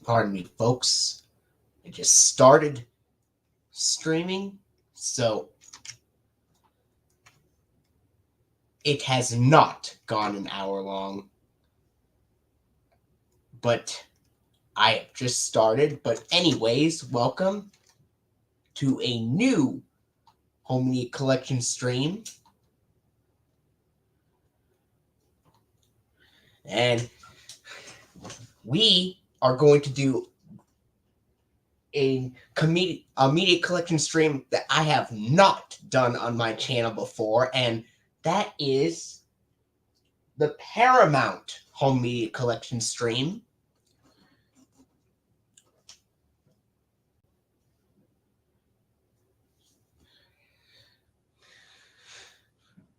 Pardon me, folks. I just started streaming, so it has not gone an hour long. But I have just started. But anyways, welcome to a new Home Media Collection stream. And we are going to do a media collection stream that I have not done on my channel before, and that is the Paramount Home Media Collection stream.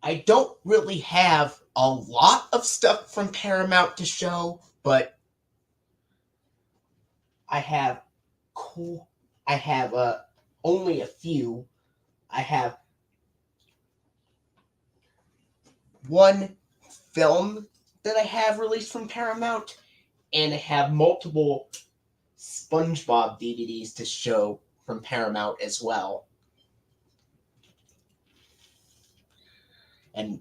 I don't really have a lot of stuff from Paramount to show, but I have only a few. I have one film that I have released from Paramount, and I have multiple SpongeBob DVDs to show from Paramount as well. And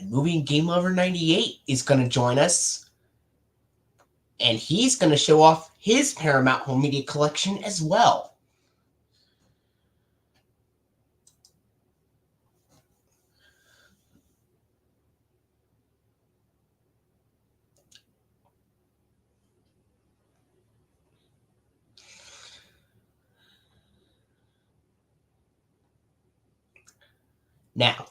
Movie&GameLover98 is going to join us, and he's going to show off his Paramount Home Media Collection as well. Now,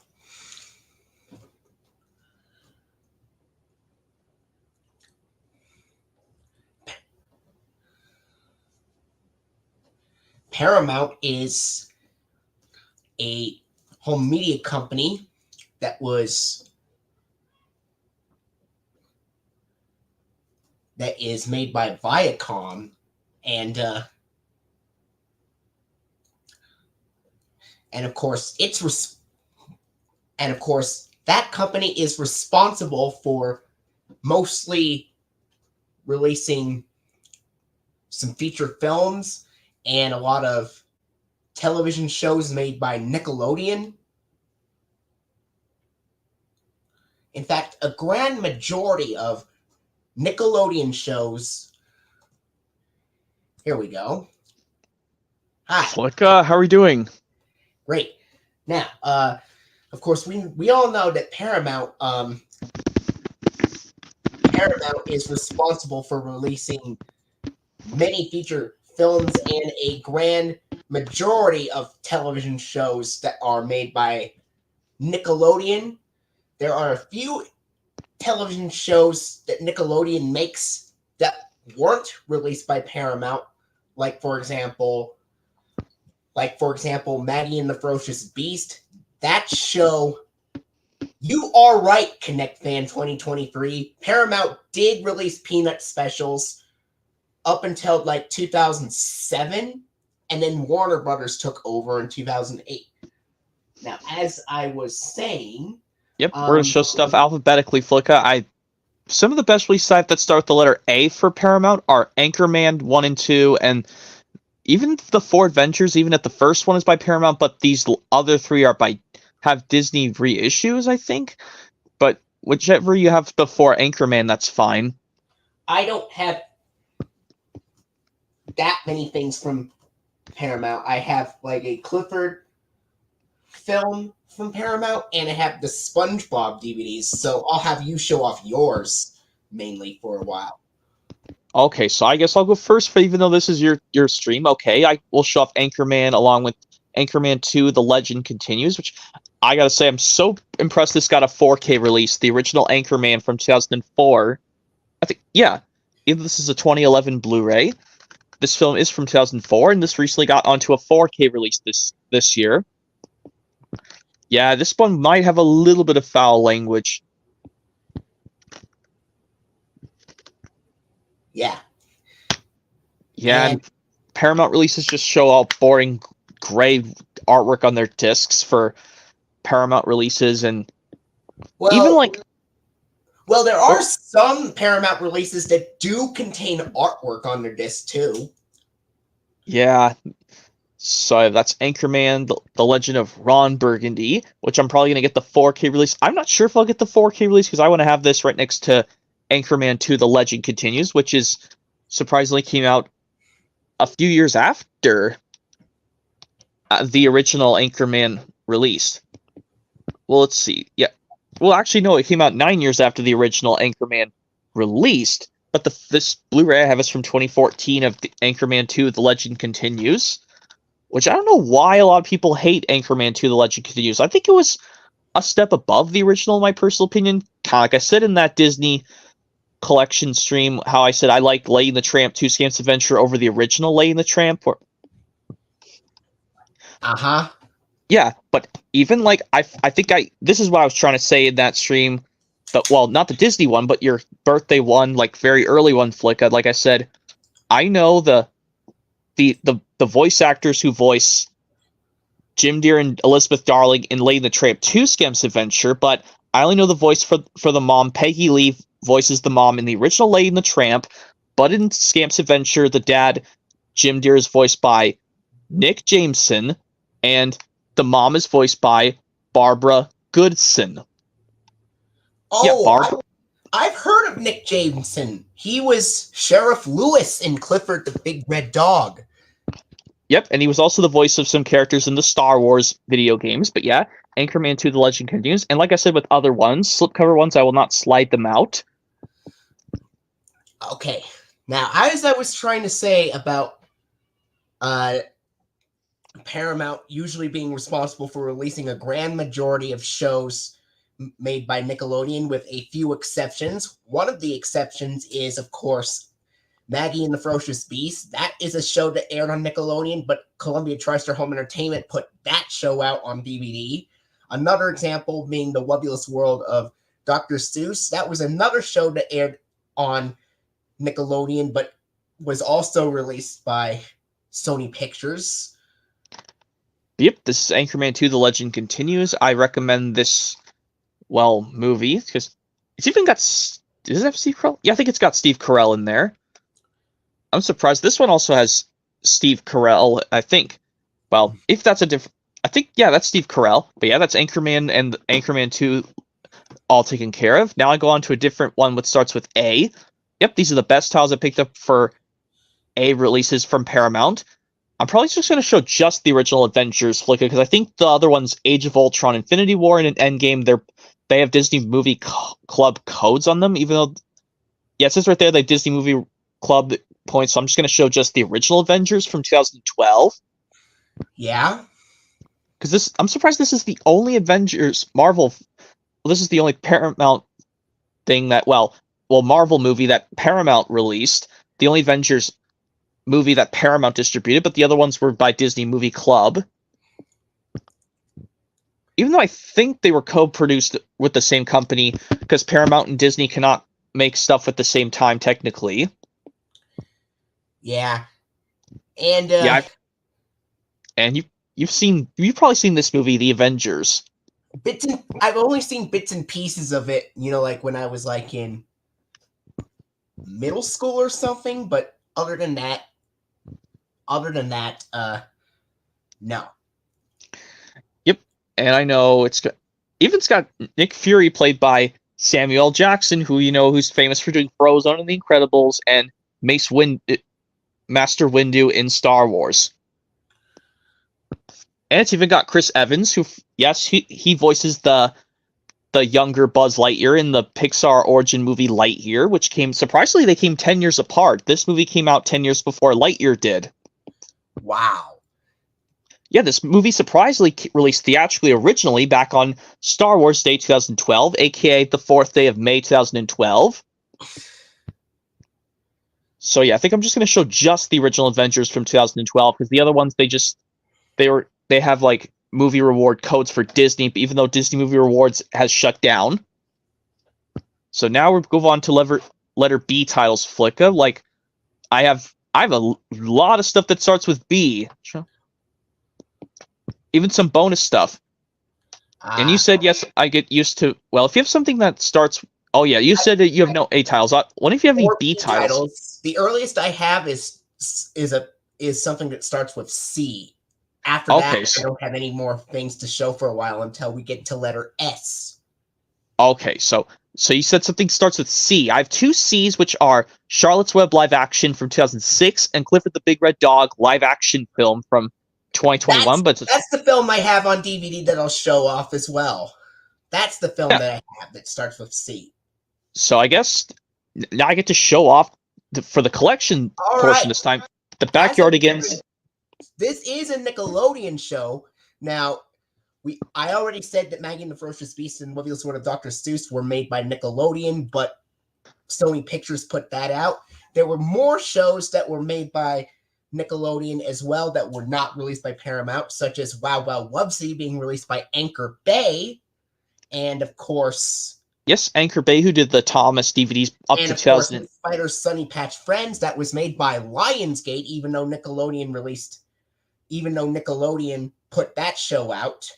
Paramount is a home media company that is made by Viacom, and of course that company is responsible for mostly releasing some feature films and a lot of television shows made by Nickelodeon. In fact, a grand majority of Nickelodeon shows. Here we go. Hi. Flicka, how are we doing? Great. Now, of course, we all know that Paramount is responsible for releasing many feature films and a grand majority of television shows that are made by Nickelodeon. There are a few television shows that Nickelodeon makes that weren't released by Paramount, like for example, Maggie and the Ferocious Beast. That show, you are right, Connect Fan 2023. Paramount did release Peanut specials up until like 2007, and then Warner Brothers took over in 2008. Now, as I was saying, yep, we're gonna show stuff alphabetically, Flicka. Some of the best release sites that start with the letter A for Paramount are Anchorman 1 and 2, and even the 4 Adventures, even if the first one is by Paramount, but these other 3 have Disney reissues, I think. But whichever you have before Anchorman, that's fine. I don't have that many things from Paramount. I have like a Clifford film from Paramount, and I have the SpongeBob DVDs, so I'll have you show off yours mainly for a while. Okay, so I guess I'll go first, for even though this is your stream. Okay, I will show off Anchorman along with Anchorman 2, The Legend Continues, which I gotta say, I'm so impressed this got a 4K release. The original Anchorman from 2004. I think, yeah, even this is a 2011 Blu-ray. This film is from 2004, and this recently got onto a 4K release this year. Yeah, this one might have a little bit of foul language. Yeah. Yeah, and Paramount releases just show all boring gray artwork on their discs for Paramount releases, and Well, even like there are some Paramount releases that do contain artwork on their disc too. yeah. So that's Anchorman, the Legend of Ron Burgundy, which I'm probably gonna get the 4K release. I'm not sure if I'll get the 4K release because I want to have this right next to Anchorman 2: The Legend Continues, which is surprisingly came out a few years after the original Anchorman release. Well, let's see. Yeah. Well, actually, no, it came out 9 years after the original Anchorman released. But this Blu-ray I have is from 2014 of the Anchorman 2: The Legend Continues, which I don't know why a lot of people hate Anchorman 2: The Legend Continues. I think it was a step above the original, in my personal opinion. Kind of like I said in that Disney collection stream, how I said I like Lady and the Tramp 2: Scamp's Adventure over the original Lady and the Tramp. Uh-huh. Yeah, but even like I think this is what I was trying to say in that stream, but well, not the Disney one, but your birthday one, like very early one, Flicka. Like I said, I know the voice actors who voice Jim Deere and Elizabeth Darling in Lady and the Tramp 2: Scamp's Adventure, but I only know the voice for the mom. Peggy Lee voices the mom in the original Lady and the Tramp, but in Scamp's Adventure, the dad, Jim Deere, is voiced by Nick Jameson, and the mom is voiced by Barbara Goodson. Oh, yeah, Barbara. I've heard of Nick Jameson. He was Sheriff Lewis in Clifford the Big Red Dog. Yep, and he was also the voice of some characters in the Star Wars video games. But yeah, Anchorman 2: The Legend Continues. And like I said with other ones, slipcover ones, I will not slide them out. Okay. Now, as I was trying to say about Paramount usually being responsible for releasing a grand majority of shows made by Nickelodeon, with a few exceptions. One of the exceptions is, of course, Maggie and the Ferocious Beast. That is a show that aired on Nickelodeon, but Columbia TriStar Home Entertainment put that show out on DVD. Another example being The Webulous World of Dr. Seuss. That was another show that aired on Nickelodeon, but was also released by Sony Pictures. Yep, this is Anchorman 2: The Legend Continues. I recommend this, movie, because it's even got... Does it have Steve Carell? Yeah, I think it's got Steve Carell in there. I'm surprised. This one also has Steve Carell, I think. Well, if that's a different... I think, yeah, that's Steve Carell. But yeah, that's Anchorman and Anchorman 2 all taken care of. Now I go on to a different one which starts with A. Yep, these are the best titles I picked up for A releases from Paramount. I'm probably just going to show just the original Avengers, Flicka, because I think the other ones, Age of Ultron, Infinity War, and Endgame, they have Disney Movie Club codes on them, even though... Yeah, it says right there they have Disney Movie Club points, so I'm just going to show just the original Avengers from 2012. Yeah? Because I'm surprised this is the only Avengers Marvel... Well, this is the only Paramount thing that... Marvel movie that Paramount released. The only Avengers movie that Paramount distributed, but the other ones were by Disney Movie Club. Even though I think they were co-produced with the same company, because Paramount and Disney cannot make stuff at the same time, technically. Yeah. And, and you've probably seen this movie, The Avengers. I've only seen bits and pieces of it, like when I was like in middle school or something, but other than that, no. Yep, and I know it's got Nick Fury played by Samuel Jackson, who's famous for doing Frozone and The Incredibles, and Master Windu in Star Wars. And it's even got Chris Evans, who, yes, he voices the younger Buzz Lightyear in the Pixar origin movie Lightyear, which surprisingly, they came 10 years apart. This movie came out 10 years before Lightyear did. Wow. Yeah, this movie surprisingly released theatrically originally back on Star Wars Day 2012, aka the 4th day of May 2012. So yeah, I think I'm just going to show just the original Avengers from 2012, because the other ones, they have like movie reward codes for Disney, even though Disney Movie Rewards has shut down. So now we move on to letter B titles, Flicka. Like, I have a lot of stuff that starts with B. Even some bonus stuff. And you said yes. I get used to. Well, if you have something that starts. Oh yeah, you said that you have no A titles. What if you have any Or B titles? The earliest I have is something that starts with C. After that, Okay. I don't have any more things to show for a while until we get to letter S. Okay, so you said something starts with C. I have two C's, which are Charlotte's Web live action from 2006 and Clifford the Big Red Dog live action film from 2021. That's the film I have on DVD that I'll show off as well. That's the film that I have that starts with C. So I guess now I get to show off for the collection portion this time. The Backyardigans. This is a Nickelodeon show. Now, I already said that Maggie and the Ferocious Beast and Lovely Sword of Dr. Seuss were made by Nickelodeon, but Sony Pictures put that out. There were more shows that were made by Nickelodeon as well that were not released by Paramount, such as Wow Wow Wubsy being released by Anchor Bay, and of course... Yes, Anchor Bay, who did the Thomas DVDs up to 2000. Spider's Sunny Patch Friends, that was made by Lionsgate, even though Nickelodeon put that show out.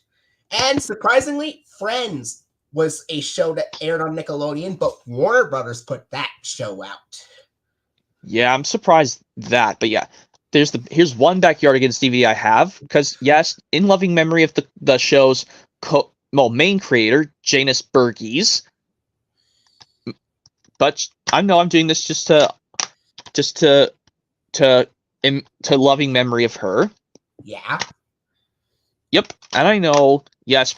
And surprisingly, Friends was a show that aired on Nickelodeon, but Warner Brothers put that show out. Yeah, I'm surprised that, but yeah. Here's one Backyardigans DVD I have, because yes, in loving memory of the show's main creator, Janus Burgess. But I know I'm doing this just to loving memory of her. Yeah. Yep, and I know, yes,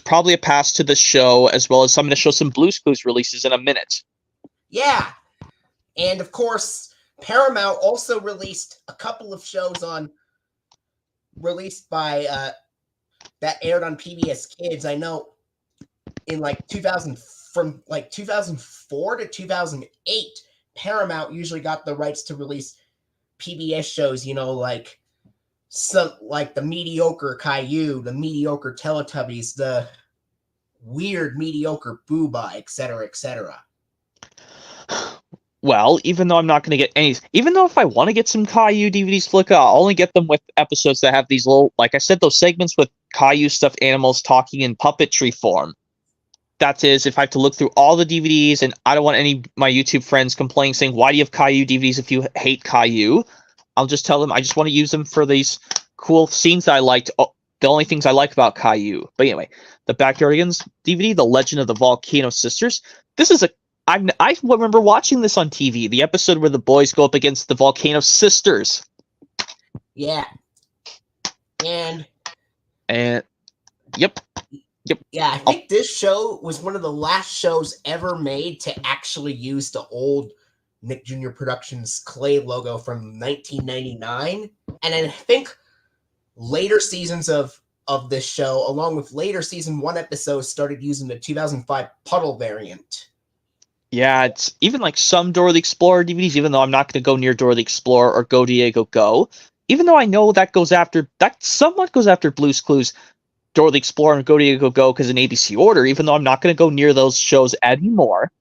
probably a pass to the show, as well as I'm going to show some Blue's Clues releases in a minute. Yeah, and of course, Paramount also released a couple of shows released by that aired on PBS Kids. I know in from 2004 to 2008, Paramount usually got the rights to release PBS shows, like the mediocre Caillou, the mediocre Teletubbies, the weird mediocre Booba, etc., etc. Well, even though I'm not going to get any, even though if I want to get some Caillou DVDs, Flicka, I'll only get them with episodes that have these little, like I said, those segments with Caillou stuffed animals talking in puppetry form. That is, if I have to look through all the DVDs, and I don't want any of my YouTube friends complaining, saying, why do you have Caillou DVDs if you hate Caillou? I'll just tell them I just want to use them for these cool scenes that I liked, the only things I like about Caillou. But anyway, the Backyardigans DVD, The Legend of the Volcano Sisters. This is I remember watching this on TV, the episode where the boys go up against the Volcano Sisters. Yeah. And yep. Yeah, I think this show was one of the last shows ever made to actually use the old Nick Jr. Productions Clay logo from 1999. And I think later seasons of this show, along with later season 1 episodes, started using the 2005 Puddle variant. Yeah, it's even like some Dora the Explorer DVDs, even though I'm not going to go near Dora the Explorer or Go Diego Go. Even though I know that somewhat goes after Blue's Clues, Dora the Explorer and Go Diego Go because in ABC order, even though I'm not going to go near those shows anymore.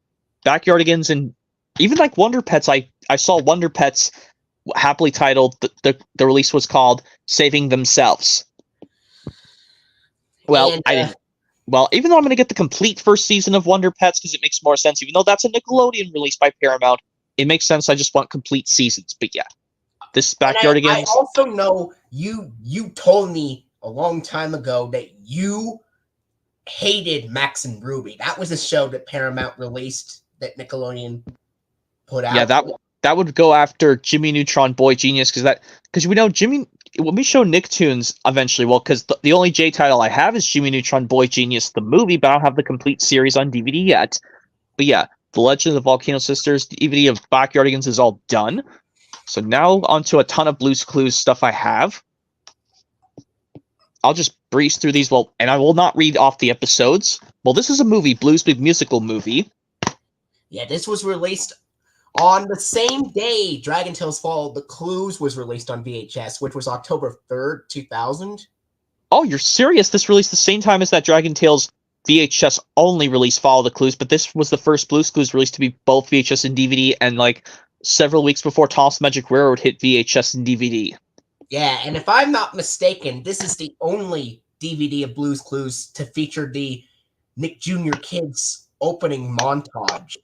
Backyardigans and even like Wonder Pets, I saw Wonder Pets happily titled, the release was called Saving Themselves. Well, I didn't. Well, even though I'm going to get the complete first season of Wonder Pets because it makes more sense, even though that's a Nickelodeon release by Paramount, it makes sense. I just want complete seasons. But yeah, this Backyardigans. I also know you told me a long time ago that you hated Max and Ruby. That was a show that Paramount released that Nickelodeon put out. Yeah, that would go after Jimmy Neutron Boy Genius because we know Jimmy. When we show Nicktoons eventually, well, because the only J title I have is Jimmy Neutron Boy Genius the movie, but I don't have the complete series on DVD yet. But yeah, The Legend of the Volcano Sisters DVD of Backyardigans is all done. So now onto a ton of Blue's Clues stuff I have. I'll just breeze through these, and I will not read off the episodes. Well, this is a movie, Blue's Big Musical Movie. Yeah, this was released on the same day Dragon Tales Follow the Clues was released on VHS, which was October 3rd, 2000. Oh, you're serious? This released the same time as that Dragon Tales VHS only release, Follow the Clues, but this was the first Blue's Clues release to be both VHS and DVD, and like several weeks before Thomas Magic Railroad hit VHS and DVD. Yeah, and if I'm not mistaken, this is the only DVD of Blue's Clues to feature the Nick Jr. Kids opening montage.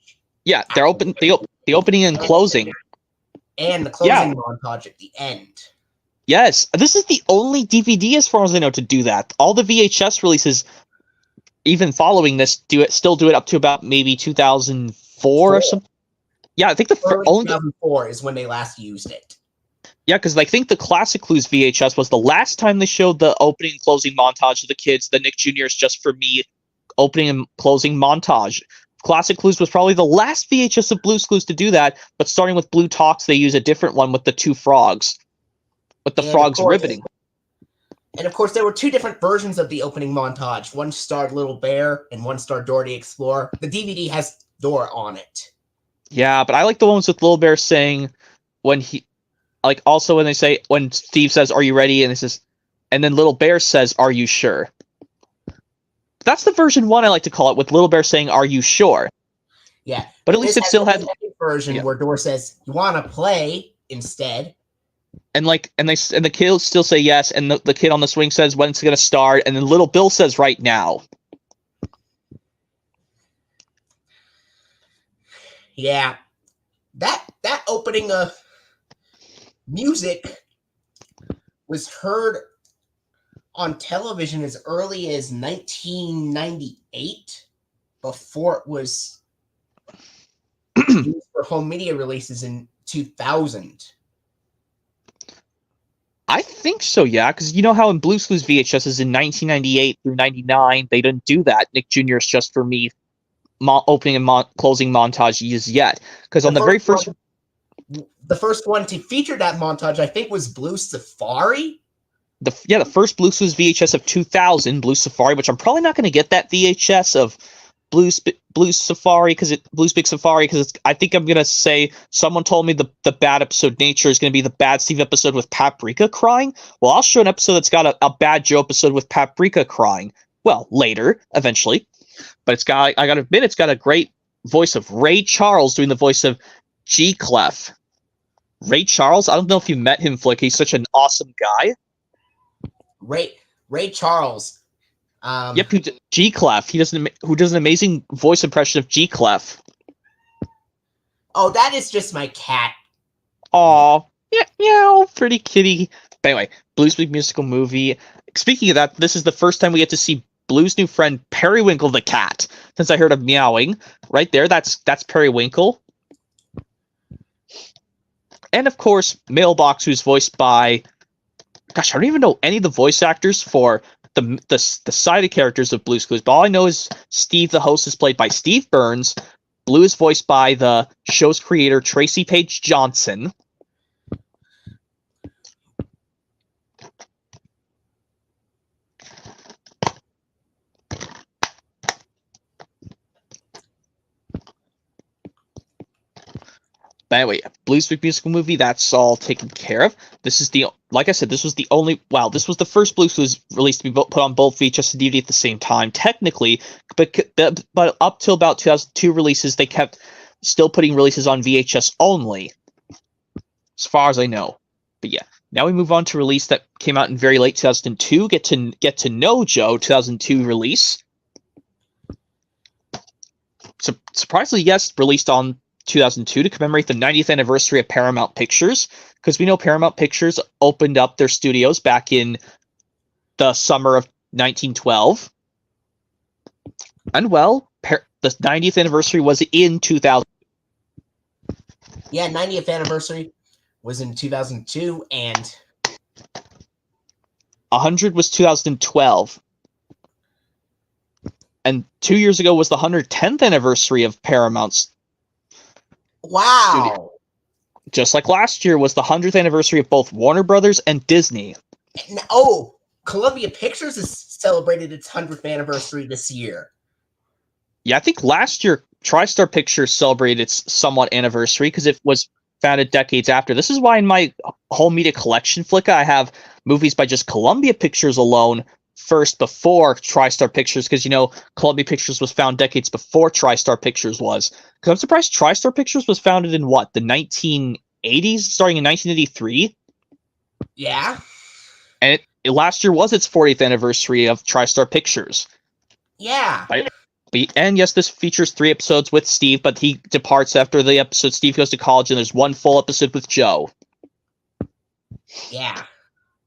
Yeah, they're open the opening and closing. And the closing montage at the end. Yes, this is the only DVD, as far as I know, to do that. All the VHS releases, even following this, still do it up to about maybe 2004 or something. Yeah, I think only 2004 is when they last used it. Yeah, because I think the classic Clues VHS was the last time they showed the opening and closing montage of the kids. The Nick Jr.'s Just For Me opening and closing montage. Classic Clues was probably the last VHS of Blue's Clues to do that, but starting with Blue Talks, they use a different one with the two frogs. With the frogs ribbiting. And of course, there were two different versions of the opening montage. One starred Little Bear, and one starred Dora the Explorer. The DVD has Dora on it. Yeah, but I like the ones with Little Bear saying when he... Like, also when they say... When Steve says, "Are you ready?" And then Little Bear says, "Are you sure?" That's the version 1 I like to call it, with Little Bear saying, "Are you sure?" Yeah. But at least it still had... version where Dora says, "You want to play?" instead. And the kids still say yes, and the kid on the swing says when it's gonna start, and then Little Bill says right now. Yeah, that opening music was heard on television as early as 1998, before it was used for home media releases in 2000. I think so, yeah, because you know how in Blue's Clues VHS is in 1998 through 99, they didn't do that. Nick Jr.'s Just For Me opening and closing montage yet. Because on the very first... The first one to feature that montage, I think, was Blue Safari. The first Blue's Clues VHS of 2000, Blue Safari, which I'm probably not going to get that VHS of Blue's Safari, Blue's Big Safari, because I think I'm gonna say someone told me the bad episode Nature is gonna be the Bad Steve episode with Paprika crying. Well, I'll show an episode that's got a Bad Joe episode with Paprika crying. Well, later, eventually, but I gotta admit, it's got a great voice of Ray Charles doing the voice of G Clef. Ray Charles, I don't know if you met him, Flick. He's such an awesome guy. Ray Charles. Yep, G Clef. Who does an amazing voice impression of G Clef. Oh, that is just my cat. Aw, yeah, pretty kitty. But anyway, Blue's Big Musical Movie. Speaking of that, this is the first time we get to see Blue's new friend Periwinkle the cat. Since I heard him meowing, right there, that's Periwinkle. And of course, Mailbox, who's voiced by... Gosh, I don't even know any of the voice actors for the side characters of Blue's Clues, but all I know is Steve, the host, is played by Steve Burns. Blue is voiced by the show's creator, Tracy Page Johnson. But anyway, Blue's Big Musical Movie, that's all taken care of. This is like I said, this was the only, this was the first Blue's Clues released to be put on both VHS and DVD at the same time, technically, but up till about 2002 releases, they kept still putting releases on VHS only, as far as I know. But yeah, now we move on to release that came out in very late 2002, Get to Know Joe, 2002 release. So, surprisingly, yes, released on 2002 to commemorate the 90th anniversary of Paramount Pictures, because we know Paramount Pictures opened up their studios back in the summer of 1912. And well, the 90th anniversary was in 2000. Yeah, 90th anniversary was in 2002, and 100 was 2012. And 2 years ago was the 110th anniversary of Paramount's. Wow. Studio. Just like last year was the 100th anniversary of both Warner Brothers and Disney. Oh, Columbia Pictures has celebrated its 100th anniversary this year. Yeah, I think last year TriStar Pictures celebrated its somewhat anniversary because it was founded decades after. This is why in my whole media collection, Flicka, I have movies by just Columbia Pictures alone first before TriStar Pictures, because, you know, Columbia Pictures was found decades before TriStar Pictures was. Because I'm surprised TriStar Pictures was founded in, what, the 1980s, starting in 1983? Yeah. And last year was its 40th anniversary of TriStar Pictures. Yeah. And yes, this features 3 episodes with Steve, but he departs after the episode. Steve goes to college, and there's 1 full episode with Joe. Yeah.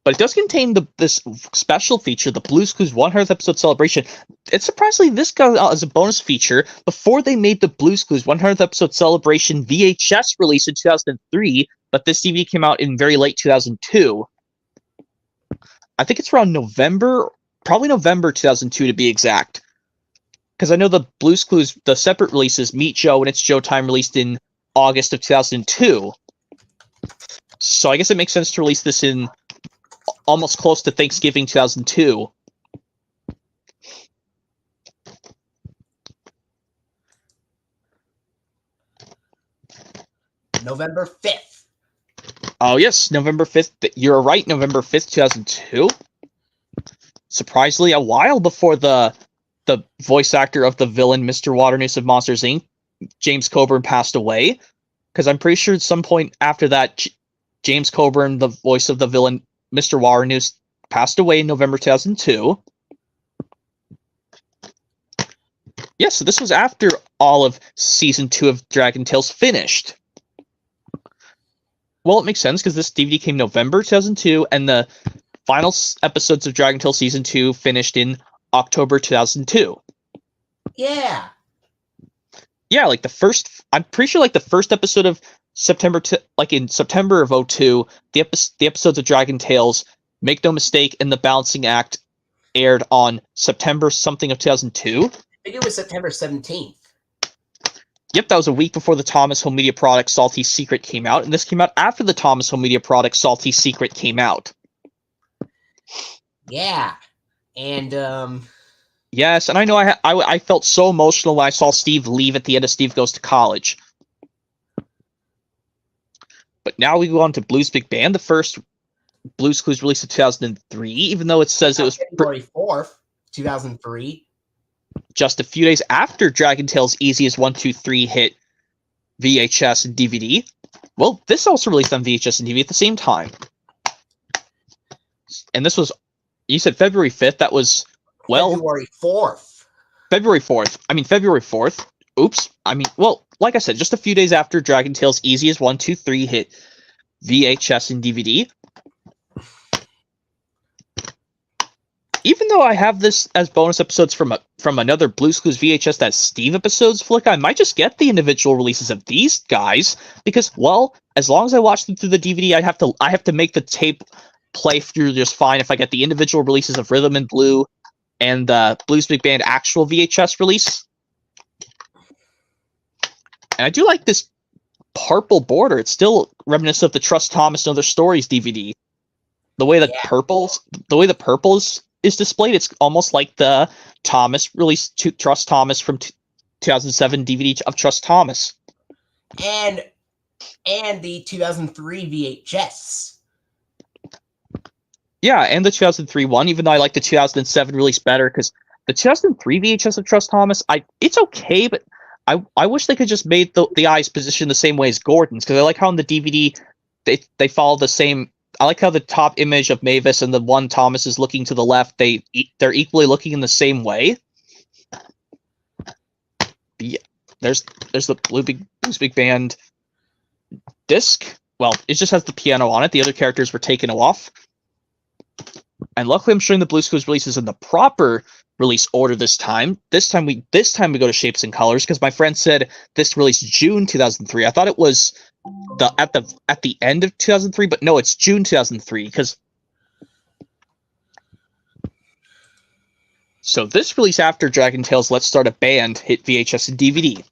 But it does contain this special feature, the Blue's Clues 100th episode celebration. It's surprisingly, this got out as a bonus feature before they made the Blue's Clues 100th episode celebration VHS release in 2003, but this DVD came out in very late 2002. I think it's around probably November 2002 to be exact. Because I know the Blue's Clues, the separate releases, Meet Joe and It's Joe Time, released in August of 2002. So I guess it makes sense to release this in almost close to Thanksgiving 2002. November 5th. Oh, yes, November 5th. You're right, November 5th, 2002. Surprisingly, a while before the voice actor of the villain, Mr. Waternoose of Monsters, Inc., James Coburn, passed away. Because I'm pretty sure at some point after that, James Coburn, the voice of the villain, Mr. Waternoose, passed away in November 2002. Yeah, so this was after all of Season 2 of Dragon Tales finished. Well, it makes sense, because this DVD came November 2002, and the final episodes of Dragon Tales Season 2 finished in October 2002. Yeah. Yeah, like I'm pretty sure like the first episode of in September of 2002, the episodes of Dragon Tales, Make No Mistake, and The Balancing Act aired on September something of 2002. I think it was September 17th. Yep, that was a week before the Thomas Home Media product Salty Secret came out, and this came out after the Thomas Home Media product Salty Secret came out. Yeah. And, yes, and I know I felt so emotional when I saw Steve leave at the end of Steve Goes to College. But now we go on to Blue's Big Band, the first Blue's Clues released in 2003, even though it says it was February 4th, 2003. Just a few days after Dragon Tales Easiest 1, 2, 3 hit VHS and DVD. Well, this also released on VHS and DVD at the same time. And this was, you said February 5th, that was, well... February 4th. February 4th. Oops. Well, like I said, just a few days after Dragon Tales Easiest 1, 2, 3 hit VHS and DVD. Even though I have this as bonus episodes from another Blue's Clues VHS that's Steve episodes flick, I might just get the individual releases of these guys because, well, as long as I watch them through the DVD, I have to make the tape play through just fine if I get the individual releases of Rhythm and Blue and the Blue's Big Band actual VHS release. And I do like this purple border. It's still reminiscent of the Trust Thomas and Other Stories DVD. The way the purple is displayed, it's almost like the Thomas release to Trust Thomas from 2007 DVD of Trust Thomas. And the 2003 VHS. Yeah, and the 2003 one, even though I like the 2007 release better, because the 2003 VHS of Trust Thomas, it's okay, but I wish they could just made the eyes position the same way as Gordon's, because I like how in the DVD they follow the same. I like how the top image of Mavis and the one Thomas is looking to the left. They're equally looking in the same way. But yeah, there's the Blue's Big Band disc. Well, it just has the piano on it. The other characters were taken off. And luckily, I'm showing the Blue's Clues releases in the proper release order this time. This time we go to Shapes and Colors because my friend said this released June 2003. I thought it was at the end of 2003, but no, it's June 2003 because. So this release after Dragon Tales Let's Start a Band hit VHS and DVD.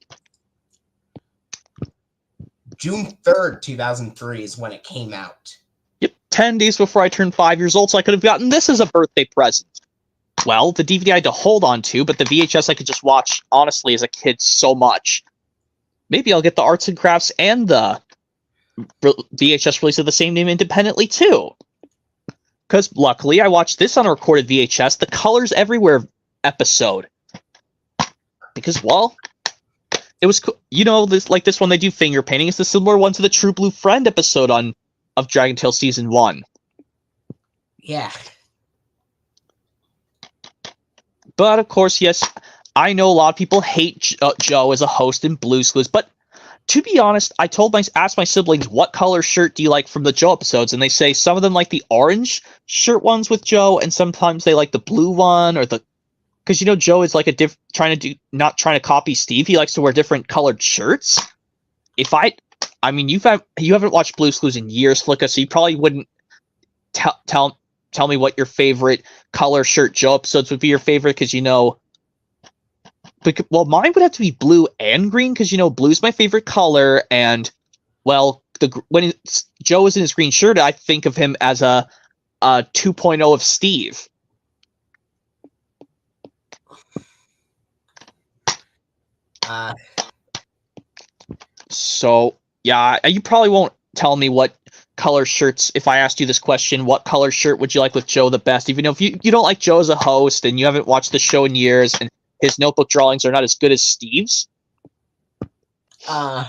June 3rd, 2003 is when it came out. Yep, 10 days before I turned 5 years old, so I could have gotten this as a birthday present. Well, the DVD I had to hold on to, but the VHS I could just watch, honestly, as a kid so much. Maybe I'll get the Arts and Crafts and the VHS release of the same name independently, too. Because, luckily, I watched this on a recorded VHS, the Colors Everywhere episode. Because, well, it was, this one they do finger painting. It's the similar one to the True Blue Friend episode of Dragon Tales Season 1. Yeah. But of course, yes, I know a lot of people hate Joe as a host in Blue's Clues, but to be honest, asked my siblings, what color shirt do you like from the Joe episodes? And they say some of them like the orange shirt ones with Joe, and sometimes they like the blue one, or because Joe is like not trying to copy Steve. He likes to wear different colored shirts. I mean, you haven't watched Blue's Clues in years, Flicka, so you probably wouldn't tell me what your favorite color shirt Joe episodes would be your favorite, because well, mine would have to be blue and green, because blue's my favorite color, and well, when Joe is in his green shirt, I think of him as a 2.0 of Steve. So yeah, you probably won't tell me what color shirts. If I asked you this question, what color shirt would you like with Joe the best? Even if you don't like Joe as a host and you haven't watched the show in years, and his notebook drawings are not as good as Steve's. I've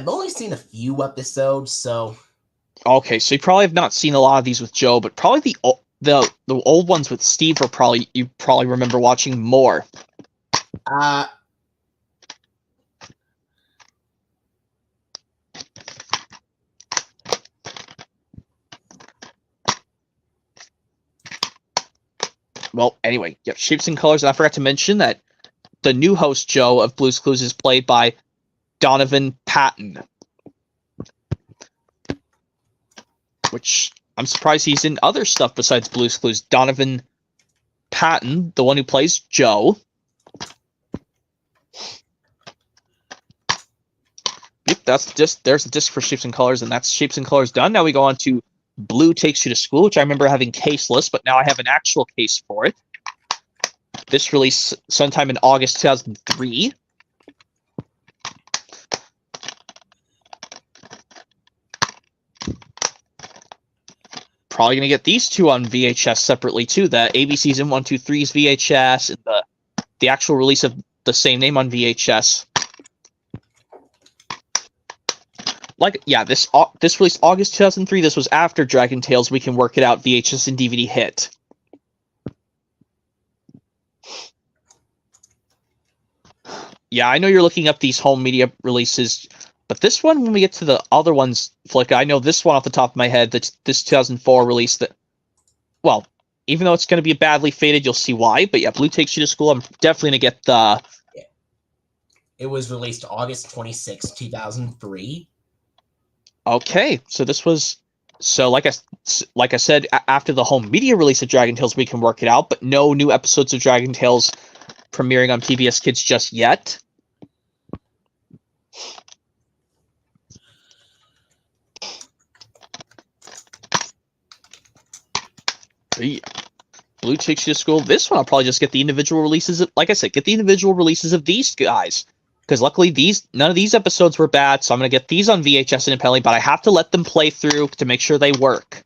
only seen a few episodes, so. Okay, so you probably have not seen a lot of these with Joe, but probably the old ones with Steve you probably remember watching more. Well, anyway, yeah, Shapes and Colors. And I forgot to mention that the new host, Joe, of Blue's Clues is played by Donovan Patton. Which, I'm surprised he's in other stuff besides Blue's Clues. Donovan Patton, the one who plays Joe. Yep, there's the disc for Shapes and Colors, and that's Shapes and Colors done. Now we go on to Blue Takes You to School, which I remember having caseless, but now I have an actual case for it. This released sometime in August 2003. Probably going to get these two on VHS separately, too. The ABC's and 123's VHS, and the actual release of the same name on VHS. This released August 2003. This was after Dragon Tales We Can Work It Out VHS and DVD hit. Yeah, I know you're looking up these home media releases, but this one, when we get to the other ones, Flicka, I know this one off the top of my head, this 2004 release well, even though it's going to be badly faded, you'll see why, but yeah, Blue Takes You to School, I'm definitely going to get the... Yeah. It was released August 26, 2003. Okay, so this was... So, like I said, after the home media release of Dragon Tales, We Can Work It Out, but no new episodes of Dragon Tales premiering on PBS Kids just yet. Blue Takes You to School. This one I'll probably just get the individual releases. Like I said, get the individual releases of these guys. Because luckily none of these episodes were bad, so I'm going to get these on VHS independently, but I have to let them play through to make sure they work.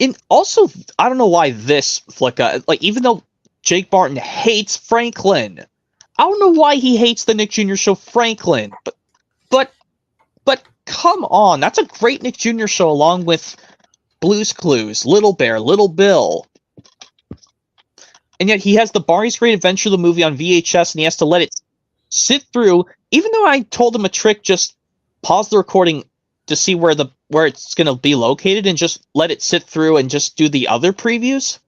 And also, I don't know why this, Flicka, even though Jake Barton hates Franklin, I don't know why he hates the Nick Jr. show Franklin, but come on, that's a great Nick Jr. show along with Blue's Clues, Little Bear, Little Bill. And yet he has the Barney's Great Adventure, the movie, on VHS, and he has to let it sit through, even though I told him a trick, just pause the recording to see where it's going to be located and just let it sit through and just do the other previews.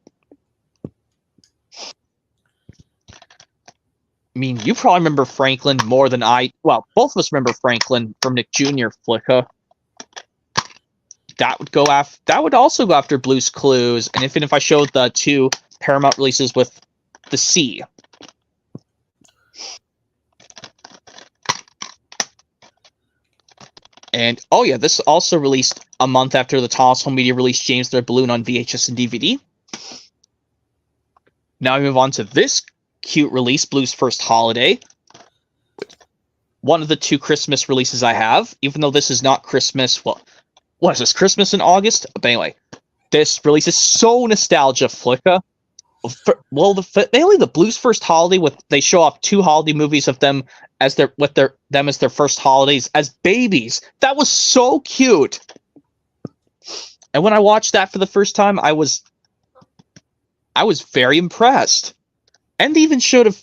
I mean, you probably remember Franklin more than I. Well, both of us remember Franklin from Nick Jr. Flicka. That would also go after Blue's Clues, and even if I showed the two Paramount releases with the C. And, oh yeah, this also released a month after the Thomas Home Media released James the Red Balloon on VHS and DVD. Now we move on to this cute release, Blue's First Holiday. One of the two Christmas releases I have, even though this is not Christmas. Well, what is this, Christmas in August? But anyway, this release is so nostalgia, Flicka. mainly the Blues First Holiday. They show off 2 holiday movies of them as their first holidays as babies. That was so cute. And when I watched that for the first time, I was very impressed. And they even showed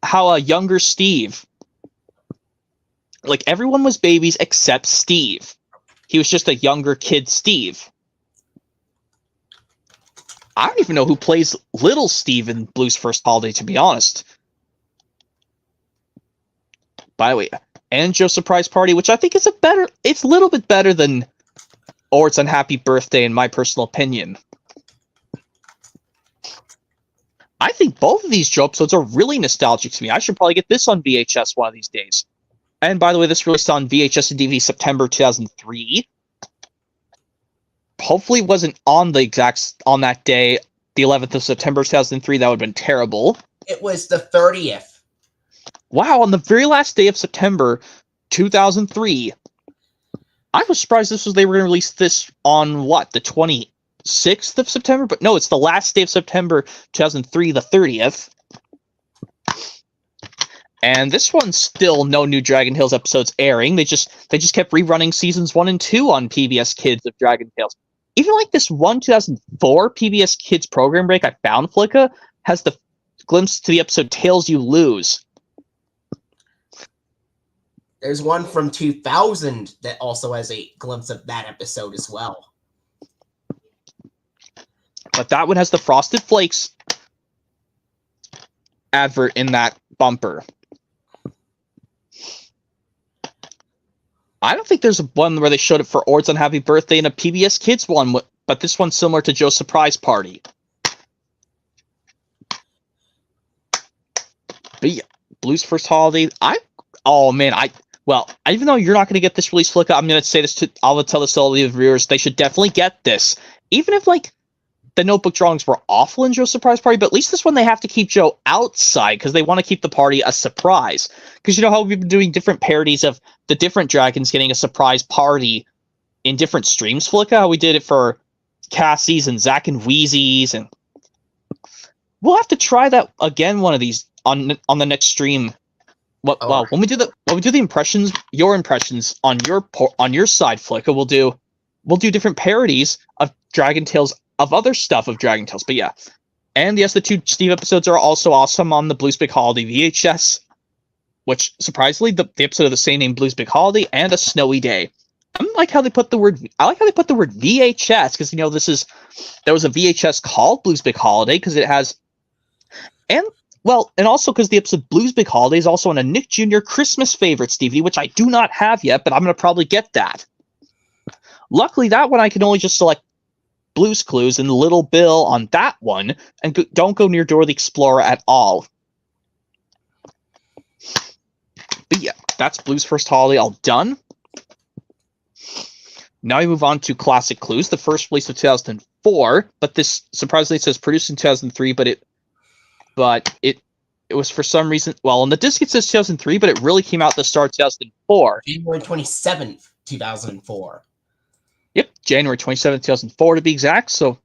how a younger Steve, like everyone was babies except Steve. He was just a younger kid Steve. I don't even know who plays little Steve in Blues First Holiday, to be honest. By the way, and Joe's Surprise Party, which I think is it's a little bit better than Or It's Unhappy Birthday, in my personal opinion. I think both of these Joe episodes are really nostalgic to me. I should probably get this on VHS one of these days. And by the way, this released on VHS and DVD September 2003. Hopefully it wasn't on that day, the 11th of September 2003. That would have been terrible. It was the 30th. Wow, on the very last day of September 2003. I was surprised they were going to release this on what, the 26th of September? But no, it's the last day of September 2003, the 30th. And this one's still no new Dragon Tales episodes airing. They just kept rerunning seasons 1 and 2 on PBS Kids of Dragon Tales. Even like this 2004 PBS Kids program break I found, Flicka, has the glimpse to the episode Tales You Lose. There's one from 2000 that also has a glimpse of that episode as well. But that one has the Frosted Flakes advert in that bumper. I don't think there's one where they showed it for Or It's Unhappy Birthday and a PBS Kids one, but this one's similar to Joe's Surprise Party. But yeah, Blues First Holiday, even though you're not going to get this release, Flicka, I'm going to say this I'll tell this to all the viewers, they should definitely get this. Even if, like, the notebook drawings were awful in Joe's Surprise Party, but at least this one they have to keep Joe outside because they want to keep the party a surprise. Because you know how we've been doing different parodies of the different dragons getting a surprise party in different streams, Flicka? How we did it for Cassie's and Zack and Wheezy's, and we'll have to try that again one of these on the next stream. When we do the impressions, your impressions on your side, Flicka, we'll do different parodies of Dragon Tales, of other stuff of Dragon Tales. But yeah, and yes, the 2 Steve episodes are also awesome on the Blues Big Holiday VHS, which surprisingly the episode of the same name, Blues Big Holiday, and A Snowy Day. I like how they put the word VHS, because you know there was a VHS called Blues Big Holiday because it has, and also because the episode Blues Big Holiday is also on a Nick Jr. Christmas Favorites DVD, which I do not have yet, but I'm going to probably get that. Luckily, that one I can only just select Blue's Clues and Little Bill on that one, and don't go near Dora the Explorer at all. But yeah, that's Blues First Holiday all done. Now we move on to Classic Clues, the first release of 2004, but this surprisingly says produced in 2003, but it was for some reason, on the disc it says 2003, but it really came out at the start of 2004. January 27th, 2004. Yep, January 27th, 2004 to be exact, so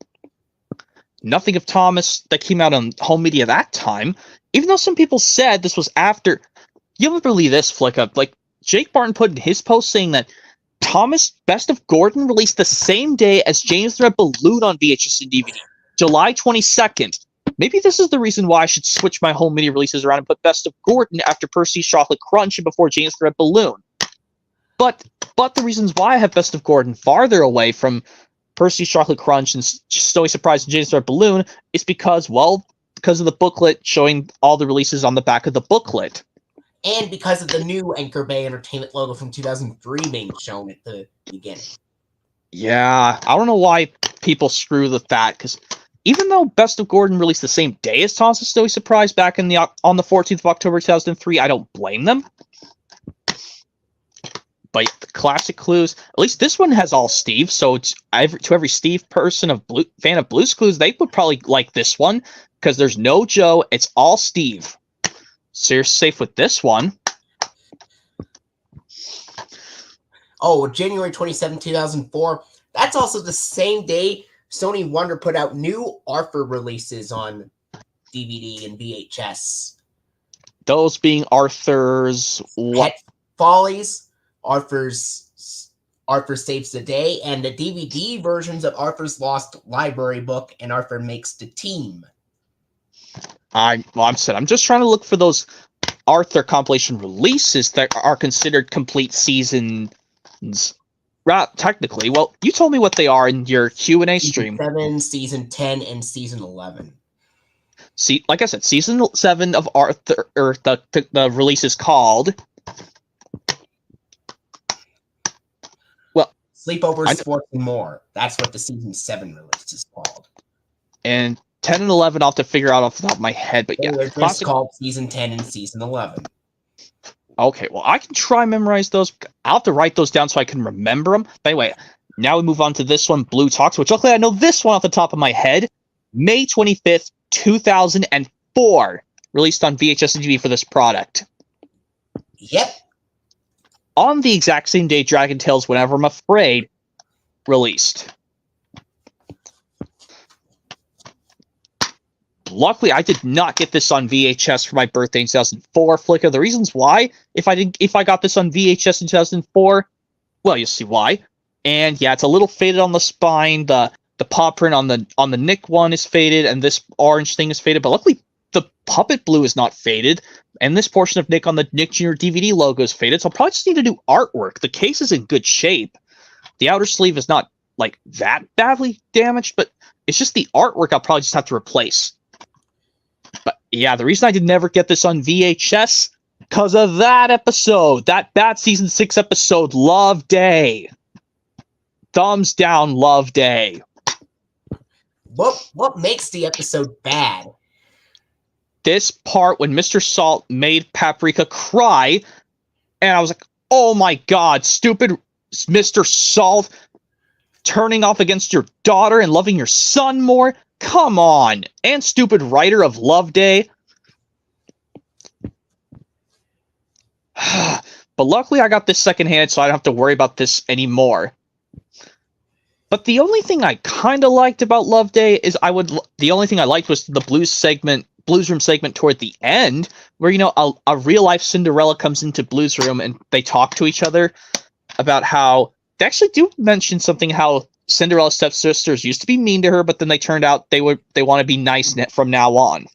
nothing of Thomas that came out on home media that time, even though some people said this was after. You won't believe this, Flicka. Like, Jake Barton put in his post saying that Thomas Best of Gordon released the same day as James the Red Balloon on VHS and DVD, July 22nd. Maybe this is the reason why I should switch my home media releases around and put Best of Gordon after Percy's Chocolate Crunch and before James the Red Balloon. But the reasons why I have Best of Gordon farther away from Percy's Chocolate Crunch and Snowy Surprise and James the Red Balloon is because of the booklet showing all the releases on the back of the booklet. And because of the new Anchor Bay Entertainment logo from 2003 being shown at the beginning. Yeah, I don't know why people screw with that, because even though Best of Gordon released the same day as Thomas' Snowy Surprise back on the 14th of October 2003, I don't blame them. But the Classic Clues, at least this one has all Steve, so to every Steve person fan of Blue's Clues, they would probably like this one, because there's no Joe, it's all Steve. So you're safe with this one. Oh, January 27, 2004. That's also the same day Sony Wonder put out new Arthur releases on DVD and VHS. Those being Arthur's what? Pet Follies, Arthur Saves the Day, and the DVD versions of Arthur's Lost Library Book and Arthur Makes the Team. I'm just trying to look for those Arthur compilation releases that are considered complete seasons. Technically, well, you told me what they are in your Q&A stream. Season 7, Season 10, and Season 11. See, like I said, Season 7 of Arthur, or the release is called... Well... Sleepovers, Sports, and More. That's what the Season 7 release is called. And 10 and 11 I'll have to figure out off the top of my head, but yeah. They're just called Season 10 and Season 11. Okay, well, I can try and memorize those. I'll have to write those down so I can remember them. But anyway, now we move on to this one, Blue Talks, which luckily I know this one off the top of my head. May 25th, 2004, released on VHS and DVD for this product. Yep. On the exact same day Dragon Tales Whenever I'm Afraid released. Luckily, I did not get this on VHS for my birthday in 2004. Flicker, the reasons why, if I got this on VHS in 2004, well, you'll see why. And yeah, it's a little faded on the spine. The paw print on the Nick one is faded, and this orange thing is faded. But luckily, the puppet blue is not faded, and this portion of Nick on the Nick Jr. DVD logo is faded. So I'll probably just need to do artwork. The case is in good shape. The outer sleeve is not like that badly damaged, but it's just the artwork I'll probably just have to replace. But yeah, the reason I did never get this on VHS, because of that episode, that bad season 6 episode, Love Day. Thumbs down, Love Day. What makes the episode bad? This part when Mr. Salt made Paprika cry, and I was like, oh my god, stupid Mr. Salt turning off against your daughter and loving your son more? Come on! And stupid writer of Love Day. But luckily I got this secondhand, so I don't have to worry about this anymore. But the only thing I kind of liked about Love Day is the only thing I liked was the Blues Room segment toward the end, where, you know, a real life Cinderella comes into Blues Room and they talk to each other about how they actually do mention something, how Cinderella's stepsisters used to be mean to her, but then they turned out they want to be nice from now on.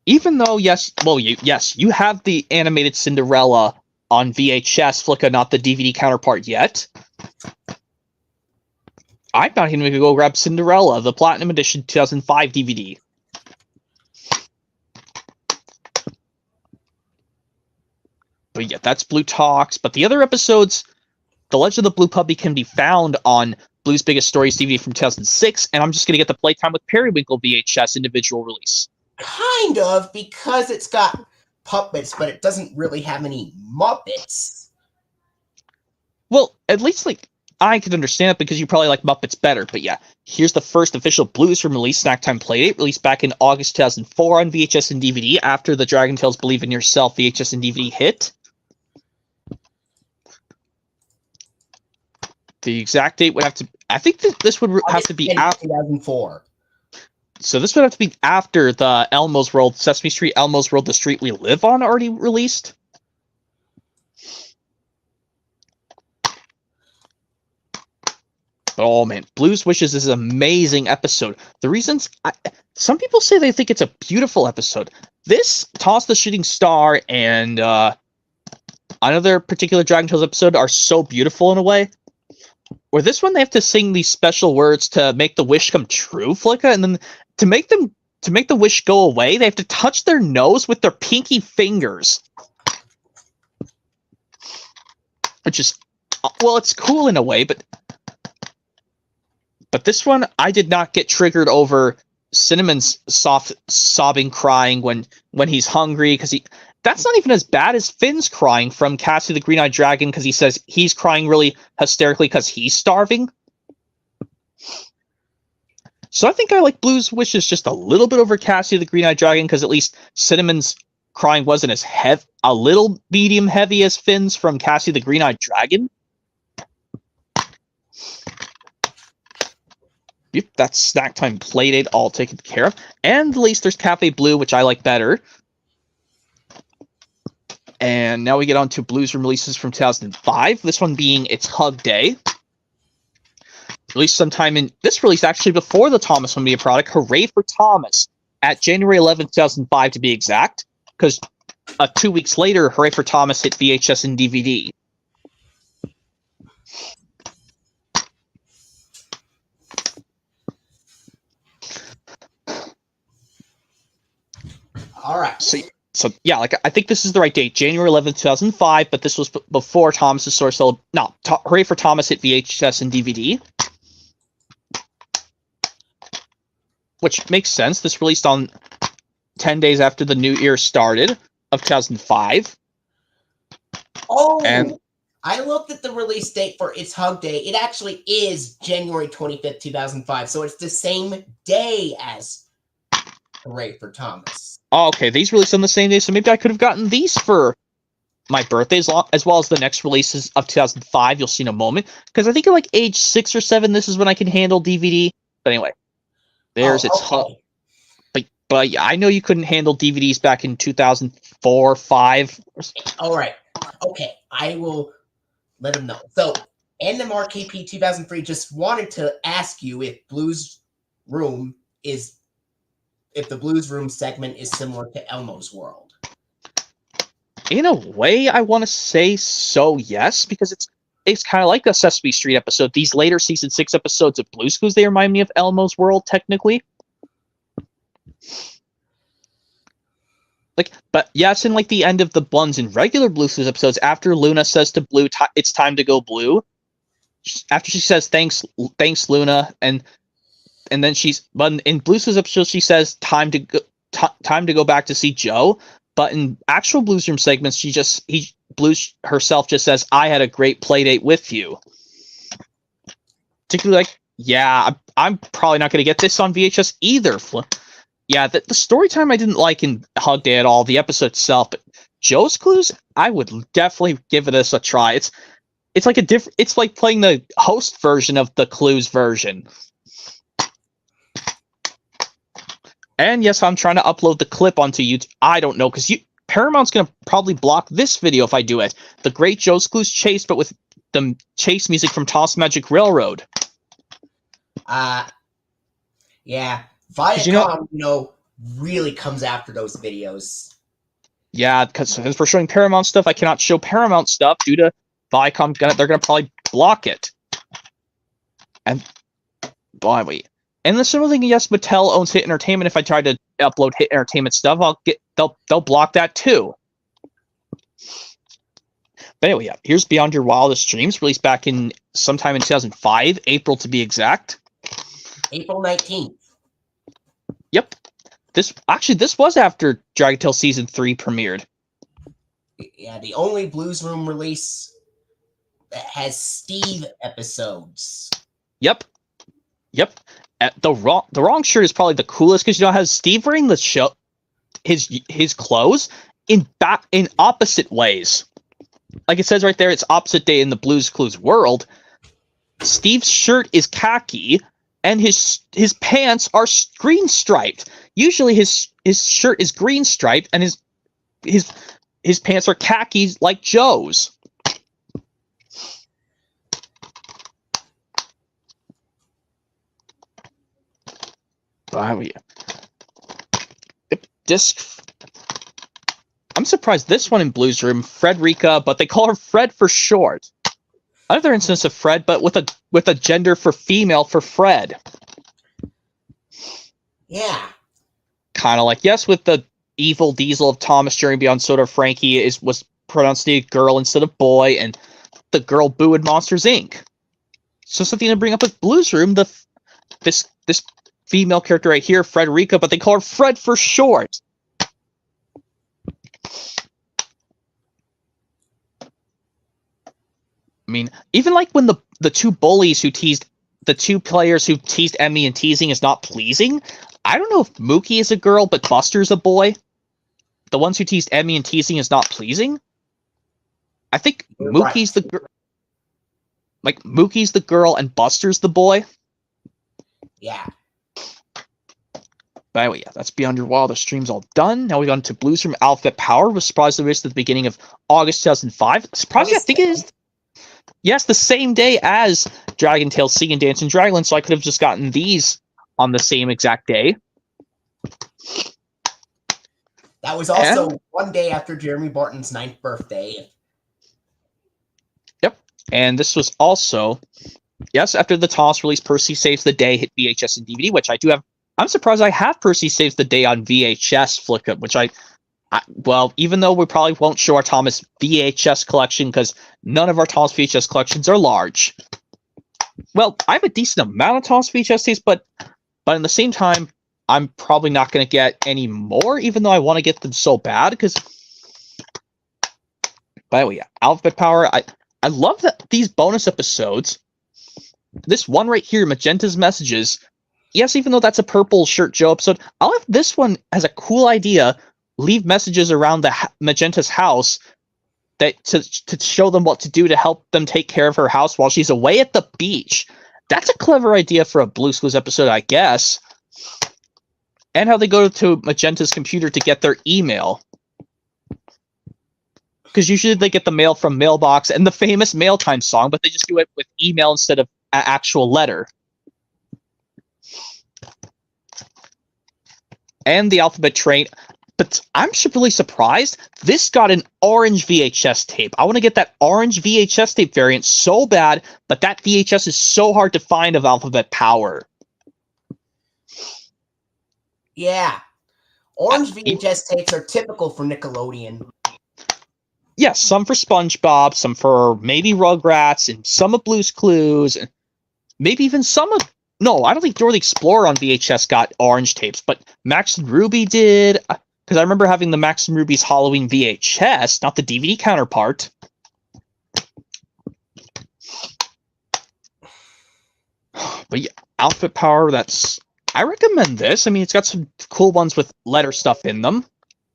Even though, yes, you have the animated Cinderella on VHS, Flicka, not the DVD counterpart yet. I'm not even going to go grab Cinderella, the Platinum Edition 2005 DVD. But yeah, that's Blue Talks. But the other episodes, The Legend of the Blue Puppy can be found on Blue's Biggest Stories DVD from 2006, and I'm just going to get the Playtime with Periwinkle VHS individual release. Kind of, because it's got puppets, but it doesn't really have any Muppets. Well, at least, like, I can understand it because you probably like Muppets better. But yeah, here's the first official Blues Room release, Snack Time Playdate, released back in August 2004 on VHS and DVD after the Dragon Tales Believe in Yourself VHS and DVD hit. The exact date would have to... I think this would have to be after... 2004. So this would have to be after the Elmo's World, Sesame Street, Elmo's World, The Street We Live On already released. Oh man, Blues Wishes is an amazing episode. The reasons... some people say they think it's a beautiful episode. This, Toss the Shooting Star, and another particular Dragon Tales episode are so beautiful in a way. Where this one they have to sing these special words to make the wish come true, Flicka, and then to make the wish go away, they have to touch their nose with their pinky fingers. Which is, well, it's cool in a way, but this one I did not get triggered over Cinnamon's soft sobbing crying when he's hungry, because that's not even as bad as Finn's crying from Cassie the Green-Eyed Dragon, because he says he's crying really hysterically because he's starving. So I think I like Blues Wishes just a little bit over Cassie the Green-Eyed Dragon, because at least Cinnamon's crying wasn't as a little medium heavy as Finn's from Cassie the Green-Eyed Dragon. Yep, that's Snack Time Playdate all taken care of. And at least there's Cafe Blue, which I like better. And now we get on to Blues Room releases from 2005. This one being It's Hug Day. Released sometime in... This released actually before the Thomas Media product. Hooray for Thomas. At January 11th, 2005 to be exact. Because 2 weeks later, Hooray for Thomas hit VHS and DVD. All right. So yeah, like I think this is the right date, January 11th, 2005, but this was before Thomas's source. No, Hooray for Thomas hit VHS and DVD. Which makes sense. This released on 10 days after the new year started of 2005. Oh, and I looked at the release date for It's Hug Day. It actually is January 25th, 2005. So it's the same day as Hooray for Thomas. Oh, okay, these released on the same day, so maybe I could have gotten these for my birthday, as well as the next releases of 2005. You'll see in a moment. Because I think at like age 6 or 7, this is when I can handle DVD. But anyway, there's It's Hug. But yeah, I know you couldn't handle DVDs back in 2004, 5. All right. Okay, I will let him know. So, NMRKP 2003 just wanted to ask you if the Blues Room segment is similar to Elmo's World. In a way, I want to say so, yes, because it's kind of like a Sesame Street episode. These later season 6 episodes of Blue's Clues, they remind me of Elmo's World, technically. But yes, in like the end of the ones in regular Blue's Clues episodes, after Luna says to Blue, "It's time to go blue." After she says thanks, Luna, and then but in Blue's Clues episode she says time to go back to see Joe. But in actual Blues Room segments, Blues herself just says, "I had a great play date with you." Particularly like, yeah, I'm probably not going to get this on VHS either. Yeah, the story time I didn't like in Hug Day at all, the episode itself, but Joe's Clues, I would definitely give this a try. It's like it's like playing the host version of the Clues version. And yes, I'm trying to upload the clip onto YouTube. I don't know, because Paramount's going to probably block this video if I do it. The Great Joe's Clues Chase, but with the chase music from Toss Magic Railroad. Yeah. Viacom, really comes after those videos. Yeah, because we're showing Paramount stuff, I cannot show Paramount stuff due to Viacom. They're gonna probably block it. And the similar thing, yes, Mattel owns Hit Entertainment. If I try to upload Hit Entertainment stuff, they'll block that too. But anyway, yeah, here's Beyond Your Wildest Dreams, released back in sometime in 2005, April to be exact. April 19th. Yep. This was after Dragon Tale Season 3 premiered. Yeah, the only Blues Room release that has Steve episodes. Yep. The wrong shirt is probably the coolest, because it has Steve wearing the show his clothes in opposite ways. Like it says right there, it's opposite day in the Blues Clues world. Steve's shirt is khaki, and his pants are green striped. Usually his shirt is green striped, and his pants are khakis like Joe's. I'm surprised this one in Blues Room, Frederica, but they call her Fred for short. Another instance of Fred, but with a gender for female for Fred. Yeah. Kind of like, yes, with the evil diesel of Thomas Journey Beyond Soda, Frankie was pronounced a girl instead of boy, and the girl Boo in Monsters Inc. So something to bring up with Blues Room, this female character right here, Frederica, but they call her Fred for short. I mean, even like when the two bullies who teased the two players who teased Emmy and teasing is not pleasing. I don't know if Mookie is a girl, but Buster's a boy. The ones who teased Emmy and teasing is not pleasing. I think Mookie's the girl. Like Mookie's the girl and Buster's the boy. Yeah. By the way, yeah, that's Beyond Your Wildest Dreams all done. Now we've gone to Blues from Alphabet Power, was surprisingly released at the beginning of August 2005. Surprisingly, I think it is, yes, the same day as Dragon Tale C and Dancing Dragon, so I could have just gotten these on the same exact day. That was also one day after Jeremy Barton's 9th birthday. Yep. And this was also, yes, after the Thomas release, Percy Saves the Day hit VHS and DVD, which I do have. I'm surprised I have Percy Saves the Day on VHS Flickup, which well, even though we probably won't show our Thomas VHS collection because none of our Thomas VHS collections are large. Well, I have a decent amount of Thomas VHS tapes, but at the same time, I'm probably not going to get any more, even though I want to get them so bad. Because, by the way, yeah, Alphabet Power. I love that these bonus episodes. This one right here, Magenta's Messages. Yes, even though that's a Purple Shirt Joe episode, I'll have this one as a cool idea. Leave messages around the Magenta's house that to show them what to do to help them take care of her house while she's away at the beach. That's a clever idea for a Blue's Clues episode, I guess. And how they go to Magenta's computer to get their email. Because usually they get the mail from Mailbox and the famous Mail Time song, but they just do it with email instead of an actual letter. And the Alphabet Train. But I'm really surprised this got an orange VHS tape. I want to get that orange VHS tape variant so bad, but that VHS is so hard to find of Alphabet Power. Yeah. Orange VHS tapes are typical for Nickelodeon. Yes, some for SpongeBob, some for maybe Rugrats, and some of Blue's Clues, and maybe even some of... No, I don't think Dora the Explorer on VHS got orange tapes, but Max and Ruby did... Because I remember having the Max and Ruby's Halloween VHS, not the DVD counterpart. But yeah, Alphabet Power, I recommend this. I mean, it's got some cool ones with letter stuff in them.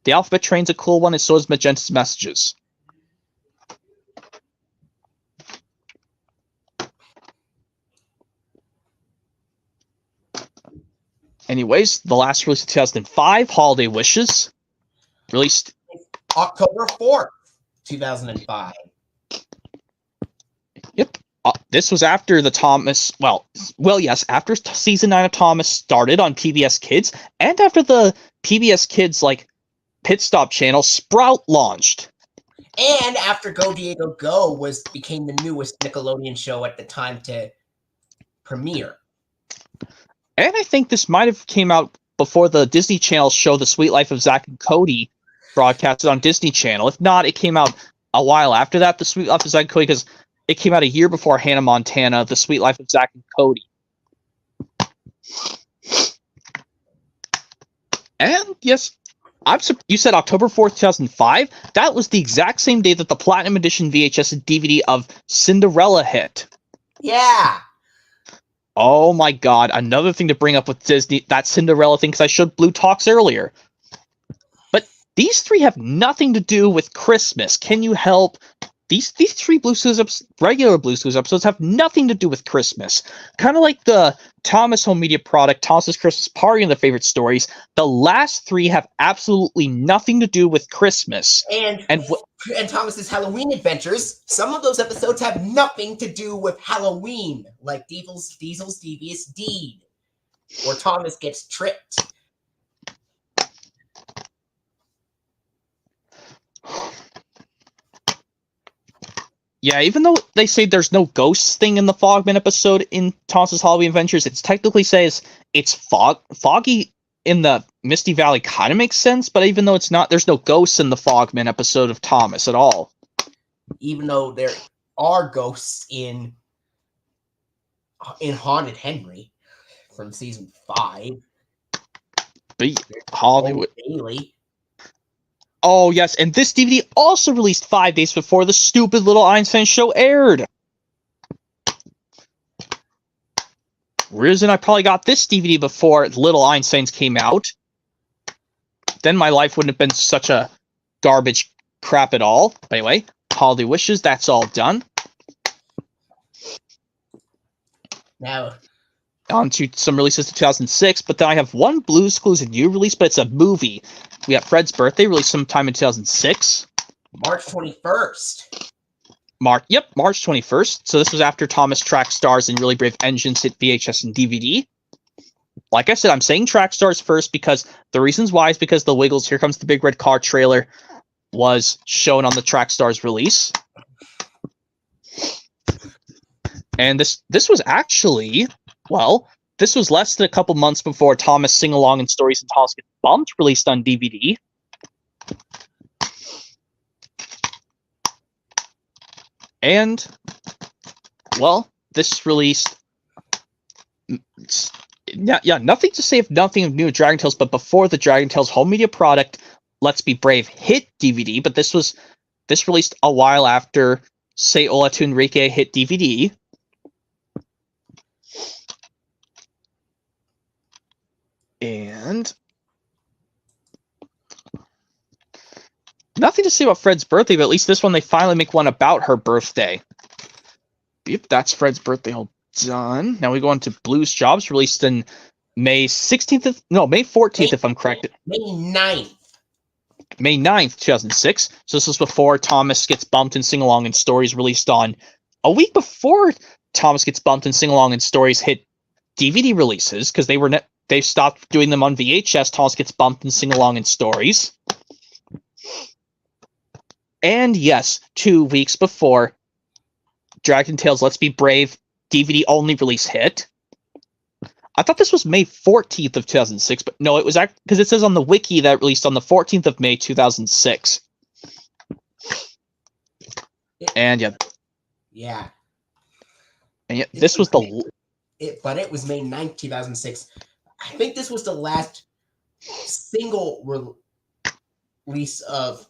The Alphabet Train's a cool one, and so is Magenta's Messages. Anyways, the last release of 2005, Holiday Wishes, released October 4th, 2005. Yep. This was after the Thomas, yes, after season 9 of Thomas started on PBS Kids, and after the PBS Kids, Pit Stop channel, Sprout launched. And after Go Diego Go became the newest Nickelodeon show at the time to premiere. And I think this might have came out before the Disney Channel show The Sweet Life of Zack and Cody broadcasted on Disney Channel. If not, it came out a while after that, The Sweet Life of Zack and Cody, because it came out a year before Hannah Montana, The Sweet Life of Zack and Cody. And yes, you said October 4th, 2005? That was the exact same day that the Platinum Edition VHS and DVD of Cinderella hit. Yeah. Oh my god, another thing to bring up with Disney, that Cinderella thing, because I showed Blue Talks earlier. But these three have nothing to do with Christmas. Can you help? These three regular Blues Clues episodes have nothing to do with Christmas. Kind of like the Thomas Home Media product, Thomas's Christmas Party and the Favorite Stories. The last three have absolutely nothing to do with Christmas. And Thomas's Halloween Adventures, some of those episodes have nothing to do with Halloween, like Diesel's Devious Deed, where Thomas gets tricked. Yeah, even though they say there's no ghosts thing in the Fogman episode in Thomas's Halloween Adventures, it technically says it's foggy in the Misty Valley kind of makes sense, but even though it's not, there's no ghosts in the Fogman episode of Thomas at all. Even though there are ghosts in Haunted Henry from season 5. But Hollywood Bailey. Oh, yes, and this DVD also released 5 days before the stupid Little Einstein show aired. Reason I probably got this DVD before Little Einsteins came out. Then my life wouldn't have been such a garbage crap at all. But anyway, Holiday Wishes, that's all done. Now, on to some releases in 2006, but then I have one Blue's Clues and You release, but it's a movie. We got Fred's Birthday released sometime in 2006. March 21st. March 21st. So this was after Thomas Track Stars and Really Brave Engines hit VHS and DVD. Like I said, I'm saying Track Stars first because the reasons why is because the Wiggles, Here Comes the Big Red Car trailer was shown on the Track Stars release. And this was actually, well, this was less than a couple months before Thomas Sing Along and Stories and Thomas Get Bumped released on DVD. And, well, this released... Yeah, nothing to say if nothing of new Dragon Tales, but before the Dragon Tales home media product, Let's Be Brave, hit DVD, but this released a while after Say Hola to Enrique hit DVD. And nothing to say about Fred's Birthday, but at least this one they finally make one about her birthday. Yep, that's Fred's Birthday all done. Now we go on to Blues Jobs, released in May 14th, if I'm correct. May 9th. May 9th, 2006. So this was before Thomas Gets Bumped and Sing Along and Stories released on a week before Thomas Gets Bumped and Sing Along and Stories hit DVD releases, because they stopped doing them on VHS. Thomas Gets Bumped and Sing Along and Stories. And yes, 2 weeks before Dragon Tales Let's Be Brave DVD only release hit. I thought this was May 14th of 2006, but no, it was because it says on the wiki that it released on the 14th of May 2006. And yeah. And yet this was but it was May 9th, 2006. I think this was the last single release of...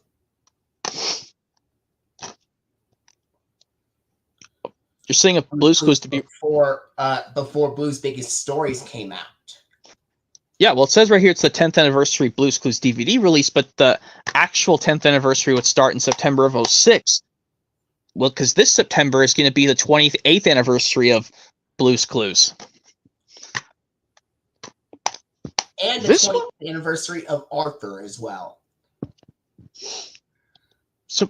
You're saying if Blue's Clues to be... Before Blue's Biggest Stories came out. Yeah, well, it says right here it's the 10th anniversary Blue's Clues DVD release, but the actual 10th anniversary would start in September of 2006. Well, because this September is going to be the 28th anniversary of Blue's Clues. And the 20th anniversary of Arthur as well. So,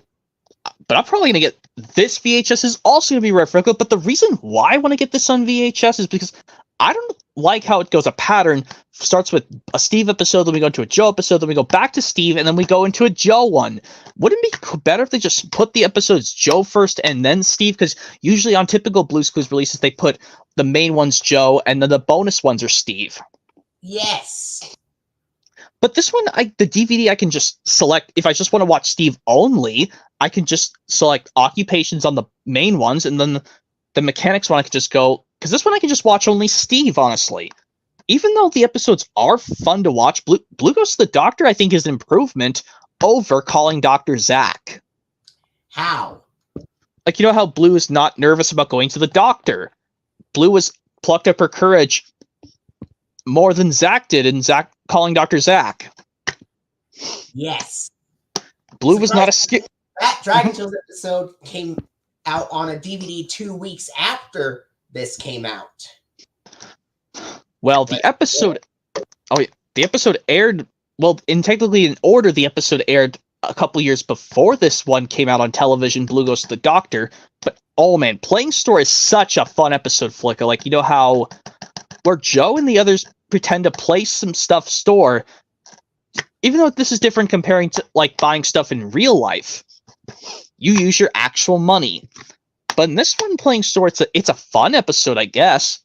but I'm probably going to get this VHS is also going to be referred, but the reason why I want to get this on VHS is because I don't like how it goes. A pattern starts with a Steve episode, then we go into a Joe episode, then we go back to Steve, and then we go into a Joe one. Wouldn't it be better if they just put the episodes Joe first and then Steve? Because usually on typical Blue's Clues releases, they put the main ones Joe, and then the bonus ones are Steve. Yes. But this one, the DVD, I can just select, if I just want to watch Steve only, I can just select occupations on the main ones, and then the mechanics one I can just go, because this one I can just watch only Steve, honestly. Even though the episodes are fun to watch, Blue Goes to the Doctor, I think, is an improvement over calling Dr. Zack. How? Like, you know how Blue is not nervous about going to the doctor? Blue was plucked up her courage more than Zack did in Zack calling Dr. Zack. Yes. Blue was not a... That Dragon Tales episode came out on a DVD 2 weeks after this came out. Well, the episode aired, well, technically in order, the episode aired a couple years before this one came out on television, Blue Goes to the Doctor, but oh man, Playing Store is such a fun episode, Flicka. Like, you know how where Joe and the others pretend to play some stuff store, even though this is different comparing to, like, buying stuff in real life, you use your actual money. But in this one, Playing Store, it's a fun episode, I guess.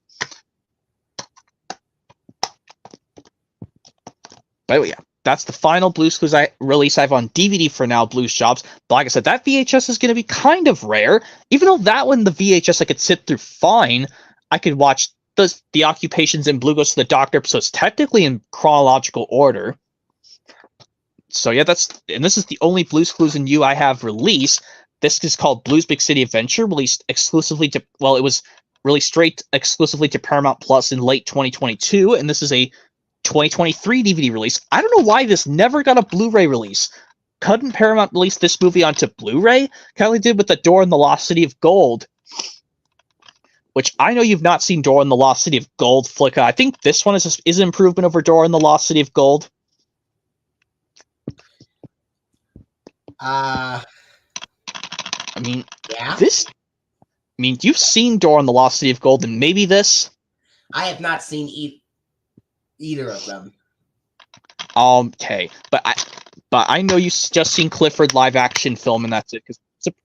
But yeah, that's the final Blue's Clues release I have on DVD for now, Blues Jobs. But like I said, that VHS is going to be kind of rare. Even though that one, the VHS, I could sit through fine. I could watch the occupations in Blue Goes to the Doctor episodes technically in chronological order. So yeah, this is the only Blue's Clues and You I have released. This is called Blue's Big City Adventure, released exclusively to, well, it was released straight exclusively to Paramount Plus in late 2022, and this is a 2023 DVD release. I don't know why this never got a Blu-ray release. Couldn't Paramount release this movie onto Blu-ray? Kind of did with The Door and the Lost City of Gold. which I know you've not seen Dora and the Lost City of Gold, Flicka. I think this one is an improvement over Dora and the Lost City of Gold. I mean, yeah. You've seen Dora and the Lost City of Gold, and maybe this. I have not seen either of them. Okay, but I know you've just seen Clifford live action film, and that's it.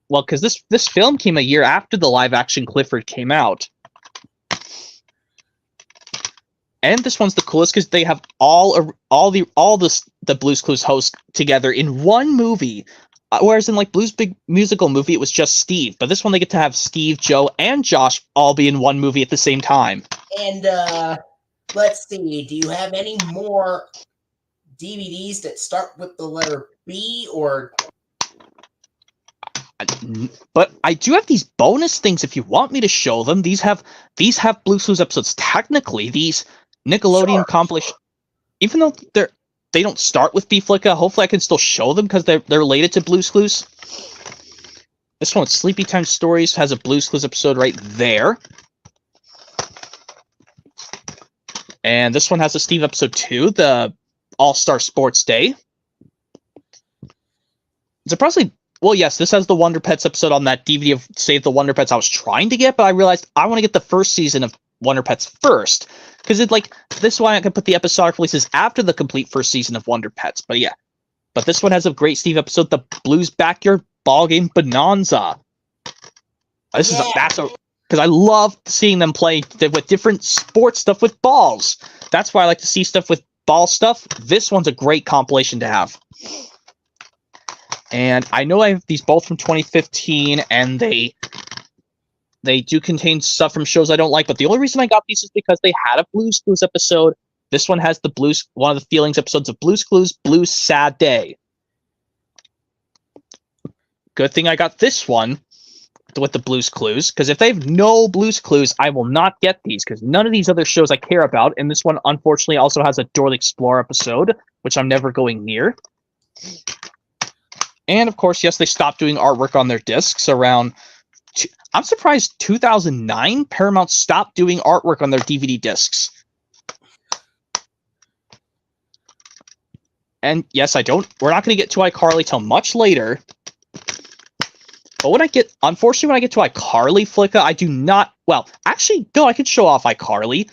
Because this film came a year after the live action Clifford came out, and this one's the coolest because they have all the Blue's Clues hosts together in one movie. Whereas in like Blue's big musical movie, it was just Steve, but this one they get to have Steve, Joe, and Josh all be in one movie at the same time. And let's see, do you have any more DVDs that start with the letter B or? But I do have these bonus things if you want me to show them. These have Blue's Clues episodes. Technically, these Nickelodeon compilation, even though they don't start with B, Flicka, hopefully I can still show them because they're related to Blue's Clues. This one, Sleepy Time Stories, has a Blue's Clues episode right there. And this one has a Steve episode 2, the All-Star Sports Day. Surprisingly, well, yes, this has the Wonder Pets episode on that DVD of Save the Wonder Pets I was trying to get, but I realized I want to get the first season of Wonder Pets first. Because this one I can put the episodic releases after the complete first season of Wonder Pets. But yeah. But this one has a great Steve episode, the Blues Backyard Ball Game Bonanza. This is because I love seeing them play with different sports stuff with balls. That's why I like to see stuff with ball stuff. This one's a great compilation to have. And I know I have these both from 2015, and they do contain stuff from shows I don't like, but the only reason I got these is because they had a Blue's Clues episode. This one has one of the Feelings episodes of Blue's Clues, Blue's Sad Day. Good thing I got this one with the Blue's Clues, because if they have no Blue's Clues, I will not get these, because none of these other shows I care about, and this one, unfortunately, also has a Dora the Explorer episode, which I'm never going near. And, of course, yes, they stopped doing artwork on their discs around... I'm surprised 2009, Paramount stopped doing artwork on their DVD discs. And, yes, we're not going to get to iCarly till much later. But unfortunately, when I get to iCarly, Flicka, I do not... Well, actually, no, I could show off iCarly.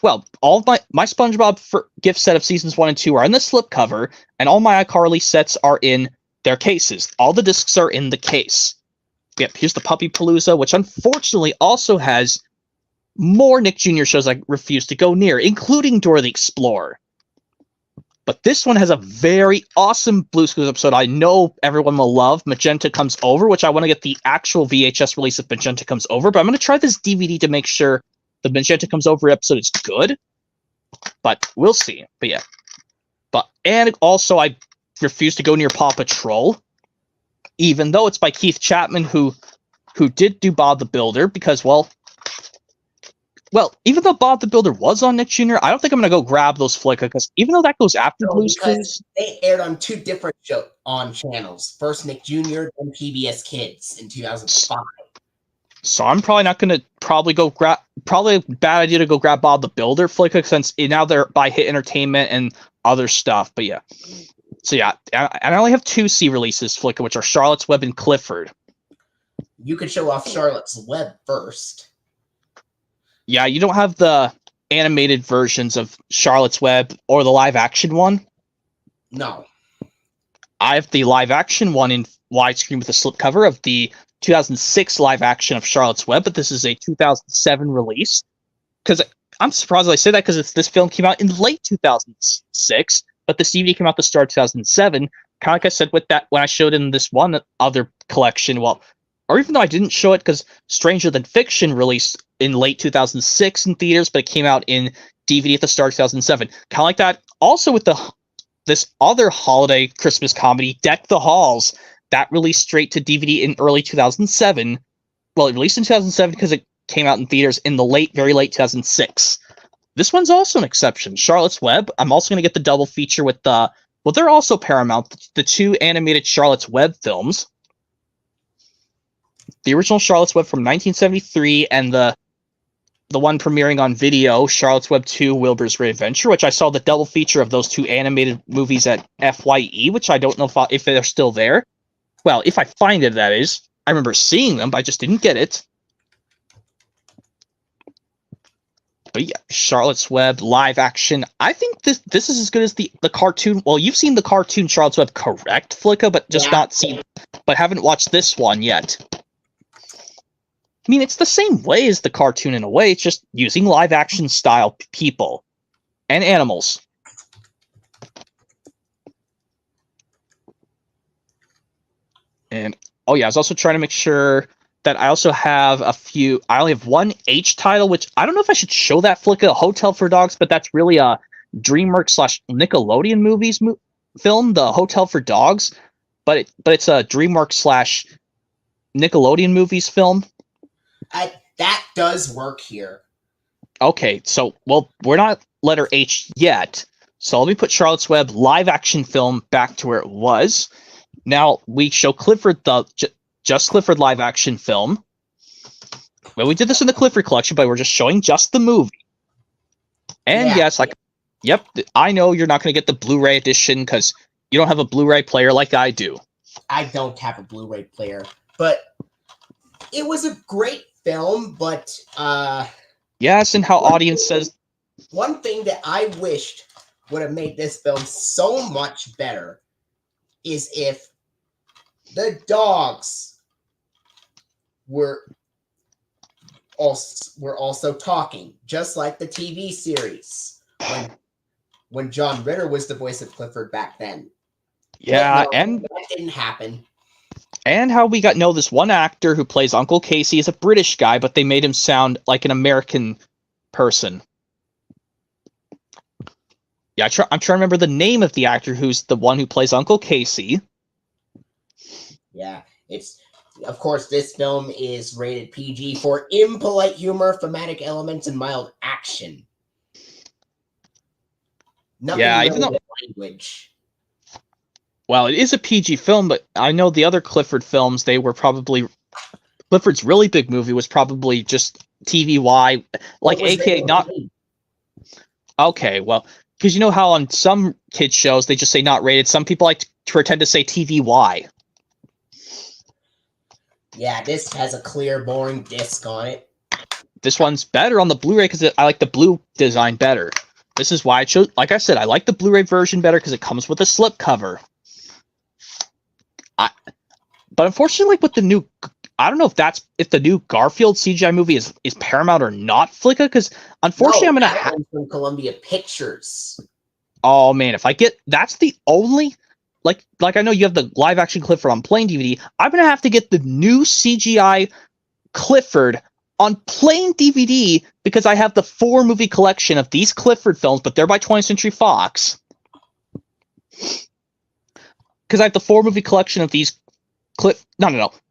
Well, all of my SpongeBob gift set of seasons 1 and 2 are in the slipcover, and all my iCarly sets are in their cases. All the discs are in the case. Yep, here's the Puppy Palooza, which unfortunately also has more Nick Jr. shows I refuse to go near, including Dora the Explorer. But this one has a very awesome Blue's Clues episode I know everyone will love, Magenta Comes Over, which I want to get the actual VHS release of Magenta Comes Over, but I'm going to try this DVD to make sure the Magenta Comes Over episode is good. But we'll see. But yeah. And also I refuse to go near Paw Patrol, even though it's by Keith Chapman, who did do Bob the Builder, because, well, even though Bob the Builder was on Nick Jr., I don't think I'm going to go grab those Flicka, because even though that goes after Blue's Clues... They aired on 2 different channels. First Nick Jr., then PBS Kids in 2005. So I'm probably not going to go grab... Probably a bad idea to go grab Bob the Builder Flicka, since now they're by Hit Entertainment and other stuff, but yeah. So yeah, and I only have 2 C releases, Flicka, which are Charlotte's Web and Clifford. You could show off Charlotte's Web first. Yeah, you don't have the animated versions of Charlotte's Web or the live-action one? No. I have the live-action one in widescreen with a slipcover of the 2006 live-action of Charlotte's Web, but this is a 2007 release. Because I'm surprised I say that, because this film came out in late 2006, but the DVD came out the start of 2007. Kind of like I said with that when I showed in this one other collection, or even though I didn't show it because Stranger Than Fiction released in late 2006 in theaters, but it came out in DVD at the start of 2007. Kind of like that. Also with this other holiday Christmas comedy, Deck the Halls, that released straight to DVD in early 2007. Well, it released in 2007 because it came out in theaters in the very late 2006. This one's also an exception. Charlotte's Web. I'm also going to get the double feature with they're also Paramount, the 2 animated Charlotte's Web films. The original Charlotte's Web from 1973 and the the one premiering on video, Charlotte's Web 2, Wilbur's Great Adventure, which I saw the double feature of those two animated movies at FYE, which I don't know if they're still there. Well, if I find it, that is. I remember seeing them, but I just didn't get it. But yeah, Charlotte's Web live action. I think this is as good as the cartoon. Well, you've seen the cartoon Charlotte's Web, correct, Flicka? But just but haven't watched this one yet. I mean, it's the same way as the cartoon in a way. It's just using live action style people and animals. And oh yeah, I was also trying to make sure that I also have a few. I only have one H title, which I don't know if I should show that Flicka, Hotel for Dogs, but that's really a DreamWorks / Nickelodeon movies film, the Hotel for Dogs. But it's a DreamWorks / Nickelodeon movies film. That does work here. Okay, so, well, we're not letter H yet, so let me put Charlotte's Web live action film back to where it was. Now, we show Clifford, just Clifford live action film. Well, we did this in the Clifford collection, but we're just showing just the movie. And yes, yep, I know you're not going to get the Blu-ray edition because you don't have a Blu-ray player like I do. I don't have a Blu-ray player, but it was a great film, but yes, and how audience says one thing that I wished would have made this film so much better is if the dogs were also talking, just like the TV series when John Ritter was the voice of Clifford back then. Yeah, no, and that didn't happen. And how we got this one actor who plays Uncle Casey is a British guy, but they made him sound like an American person. Yeah, I'm trying to remember the name of the actor who's the one who plays Uncle Casey. Yeah, of course, this film is rated PG for impolite humor, thematic elements, and mild action. Nothing even though language. Well, it is a PG film, but I know the other Clifford films, they were probably Clifford's really big movie was probably just TVY, like AKA not. Okay, well, because you know how on some kids shows they just say not rated. Some people like to pretend to say TVY. Yeah, this has a clear, boring disc on it. This one's better on the Blu-ray because I like the blue design better. This is why I chose. Like I said, I like the Blu-ray version better because it comes with a slipcover. But unfortunately, with the new, I don't know if the new Garfield CGI movie is Paramount or not, Flicka, because unfortunately, I'm gonna have from Columbia Pictures. Oh man, if I get that's the only like I know you have the live action Clifford on plain DVD. I'm gonna have to get the new CGI Clifford on plain DVD because I have the 4 movie collection of these Clifford films, but they're by 20th Century Fox. Because I have the 4 movie collection of these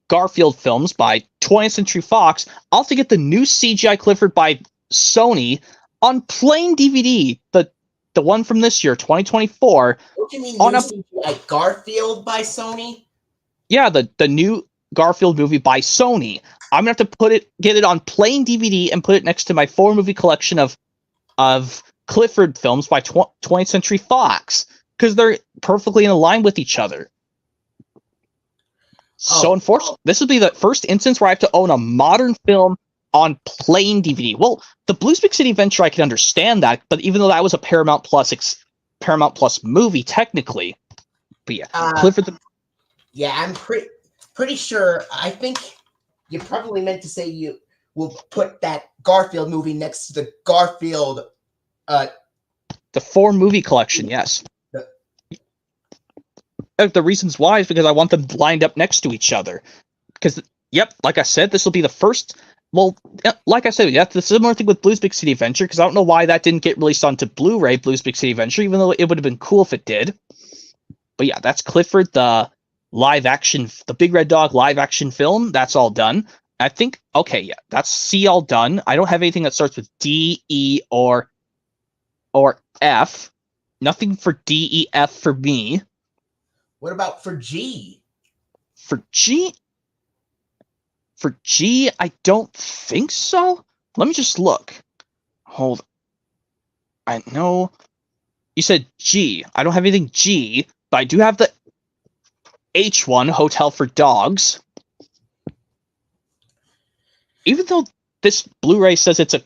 Garfield films by 20th Century Fox. I'll have to get the new CGI Clifford by Sony on plain DVD. The one from this year, 2024. What do you mean new CGI Garfield by Sony? Yeah, the new Garfield movie by Sony. I'm gonna have to get it on plain DVD and put it next to my 4 movie collection of Clifford films by 20th Century Fox because they're perfectly in line with each other. So unfortunately, this would be the first instance where I have to own a modern film on plain DVD. Well, the Blues Big City Adventure, I can understand that, but even though that was a Paramount Plus movie technically, but yeah, Clifford. Yeah, I'm pretty sure. I think you probably meant to say you will put that Garfield movie next to the Garfield. The 4 movie collection, yes. The reasons why is because I want them lined up next to each other. Because, yep, like I said, this will be the first. Well, like I said, that's the similar thing with Blues Big City Adventure, because I don't know why that didn't get released onto Blu-ray, Blues Big City Adventure, even though it would have been cool if it did. But yeah, that's Clifford, the live action, the Big Red Dog live action film. That's all done. I think, okay, yeah, that's C all done. I don't have anything that starts with D, E, or F. Nothing for D, E, F for me. What about for G? For G, I don't think so. Let me just look. Hold. I know. You said G. I don't have anything G, but I do have the H1, Hotel for Dogs. Even though this Blu-ray says it's a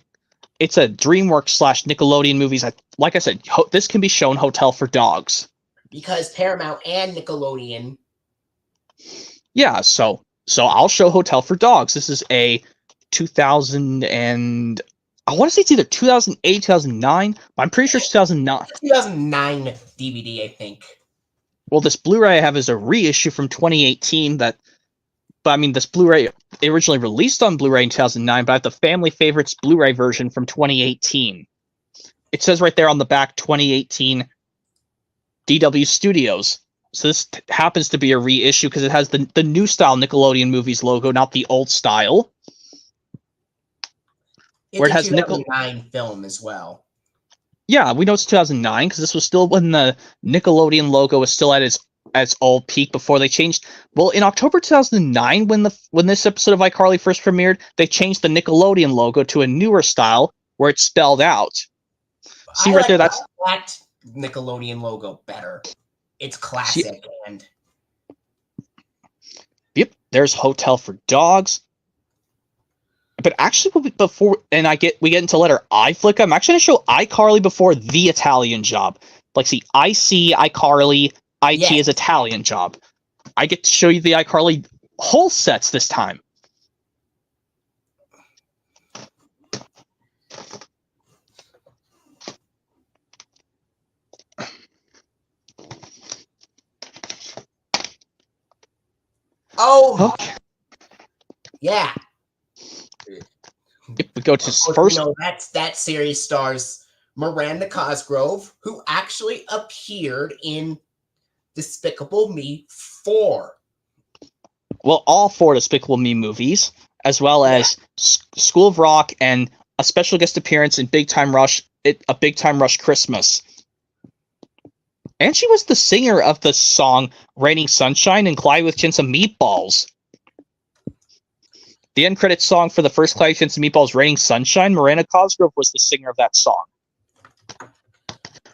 DreamWorks / Nickelodeon movies, like I said, this can be shown Hotel for Dogs. Because Paramount and Nickelodeon. Yeah, so I'll show Hotel for Dogs. This is a 2000 and I want to say it's either 2008, 2009, but I'm pretty sure it's 2009. 2009 DVD, I think. Well, this Blu-ray I have is a reissue from 2018 but I mean, this Blu-ray originally released on Blu-ray in 2009, but I have the Family Favorites Blu-ray version from 2018. It says right there on the back, 2018 DW Studios. So this happens to be a reissue because it has the new style Nickelodeon movies logo, not the old style. It's where it has a 2009 film as well. Yeah, we know it's 2009 because this was still when the Nickelodeon logo was still at its old peak before they changed. Well, in October 2009, when this episode of iCarly first premiered, they changed the Nickelodeon logo to a newer style where it's spelled out. See right there, that's that Nickelodeon logo better. It's classic and. Yep, there's Hotel for Dogs. But actually, before we get into letter I, Flicka, I'm actually going to show iCarly before The Italian Job. Like, see, IC, iCarly, IT is Italian Job. I get to show you the iCarly whole sets this time. Oh, okay. Yeah. If we go to first, that series stars Miranda Cosgrove, who actually appeared in Despicable Me 4. Well, all 4 Despicable Me movies, as well as School of Rock and a special guest appearance in Big Time Rush, a Big Time Rush Christmas. And she was the singer of the song Raining Sunshine and Clyde with Chins of Meatballs. The end credits song for the first Clyde with Chins of Meatballs, Raining Sunshine, Miranda Cosgrove was the singer of that song.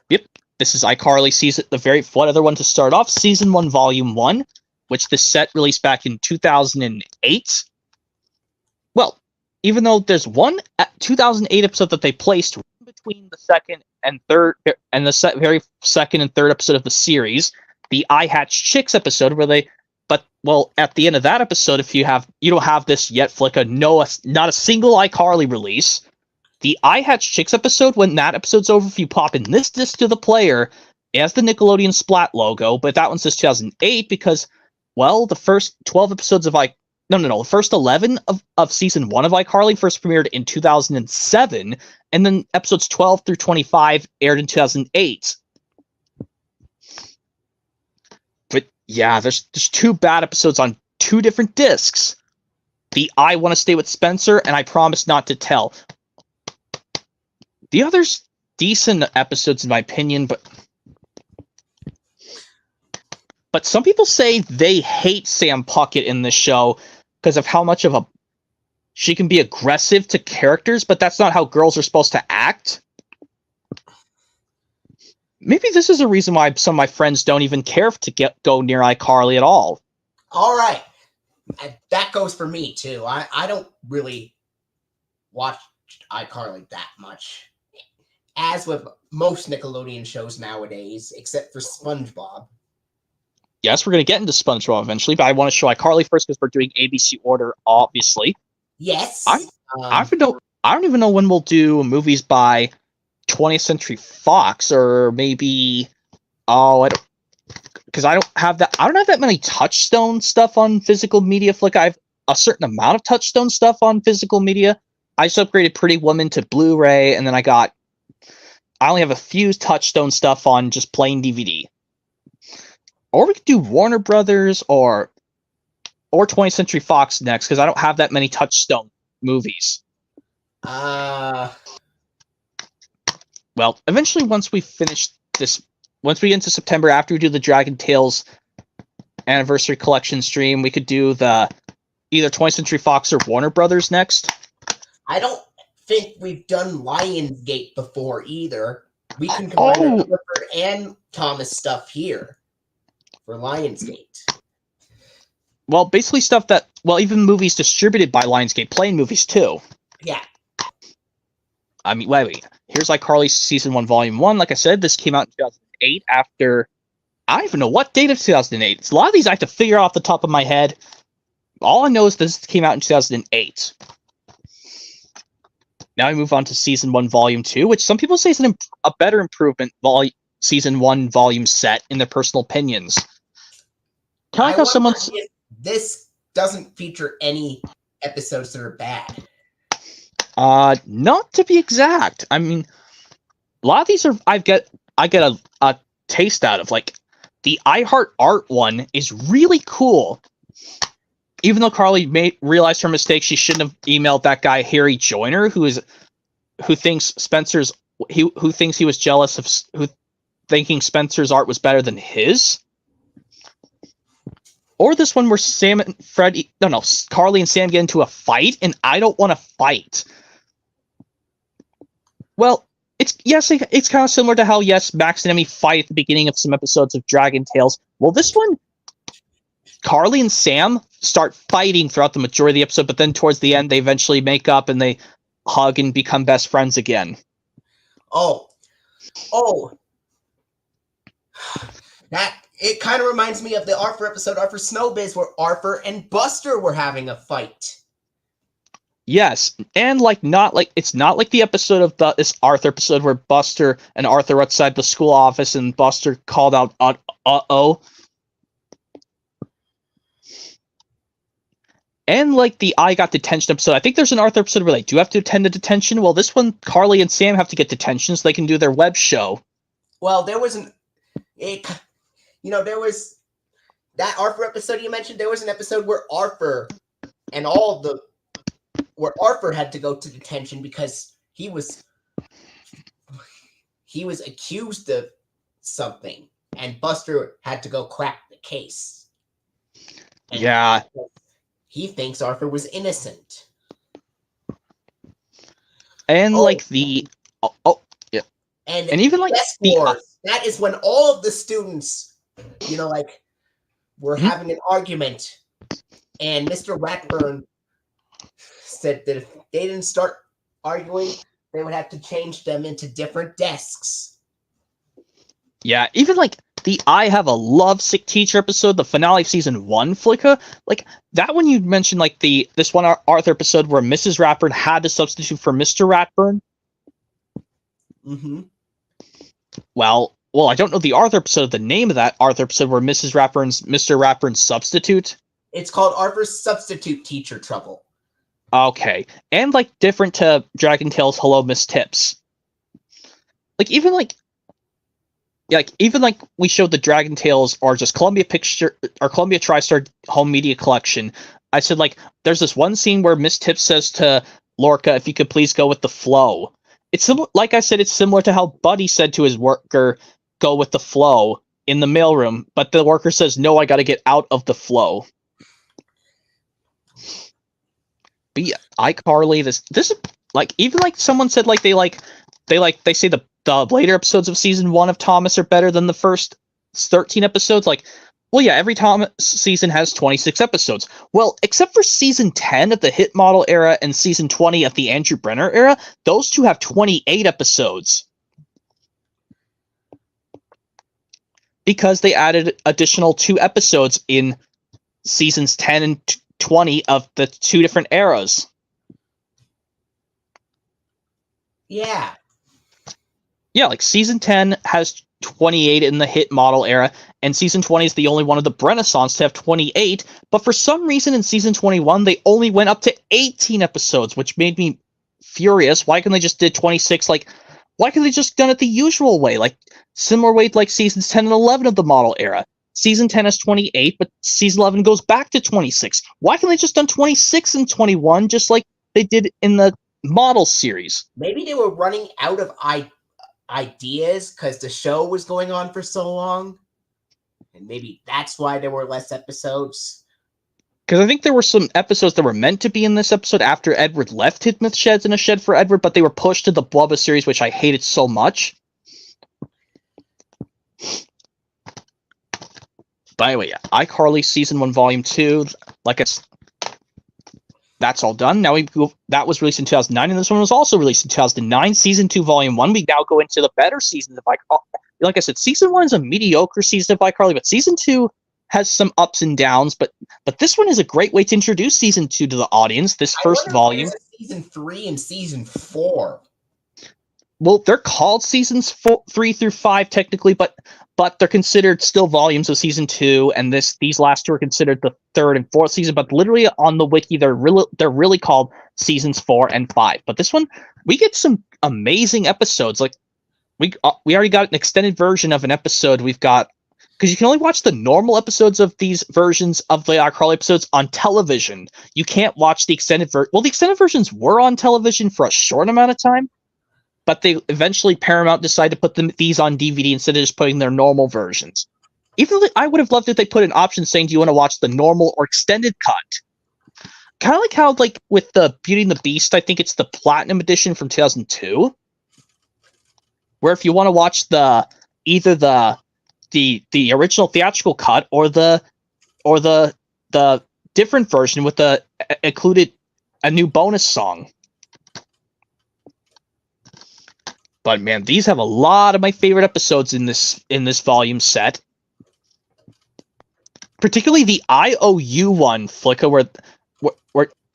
Yep, this is iCarly season, one other one to start off, Season 1, Volume 1, which this set released back in 2008. Well, even though there's one 2008 episode that they placed between the second and third, and the very second and third episode of the series, the I Hatch Chicks episode, at the end of that episode, if you don't have this yet, Flicka, not a single iCarly release. The I Hatch Chicks episode, when that episode's over, if you pop in this disc to the player, it has the Nickelodeon Splat logo, but that one says 2008 because, well, the first 12 episodes of the first 11 of Season 1 of iCarly first premiered in 2007, and then episodes 12 through 25 aired in 2008. But yeah, there's 2 bad episodes on 2 different discs. The I Want to Stay with Spencer and I Promise Not to Tell. The others, decent episodes in my opinion, but some people say they hate Sam Puckett in this show because of how much of she can be aggressive to characters, but that's not how girls are supposed to act. Maybe this is a reason why some of my friends don't even care to go near iCarly at all. All right. That goes for me, too. I don't really watch iCarly that much. As with most Nickelodeon shows nowadays, except for SpongeBob. Yes, we're going to get into SpongeBob eventually, but I want to show iCarly first because we're doing ABC order, obviously. Yes. I don't even know when we'll do movies by 20th Century Fox, or maybe because I don't have that many Touchstone stuff on physical media. Flick, I have a certain amount of Touchstone stuff on physical media. I just upgraded Pretty Woman to Blu-ray, and then I only have a few Touchstone stuff on just plain DVD. Or we could do Warner Brothers or 20th Century Fox next, because I don't have that many Touchstone movies. Well, eventually, once we get into September, after we do the Dragon Tales Anniversary Collection stream, we could do the either 20th Century Fox or Warner Brothers next. think we've done Lionsgate before either. We can combine the Clifford and Thomas stuff here for Lionsgate. Well, basically stuff that, well, even movies distributed by Lionsgate, playing movies too. Yeah. I mean, wait. Here's iCarly Season 1, Volume 1. Like I said, this came out in 2008 after, I don't even know what date of 2008. It's a lot of these I have to figure off the top of my head. All I know is this came out in 2008. Now we move on to Season 1, Volume 2, which some people say is a better improvement Season 1 volume set in their personal opinions. Kind of like how someone's... This doesn't feature any episodes that are bad. Not to be exact. I mean, a lot of these are I get a taste out of. Like the iHeart Art one is really cool. Even though Carly realized her mistake, she shouldn't have emailed that guy Harry Joyner, who thinks he was jealous of thinking Spencer's art was better than his. Or this one where Carly and Sam get into a fight, and I don't want to fight. Well, it's kind of similar to how Max and Emmy fight at the beginning of some episodes of Dragon Tales. Well, this one, Carly and Sam start fighting throughout the majority of the episode, but then towards the end, they eventually make up and they hug and become best friends again. Oh. It kind of reminds me of the Arthur episode, Arthur Snowbiz, where Arthur and Buster were having a fight. Yes, and it's not like the episode of this Arthur episode where Buster and Arthur were outside the school office and Buster called out, uh-oh. And like the I Got Detention episode, I think there's an Arthur episode where they do have to attend the detention. Well, this one, Carly and Sam have to get detention so they can do their web show. Well, there was that Arthur episode you mentioned. There was an episode where Arthur had to go to detention because he was accused of something, and Buster had to go crack the case. And yeah. He thinks Arthur was innocent. And yeah. And even like that is when all of the students, were having an argument, and Mr. Ratburn said that if they didn't start arguing, they would have to change them into different desks. Yeah, even like the I Have a Lovesick Teacher episode, the finale of Season 1, Flicka, like that one you mentioned, like this one Arthur episode where Mrs. Ratburn had to substitute for Mr. Ratburn. Mm-hmm. Well, I don't know the Arthur episode, the name of that Arthur episode where Mr. Ratburn's substitute. It's called Arthur's Substitute Teacher Trouble. Okay. And like different to Dragon Tales Hello Miss Tips. Even we showed the Dragon Tales or just Columbia TriStar Home Media Collection. I said there's this one scene where Miss Tips says to Lorca, if you could please go with the flow. It's like I said, it's similar to how Buddy said to his worker, go with the flow in the mailroom, but the worker says, no, I got to get out of the flow. But yeah, iCarly, this is even someone said they say the later episodes of Season 1 of Thomas are better than the first 13 episodes. Well, yeah, every Thomas season has 26 episodes. Well, except for Season 10 of the Hit Model era and Season 20 of the Andrew Brenner era, those two have 28 episodes. Because they added additional 2 episodes in Seasons 10 and 20 of the 2 different eras. Yeah. Yeah, Season 10 has 28 in the Hit Model era, and Season 20 is the only one of the Renaissance to have 28, but for some reason in Season 21, they only went up to 18 episodes, which made me furious. Why couldn't they just did 26, why couldn't they just done it the usual way, similar way to Seasons 10 and 11 of the Model era? Season 10 has 28, but Season 11 goes back to 26. Why can't they just done 26 and 21, just like they did in the Model series? Maybe they were running out of ideas because the show was going on for so long, and maybe that's why there were less episodes. Because I think there were some episodes that were meant to be in this episode after Edward left Hidmouth Sheds in a shed for Edward, but they were pushed to the Blubba series, which I hated so much. But anyway, yeah, iCarly Season 1, Volume 2, that's all done. Now that was released in 2009, and this one was also released in 2009, Season 2, Volume 1. We now go into the better seasons of iCarly. Like I said, Season 1 is a mediocre season of iCarly, but Season 2 has some ups and downs, but this one is a great way to introduce Season 2 to the audience, this first volume. Season 3 and Season 4. Well, they're called Seasons 3 through 5 technically, but they're considered still volumes of Season 2, and these last two are considered the third and fourth season, but literally on the wiki, they're really called Seasons 4 and 5. But this one, we get some amazing episodes. Like, we already got an extended version of an episode. We've got, because you can only watch the normal episodes of these versions of the iCarly episodes on television. You can't watch the extended version. Well, the extended versions were on television for a short amount of time, but they eventually, Paramount decided to put these on DVD instead of just putting their normal versions. Even though I would have loved if they put an option saying, do you want to watch the normal or extended cut? Kind of like how, like, with the Beauty and the Beast, I think it's the Platinum Edition from 2002, where if you want to watch either the original theatrical cut or the different version with the included a new bonus song. But man, these have a lot of my favorite episodes in this volume set. Particularly the IOU one, Flicka, where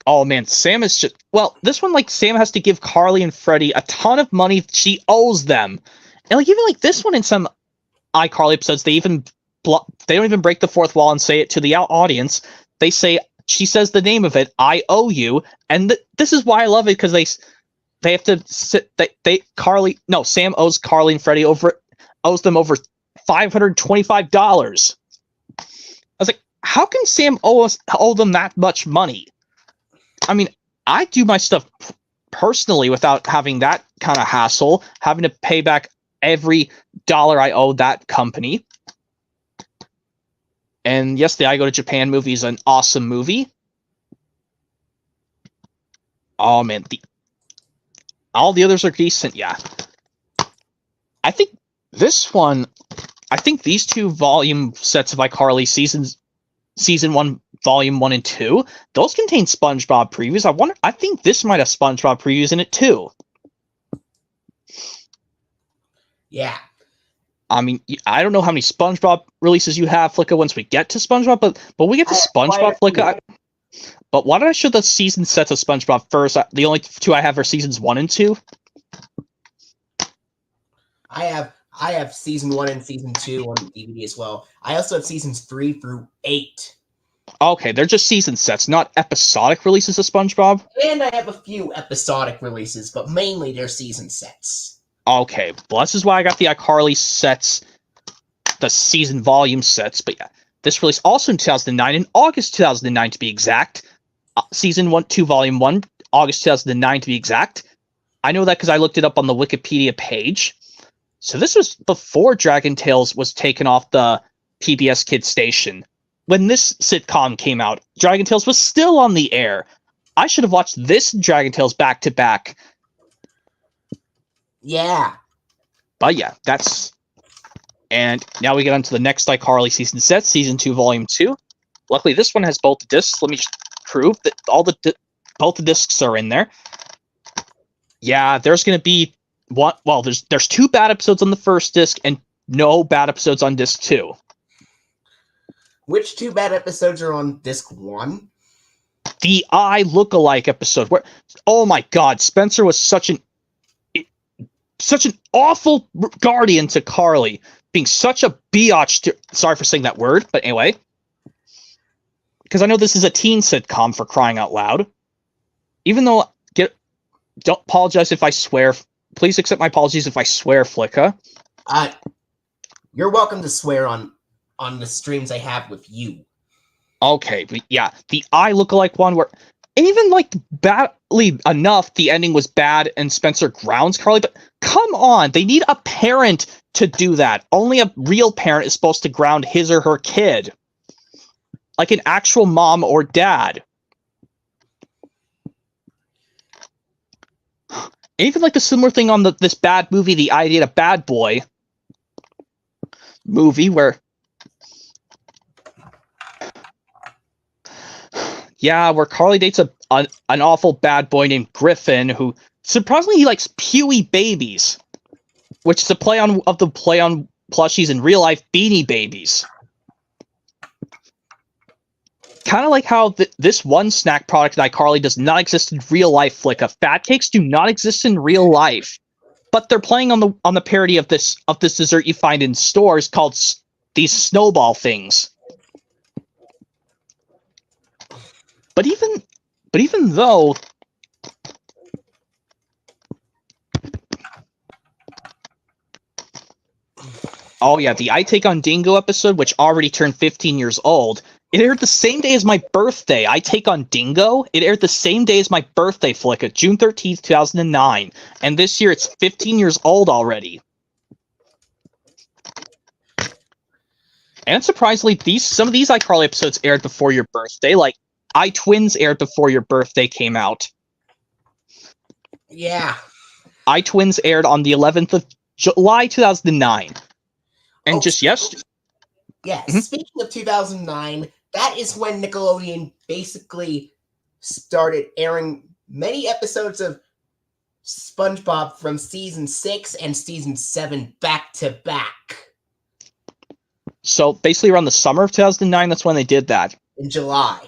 oh man, Sam is just, well, this one, like, Sam has to give Carly and Freddie a ton of money she owes them. And like even like this one in some iCarly episodes, they don't even break the fourth wall and say it to the audience. They say, she says the name of it, I owe you, and this is why I love it, because they have to sit. Sam owes Carly and Freddie owes them over $525. I was like, how can Sam owe them that much money? I mean, I do my stuff personally without having that kind of hassle, having to pay back every dollar I owe that company. And yes, the I Go to Japan movie is an awesome movie. Oh man, all the others are decent, yeah. I think these two volume sets of iCarly season 1, volume 1 and 2, those contain SpongeBob previews. I think this might have SpongeBob previews in it too. Yeah. I mean, I don't know how many SpongeBob releases you have, Flicka, once we get to SpongeBob, but we get to SpongeBob, Flicka. But why don't I show the season sets of SpongeBob first? The only two I have are seasons 1 and 2. I have season 1 and season 2 on DVD as well. I also have seasons 3 through 8. Okay, they're just season sets, not episodic releases of SpongeBob. And I have a few episodic releases, but mainly they're season sets. Okay, well, this is why I got the iCarly sets, the season volume sets. But yeah, this released also in 2009, in August 2009 to be exact. Season 1, 2, Volume 1, August 2009 to be exact. I know that because I looked it up on the Wikipedia page. So this was before Dragon Tales was taken off the PBS Kids station. When this sitcom came out, Dragon Tales was still on the air. I should have watched this Dragon Tales back to back. Yeah. But yeah, and now we get on to the next iCarly season set, season 2, volume 2. Luckily, this one has both the discs. Let me just prove that both the discs are in there. Yeah, there's going to be one. Well, there's 2 bad episodes on the first disc and no bad episodes on disc 2. Which 2 bad episodes are on disc 1? The I Look-alike episode where, oh my God, Spencer was such an awful guardian to Carly, being such a biatch to, sorry for saying that word, but anyway, because I know this is a teen sitcom, for crying out loud. Even though, don't apologize if I swear. Please accept my apologies if I swear, Flicka. You're welcome to swear on the streams I have with you. Okay, but yeah, the I Look-alike one where, and even like badly enough, the ending was bad and Spencer grounds Carly, but come on, they need a parent to do that. Only a real parent is supposed to ground his or her kid. like an actual mom or dad. Even like the similar thing on this bad movie, the I Date a Bad Boy movie, where Carly dates an awful bad boy named Griffin, who surprisingly he likes Pewy babies, which is a play on plushies in real life Beanie Babies. Kind of like how this one snack product in iCarly does not exist in real life. Flicka, fat cakes do not exist in real life, but they're playing on the parody of this dessert you find in stores called these snowball things. But even though the I Take on Dingo episode, which already turned 15 years old, it aired the same day as my birthday. I Take on Dingo. It aired the same day as my birthday, Flicka, June 13th, 2009. And this year it's 15 years old already. And surprisingly, some of these iCarly episodes aired before your birthday. Like, iTwins aired before your birthday came out. Yeah. iTwins aired on the 11th of July, 2009. And just yesterday... Yeah, speaking of 2009, that is when Nickelodeon basically started airing many episodes of SpongeBob from Season 6 and Season 7 back to back. So basically around the summer of 2009, that's when they did that. In July.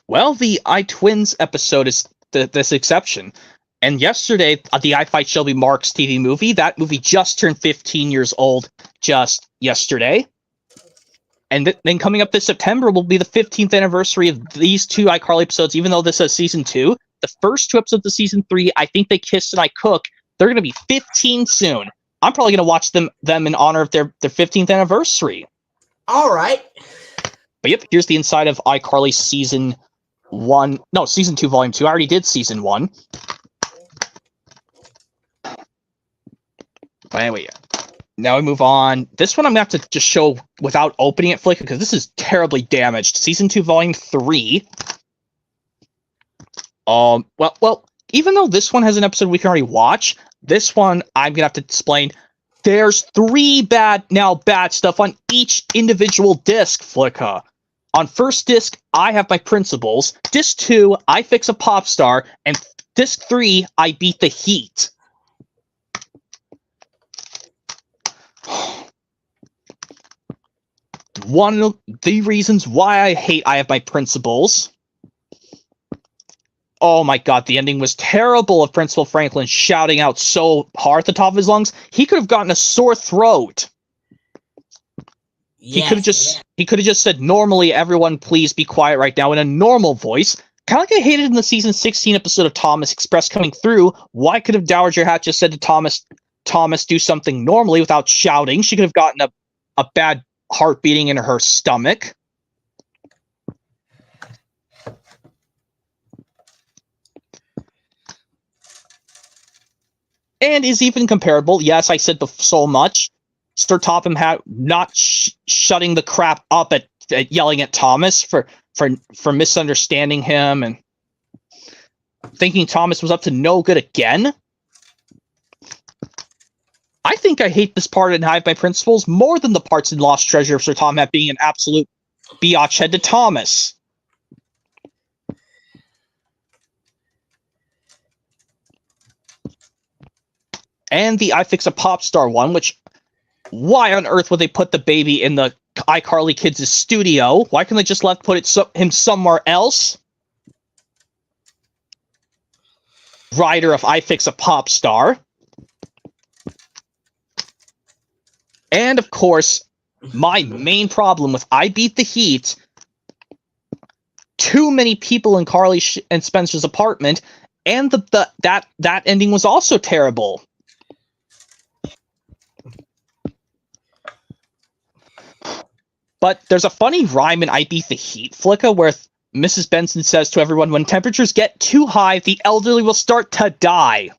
Well, the iTwins episode is this exception. And yesterday, the I Fight Shelby Marks TV movie, that movie just turned 15 years old just yesterday. And then coming up this September will be the 15th anniversary of these two iCarly episodes, even though this is Season 2. The first two episodes of Season 3, I Think They Kissed and I Cook, they're going to be 15 soon. I'm probably going to watch them in honor of their 15th anniversary. All right. But yep, here's the inside of iCarly Season 2, Volume 2. I already did Season 1. But anyway, now we move on. This one I'm going to have to just show without opening it, Flick, because this is terribly damaged. Season 2, Volume 3. Well, even though this one has an episode we can already watch, this one I'm going to have to explain. There's 3 bad stuff on each individual disc, Flicka. On first disc, I Have My Principles. Disc 2, I Fix a Pop Star. And disc 3, I Beat the Heat. One of the reasons why I hate I Have My Principles. Oh my god, the ending was terrible of Principal Franklin shouting out so hard at the top of his lungs. He could have gotten a sore throat. He could have just said, normally, everyone please be quiet right now in a normal voice. Kind of like I hated in the season 16 episode of Thomas Express Coming Through. Why could have Dowager Hat just said to Thomas, do something normally without shouting? She could have gotten a bad heart beating in her stomach. And is even comparable. Yes, I said so much. Sir Topham had not shutting the crap up at yelling at Thomas for misunderstanding him and thinking Thomas was up to no good again. I think I hate this part in I Have My Principles more than the parts in Lost Treasure of Sir Topham being an absolute biatch head to Thomas. And the I Fix a Pop Star one, which, why on earth would they put the baby in the iCarly Kids' studio? Why can't they just put him somewhere else? Writer of I Fix a Pop Star. And, of course, my main problem with I Beat the Heat, too many people in Carly and Spencer's apartment, and that ending was also terrible. But there's a funny rhyme in I Beat the Heat, Flicka, where Mrs. Benson says to everyone, when temperatures get too high, the elderly will start to die.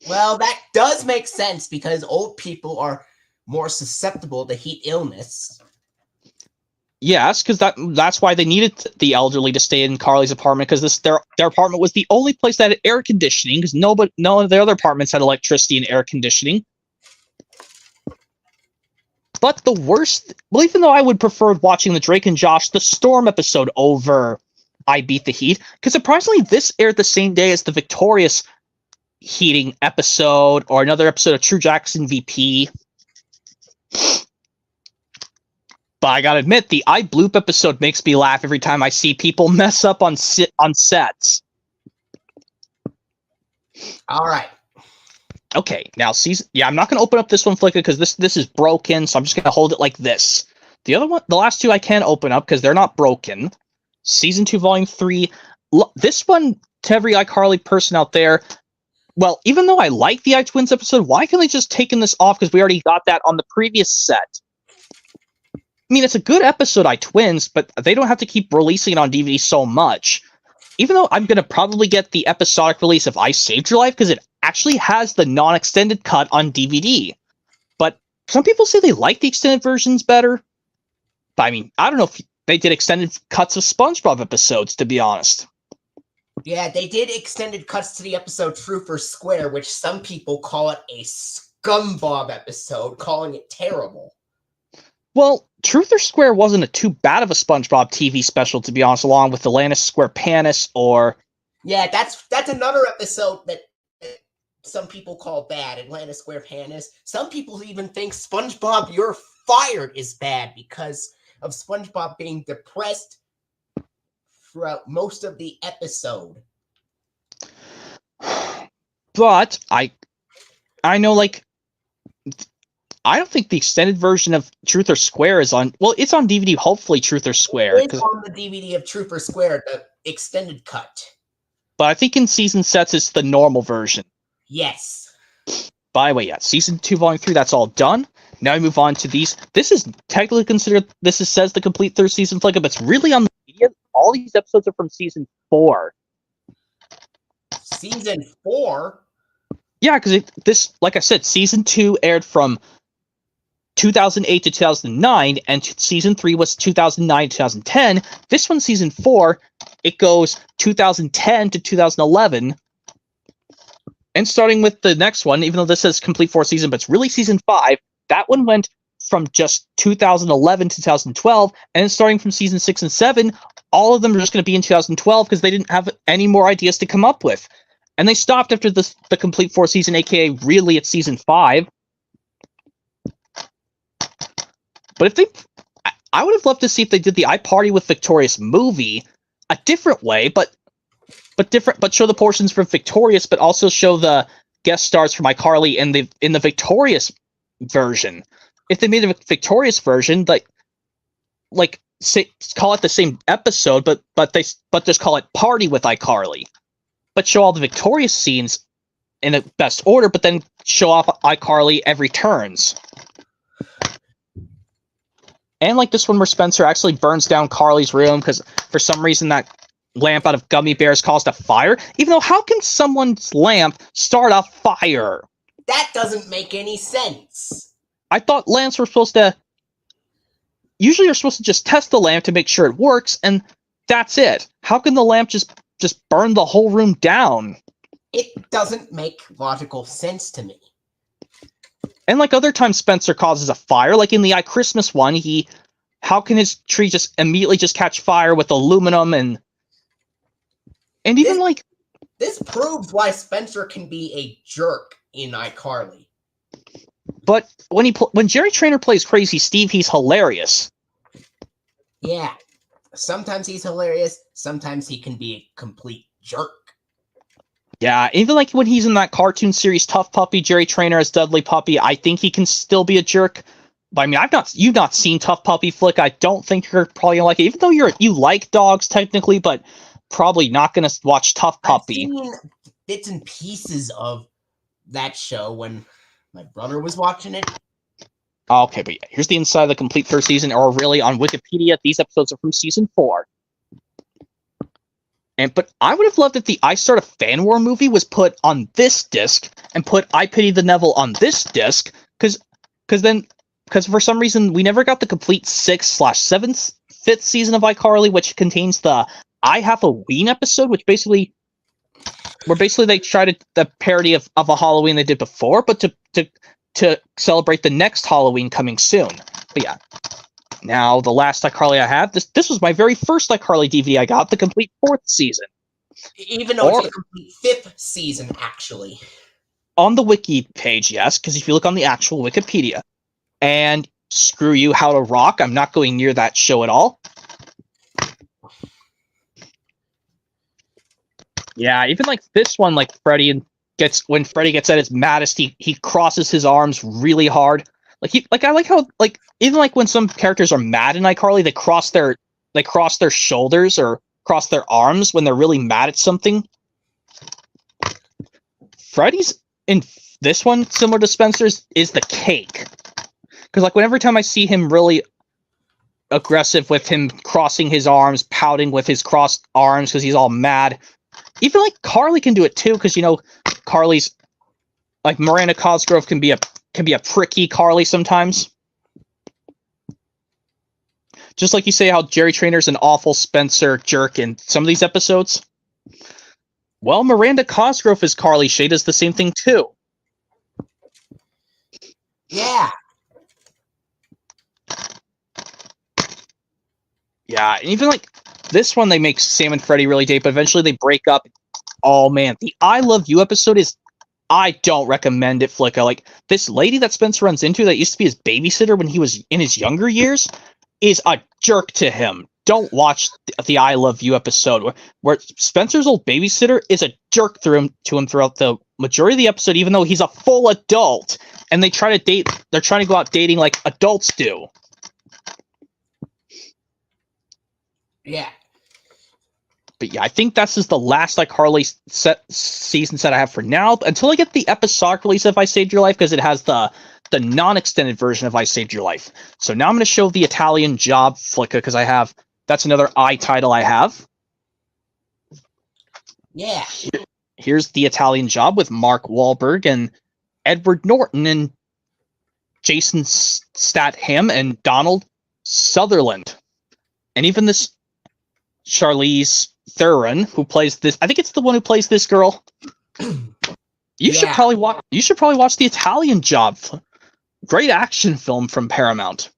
Well, that does make sense because old people are more susceptible to heat illness. Yes, because that's why they needed the elderly to stay in Carly's apartment, because their apartment was the only place that had air conditioning, because none of the other apartments had electricity and air conditioning. But the worst, well, even though I would prefer watching the Drake and Josh the Storm episode over I Beat the Heat, because surprisingly this aired the same day as the Victorious heating episode, or another episode of True Jackson VP. But I gotta admit, the I Bloop episode makes me laugh every time I see people mess up on sets. All right. Okay, now I'm not gonna open up this one, Flicka, because this is broken, so I'm just gonna hold it like this. The other one, the last two I can open up because they're not broken. Season 2, Volume 3. This one, to every iCarly person out there, well, even though I like the iTwins episode, why can't they just taken this off, because we already got that on the previous set? I mean, it's a good episode, iTwins, but they don't have to keep releasing it on DVD so much. Even though I'm going to probably get the episodic release of I Saved Your Life, because it actually has the non-extended cut on DVD. But some people say they like the extended versions better. But I mean, I don't know if they did extended cuts of SpongeBob episodes, to be honest. Yeah, they did extended cuts to the episode Truth or Square, which some people call it a scumbob episode, calling it terrible. Well, Truth or Square wasn't too bad of a SpongeBob TV special, to be honest, along with Atlantis SquarePants or... Yeah, that's another episode that some people call bad, Atlantis SquarePants. Some people even think SpongeBob You're Fired is bad because of SpongeBob being depressed throughout most of the episode. But I know, like... I don't think the extended version of Truth or Square is on... Well, it's on DVD, hopefully, Truth or Square. It's on the DVD of Truth or Square, the extended cut. But I think in season sets, it's the normal version. Yes. By the way, yeah, Season 2, Volume 3, that's all done. Now we move on to these. This is technically considered... says the complete third season flick, but it's really on the media. All these episodes are from Season 4. Season 4? Yeah, because this, like I said, Season 2 aired from 2008 to 2009, and Season 3 was 2009 to 2010. This one, Season 4, it goes 2010 to 2011. And starting with the next one, even though this says complete 4 season, but it's really Season 5, that one went from just 2011 to 2012, and starting from Season 6 and 7, all of them are just going to be in 2012 because they didn't have any more ideas to come up with. And they stopped after the complete 4 season, aka really it's Season 5. But if they... I would have loved to see if they did the I Party with Victorious movie a different way, but show the portions from Victorious, but also show the guest stars from iCarly in the Victorious version. If they made a Victorious version, like say, call it the same episode, but just call it Party with iCarly, but show all the Victorious scenes in the best order, but then show off iCarly every turns. And like this one where Spencer actually burns down Carly's room because for some reason that lamp out of gummy bears caused a fire. Even though, how can someone's lamp start a fire? That doesn't make any sense. I thought lamps were supposed to... Usually you're supposed to just test the lamp to make sure it works, and that's it. How can the lamp just burn the whole room down? It doesn't make logical sense to me. And like other times Spencer causes a fire, like in the iChristmas one, how can his tree just immediately just catch fire with aluminum and even like... This proves why Spencer can be a jerk in iCarly. But when Jerry Trainer plays Crazy Steve, he's hilarious. Yeah. Sometimes he's hilarious, sometimes he can be a complete jerk. Yeah, even like when he's in that cartoon series Tough Puppy, Jerry Trainer as Dudley Puppy, I think he can still be a jerk. But I mean, you've not seen Tough Puppy Flick. I don't think you're probably gonna like it, even though you like dogs technically, but probably not gonna watch Tough Puppy. I've seen bits and pieces of that show when my brother was watching it. Okay, but yeah, here's the inside of the complete first season, or really on Wikipedia, these episodes are from Season 4. But I would have loved if the I Start a Fan War movie was put on this disc and put I Pity the Neville on this disc, because because for some reason we never got the complete 6/7th, 5th season of iCarly, which contains the I Have a Ween episode, which basically they tried the parody of a Halloween they did before, but to celebrate the next Halloween coming soon. But yeah. Now, the last iCarly I have, this was my very first iCarly DVD I got, the complete 4th season. Even though it's the complete 5th season, actually. On the wiki page, yes, because if you look on the actual Wikipedia, and screw you, How to Rock, I'm not going near that show at all. Yeah, even like this one, like when Freddy gets at his maddest, he crosses his arms really hard. I like how even like when some characters are mad in iCarly, they cross their shoulders or cross their arms when they're really mad at something. Freddy's in this one, similar to Spencer's, is the cake. Because like every time I see him really aggressive with him crossing his arms, pouting with his crossed arms because he's all mad. Even like Carly can do it too, because Carly's like Miranda Cosgrove can be a pricky Carly sometimes. Just like you say how Jerry Trainor's an awful Spencer jerk in some of these episodes. Well, Miranda Cosgrove as Carly Shay does the same thing too. Yeah. Yeah, and even like this one, they make Sam and Freddy really date, but eventually they break up. Oh man, the I Love You episode is... I don't recommend it, Flicka. Like, this lady that Spencer runs into that used to be his babysitter when he was in his younger years is a jerk to him. Don't watch the I Love You episode where Spencer's old babysitter is a jerk to him throughout the majority of the episode, even though he's a full adult, and they try to date. They're trying to go out dating like adults do. Yeah. But yeah, I think that's just the last iCarly season set I have for now, until I get the episodic release of I Saved Your Life, because it has the non-extended version of I Saved Your Life. So now I'm going to show the Italian Job, Flicka, because that's another I title I have. Yeah. Here's the Italian Job with Mark Wahlberg and Edward Norton and Jason Statham and Donald Sutherland. And even this Charlize Theron, who plays this, I think it's the one who plays this girl. You should probably watch the Italian Job. Great action film from Paramount.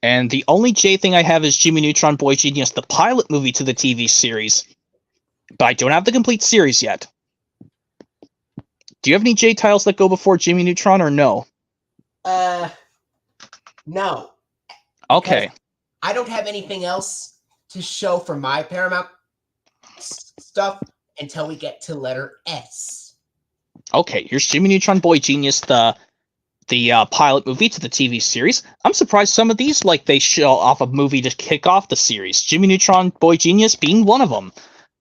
And the only J thing I have is Jimmy Neutron Boy Genius, the pilot movie to the TV series. But I don't have the complete series yet. Do you have any J titles that go before Jimmy Neutron or no? No. Okay. I don't have anything else to show for my Paramount stuff until we get to letter S. Okay, here's Jimmy Neutron Boy Genius, the pilot movie to the TV series. I'm surprised some of these, they show off a movie to kick off the series. Jimmy Neutron Boy Genius being one of them.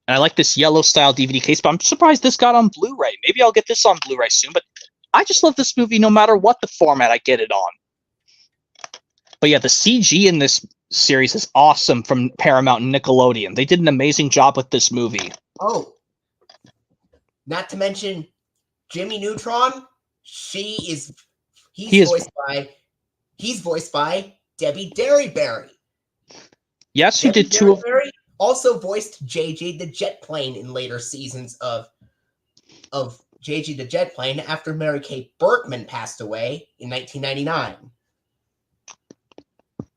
And I like this yellow style DVD case, but I'm surprised this got on Blu-ray. Maybe I'll get this on Blu-ray soon, but I just love this movie no matter what the format I get it on. But yeah, the CG in this series is awesome from Paramount and Nickelodeon. They did an amazing job with this movie. Oh. Not to mention Jimmy Neutron, he's voiced by Debbie Derryberry. Yes, he did two of... Also voiced JJ the Jet Plane in later seasons of JJ the Jet Plane after Mary Kay Bergman passed away in 1999.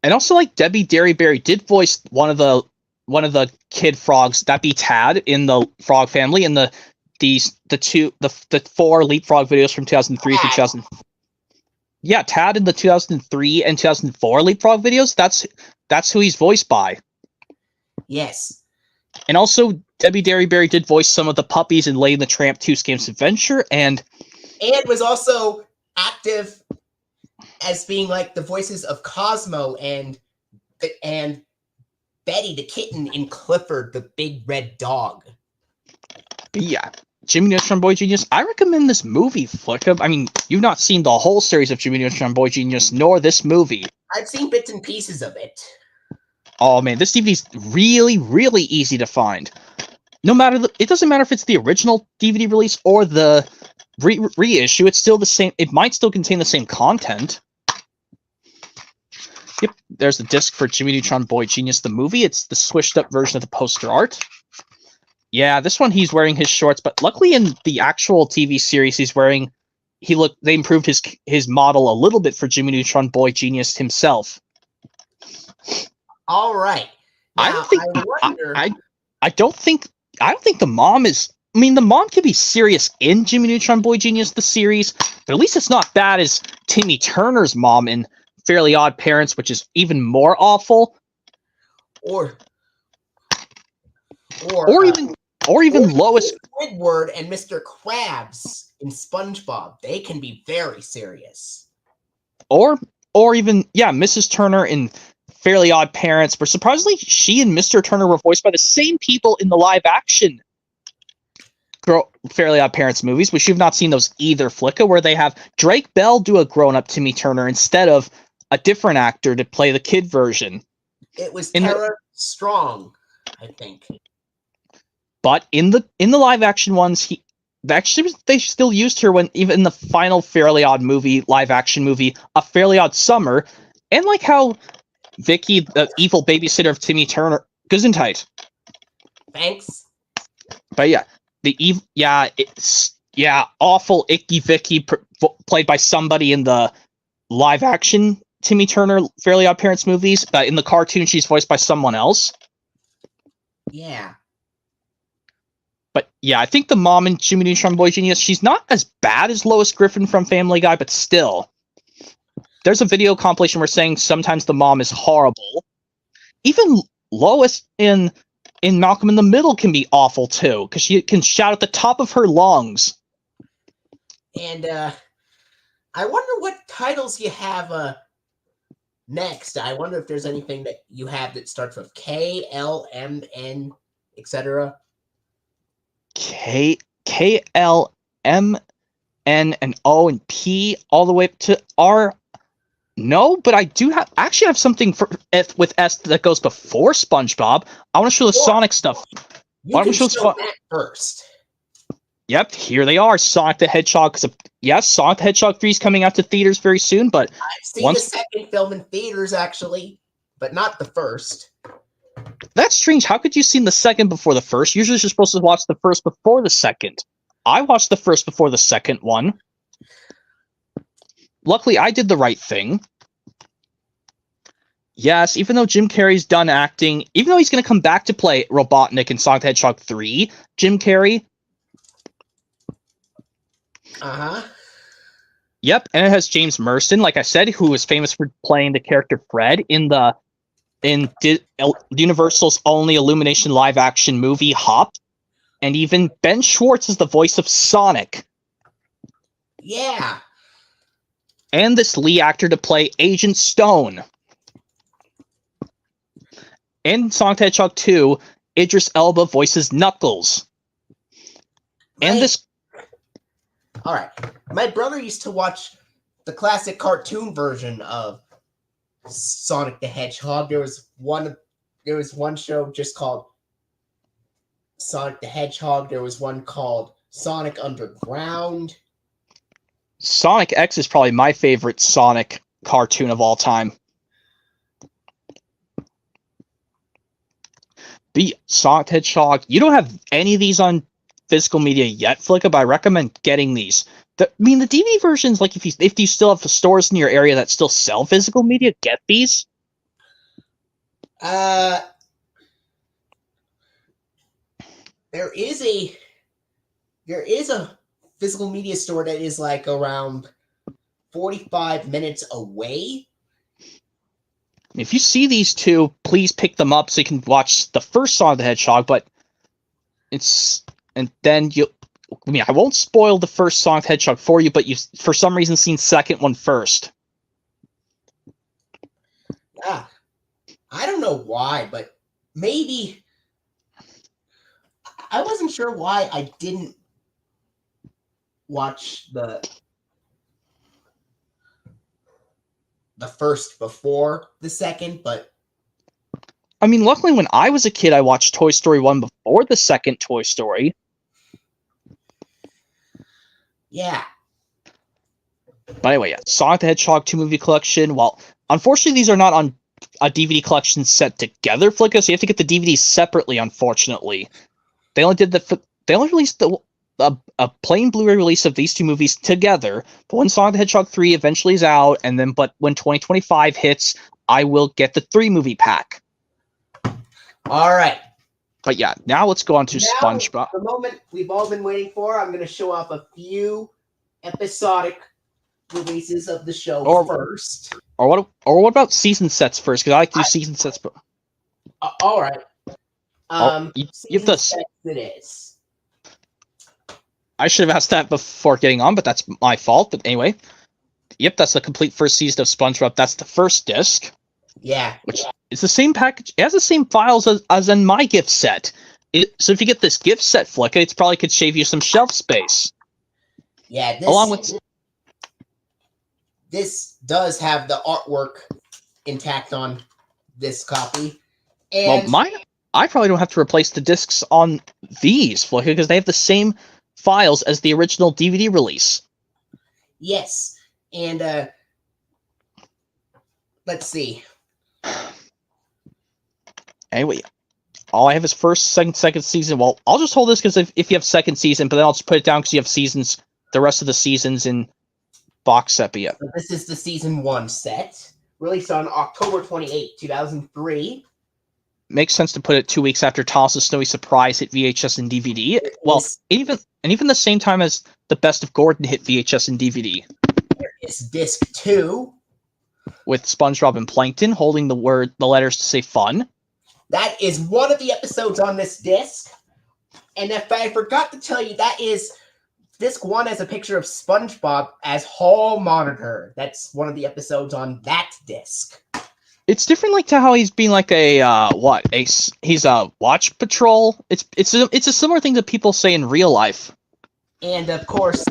And also, Debbie Derryberry did voice one of the kid frogs, that be Tad, in the Frog family, in the 4 Leapfrog videos from 2003 to 2000. Yeah, Tad in the 2003 and 2004 Leapfrog videos. That's who he's voiced by. Yes. And also, Debbie Derryberry did voice some of the puppies in Lady and the Tramp 2 Scam's Adventure, and was also active as being the voices of Cosmo and Betty the kitten in Clifford the Big Red Dog. Yeah. Jimmy Neutron Boy Genius, I recommend this movie, Flicka. I mean, you've not seen the whole series of Jimmy Neutron Boy Genius, nor this movie. I've seen bits and pieces of it. Oh man, this DVD's really, really easy to find. it doesn't matter if it's the original DVD release or the reissue. It's still the same. It might still contain the same content. Yep, there's the disc for Jimmy Neutron Boy Genius the movie. It's the swished up version of the poster art. Yeah, this one he's wearing his shorts, but luckily in the actual TV series they improved his model a little bit for Jimmy Neutron Boy Genius himself. All right. Now, I don't think the mom is. I mean, the mom can be serious in Jimmy Neutron Boy Genius the series, but at least it's not bad as Timmy Turner's mom in Fairly Odd Parents, which is even more awful. Or even Lois Squidward and Mr. Krabs in SpongeBob. They can be very serious. Or even Mrs. Turner in Fairly Odd Parents, but surprisingly, she and Mr. Turner were voiced by the same people in the live action Fairly Odd Parents movies, which you've not seen those either, Flicka, where they have Drake Bell do a grown-up Timmy Turner instead of a different actor to play the kid version. It was Tara Strong, I think. But in the live action ones, they still used her when even in the final Fairly Odd movie, live action movie, A Fairly Odd Summer, and like how Vicky, the evil babysitter of Timmy Turner, Gesundheit. Thanks. But awful icky Vicky played by somebody in the live action Timmy Turner Fairly Odd Parents movies. In the cartoon, she's voiced by someone else. Yeah. But yeah, I think the mom in Jimmy Neutron Boy Genius, she's not as bad as Lois Griffin from Family Guy, but still. There's a video compilation where saying sometimes the mom is horrible. Even Lois in Malcolm in the Middle can be awful too, because she can shout at the top of her lungs. And I wonder what titles you have next. I wonder if there's anything that you have that starts with K, L, M, N, etc. K, L, M, N, and O, and P, all the way up to R. No, but I do have something with S that goes before SpongeBob. I want to show the Sonic stuff. Why don't we show that first? Yep, here they are. Sonic the Hedgehog. Yes, Sonic the Hedgehog 3 is coming out to theaters very soon, but I've seen the second film in theaters, actually, but not the first. That's strange. How could you see the second before the first? Usually you're supposed to watch the first before the second. I watched the first before the second one. Luckily, I did the right thing. Yes, even though Jim Carrey's done acting, even though he's going to come back to play Robotnik in Sonic the Hedgehog 3, Jim Carrey. Uh-huh. Yep, and it has James Marsden, like I said, who is famous for playing the character Fred in Universal's only Illumination live-action movie, Hop. And even Ben Schwartz is the voice of Sonic. Yeah. And this lead actor to play Agent Stone. In Sonic the Hedgehog 2, Idris Elba voices Knuckles. Alright. My brother used to watch the classic cartoon version of Sonic the Hedgehog. There was one show just called Sonic the Hedgehog. There was one called Sonic Underground. Sonic X is probably my favorite Sonic cartoon of all time. The Sonic the Hedgehog. You don't have any of these on physical media yet, Flicka, but I recommend getting these. The DVD versions, like if you still have the stores in your area that still sell physical media, get these. There is a physical media store that is like around 45 minutes away. If you see these two, please pick them up so you can watch the first Sonic the Hedgehog, I won't spoil the first Sonic the Hedgehog for you, but you've for some reason seen second one first. I don't know why, but maybe I wasn't sure why I didn't watch the first before the second, but I mean, luckily when I was a kid, I watched Toy Story 1 before the second Toy Story. Yeah. But anyway, yeah, Sonic the Hedgehog 2 movie collection. Well, unfortunately, these are not on a DVD collection set together, Flicka, so you have to get the DVDs separately, unfortunately. They only released a plain Blu-ray release of these two movies together. But when Sonic the Hedgehog 3 eventually is out, but when 2025 hits, I will get the 3-movie pack. All right. But yeah, now let's go on to now, SpongeBob. The moment we've all been waiting for. I'm going to show off a few episodic releases of the show first. Or what about season sets first? Because I like to do season sets. All right. You have this. It is. I should have asked that before getting on, but that's my fault. But anyway, yep, that's the complete first season of SpongeBob. That's the first disc. Yeah. Which is the same package. It has the same files as in my gift set. So if you get this gift set, Flicka, it probably could save you some shelf space. Yeah. Along with this does have the artwork intact on this copy. And well, mine, I probably don't have to replace the discs on these, Flicka, because they have the same files as the original DVD release. Yes. And let's see. Anyway, all I have is first, second season. Well, I'll just hold this because if you have second season, but then I'll just put it down because you have seasons, the rest of the seasons in box sepia. So this is the season 1 set, released on October 28, 2003. Makes sense to put it 2 weeks after Thomas' Snowy Surprise hit VHS and DVD. Well, even the same time as the Best of Gordon hit VHS and DVD. There is disc 2. With SpongeBob and Plankton holding the letters to say fun. That is one of the episodes on this disc. And if I forgot to tell you, that is disc 1 has a picture of SpongeBob as hall monitor. That's one of the episodes on that disc. It's different, like to how he's being like he's a watch patrol. It's a similar thing that people say in real life. And of course,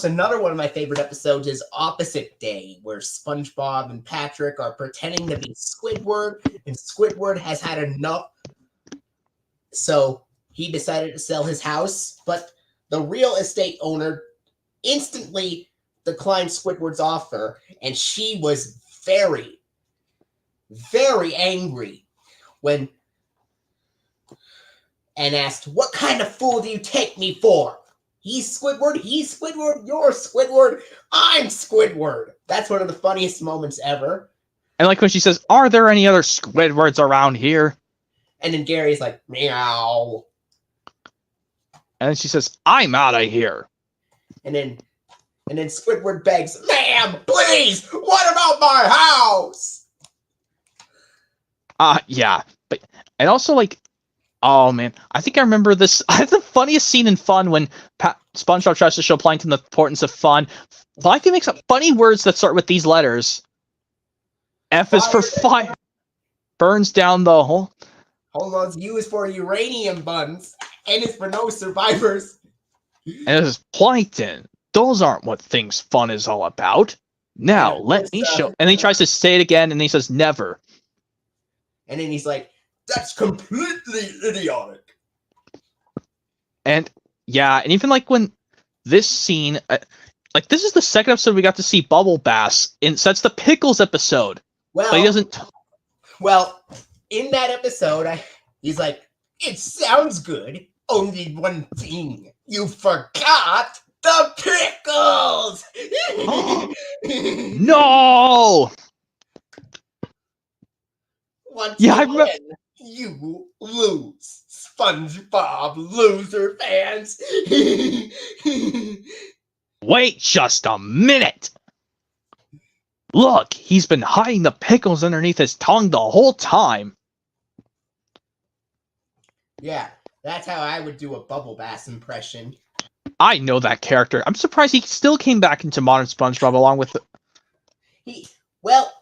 another one of my favorite episodes is Opposite Day, where SpongeBob and Patrick are pretending to be Squidward, and Squidward has had enough, so he decided to sell his house, but the real estate owner instantly declined Squidward's offer, and she was very, very angry and asked, "What kind of fool do you take me for? He's Squidward, you're Squidward, I'm Squidward." That's one of the funniest moments ever. And like when she says, "Are there any other Squidwards around here?" And then Gary's like, "Meow." And then she says, "I'm out of here." And then Squidward begs, "Ma'am, please, what about my house?" Yeah. And also, like, oh man, I think I remember this. The funniest scene in Fun when SpongeBob tries to show Plankton the importance of fun. Plankton makes up funny words that start with these letters. F is for fire. Burns down the hole. Hold on, U is for uranium buns. N is for no survivors. And it is Plankton. Those aren't what things fun is all about. Now, let me show. And he tries to say it again, and he says, "Never." And then he's like, "That's completely idiotic." And yeah, and even like when this scene, like this is the second episode we got to see Bubble Bass, and so that's the Pickles episode. Well, but he doesn't. Well, in that episode, he's like, "It sounds good. Only one thing. You forgot the pickles!" No! Once again, you lose, SpongeBob loser fans. Wait just a minute! Look, he's been hiding the pickles underneath his tongue the whole time. Yeah, that's how I would do a Bubble Bass impression. I know that character. I'm surprised he still came back into modern SpongeBob along with Well,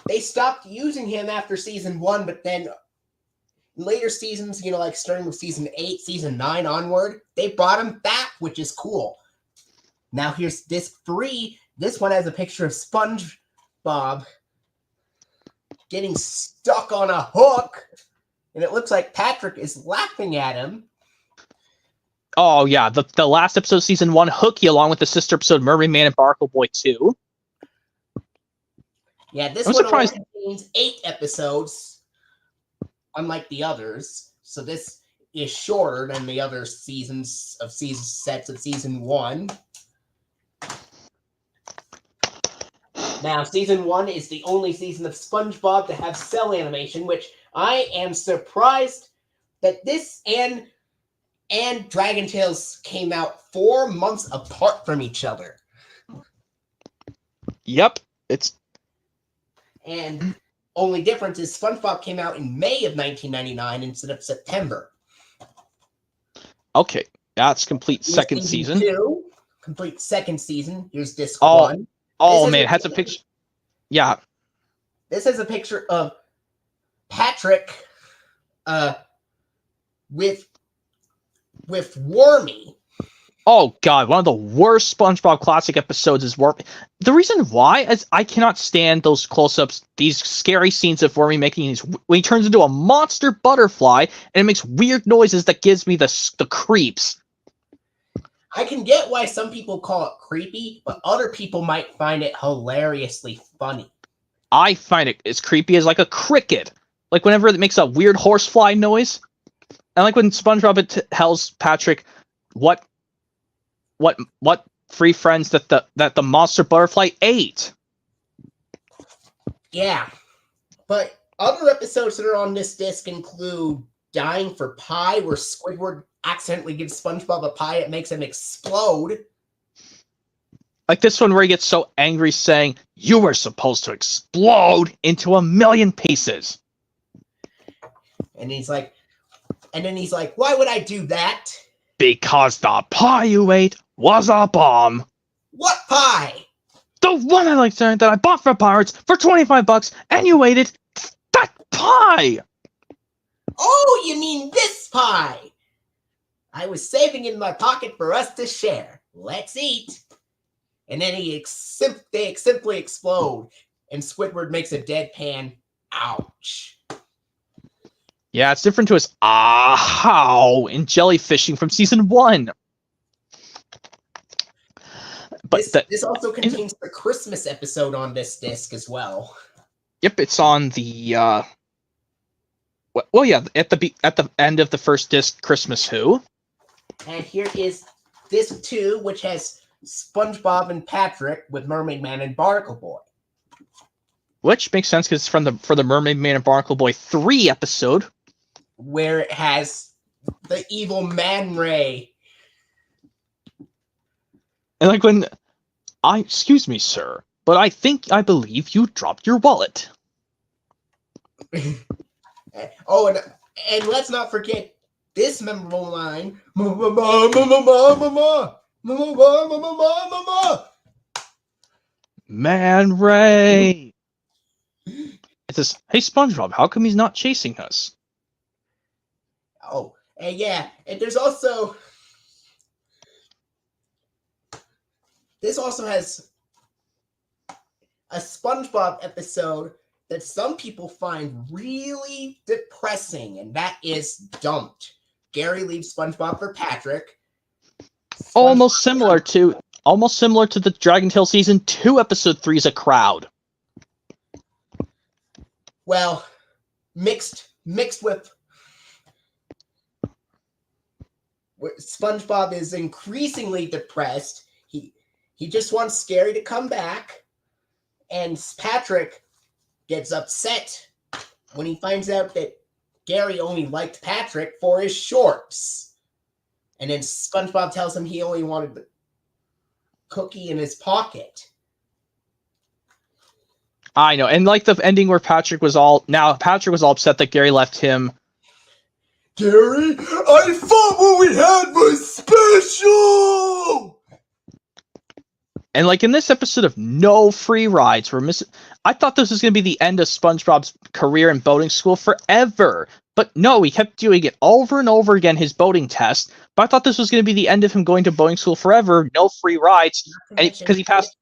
they stopped using him after season 1, but then later seasons, like starting with season 8, season 9 onward, they brought him back, which is cool. Now here's disc 3. This one has a picture of SpongeBob getting stuck on a hook, and it looks like Patrick is laughing at him. Oh yeah, the last episode of season 1, Hooky, along with the sister episode Mermaid Man and Barnacle Boy 2. Yeah, this I'm one surprised. only contains 8 episodes, unlike the others. So this is shorter than the other sets of season 1. Now, season 1 is the only season of SpongeBob to have cell animation, which I am surprised that this and Dragon Tales came out 4 months apart from each other. Yep, And only difference is SpongeBob came out in May of 1999 instead of September. okay. That's complete Here's second season. 2, complete second season. Here's disc 1. Oh man, it has a picture. Yeah. This has a picture of Patrick with Wormy. Oh god, one of the worst SpongeBob classic episodes is Wormy. The reason why is I cannot stand those close-ups, these scary scenes of Wormy making these when he turns into a monster butterfly and it makes weird noises that gives me the creeps. I can get why some people call it creepy, but other people might find it hilariously funny. I find it as creepy as like a cricket. Like whenever it makes a weird horsefly noise. And like when SpongeBob tells Patrick what free friends that the monster butterfly ate. Yeah. But other episodes that are on this disc include Dying for Pie, where Squidward accidentally gives SpongeBob a pie, it makes him explode. Like this one where he gets so angry saying, "You were supposed to explode into 1,000,000 pieces." And then he's like, why would I do that? Because the pie you ate was a bomb. What pie? The one I like that I bought for Pirates for $25 and you ate it. That pie! Oh, you mean this pie? I was saving it in my pocket for us to share. Let's eat. And then they simply explode, and Squidward makes a deadpan ouch. Yeah, it's different to his how in jellyfishing from season 1. But this also contains the Christmas episode on this disc as well. Yep, it's on the well, yeah, at the end of the first disc, Christmas Who. And here is disc 2, which has SpongeBob and Patrick with Mermaid Man and Barnacle Boy. Which makes sense because it's for the Mermaid Man and Barnacle Boy 3 episode. Where it has the evil Man Ray. And like when excuse me, sir, but I believe you dropped your wallet. Oh, and let's not forget this memorable line. Man Ray. It says, "Hey SpongeBob, how come he's not chasing us?" Oh, and yeah, and this also has a SpongeBob episode that some people find really depressing, and that is Dumped. Gary leaves SpongeBob for Patrick. Almost similar to the Dragon Tale season 2 episode 3's A Crowd. Well, mixed with SpongeBob is increasingly depressed. He just wants Gary to come back, and Patrick gets upset when he finds out that Gary only liked Patrick for his shorts. And then SpongeBob tells him he only wanted the cookie in his pocket. I know, and like the ending where Patrick was all upset that Gary left him. Gary, I thought what we had was special! And like in this episode of No Free Rides, I thought this was going to be the end of SpongeBob's career in boating school forever. But no, he kept doing it over and over again, his boating test. But I thought this was going to be the end of him going to boating school forever, no free rides, because he passed.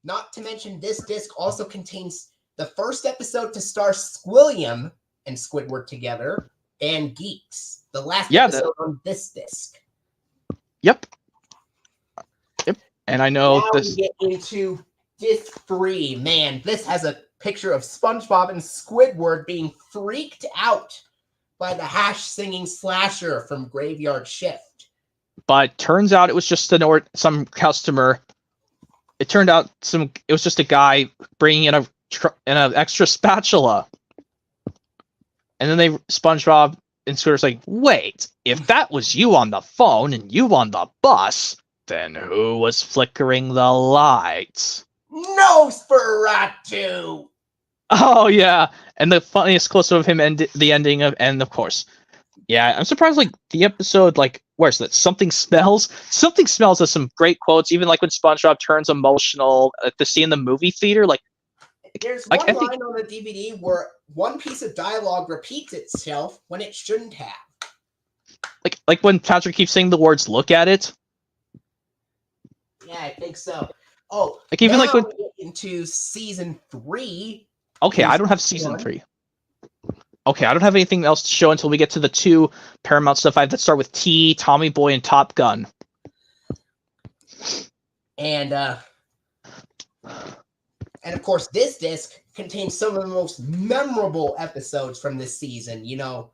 Not to mention, this disc also contains the first episode to star Squilliam and Squidward together, and Geeks. The last episode on this disc. Yep. And I know now this. We get into disc 3. Man, this has a picture of SpongeBob and Squidward being freaked out by the hash singing slasher from Graveyard Shift. But turns out it was just some customer. It turned out it was just a guy bringing in an extra spatula. And then SpongeBob and Squidward's like, wait, if that was you on the phone and you on the bus, then who was flickering the lights? Nosferatu! Oh, yeah. And the funniest close-up of him and the ending of course. Yeah, I'm surprised, like, the episode, like, where's that? Something Smells? Something Smells has some great quotes, even, like, when SpongeBob turns emotional at the scene in the movie theater, like... There's one line on the DVD where one piece of dialogue repeats itself when it shouldn't have. Like when Patrick keeps saying the words, look at it? Yeah, I think so. Oh, like even like when... we get into season 3... Okay, I don't have season 3. Okay, I don't have anything else to show until we get to the 2 Paramount stuff I have that start with T, Tommy Boy, and Top Gun. And of course, this disc contains some of the most memorable episodes from this season. You know,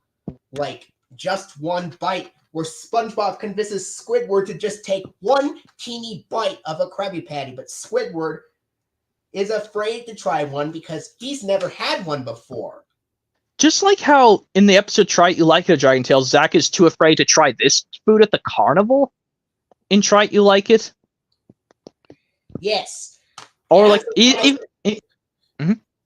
like Just One Bite, where SpongeBob convinces Squidward to just take one teeny bite of a Krabby Patty, but Squidward is afraid to try one because he's never had one before. Just like how in the episode Try It You Like It, Dragon Tales, Zach is too afraid to try this food at the carnival in Try It You Like It. Yes. Or like...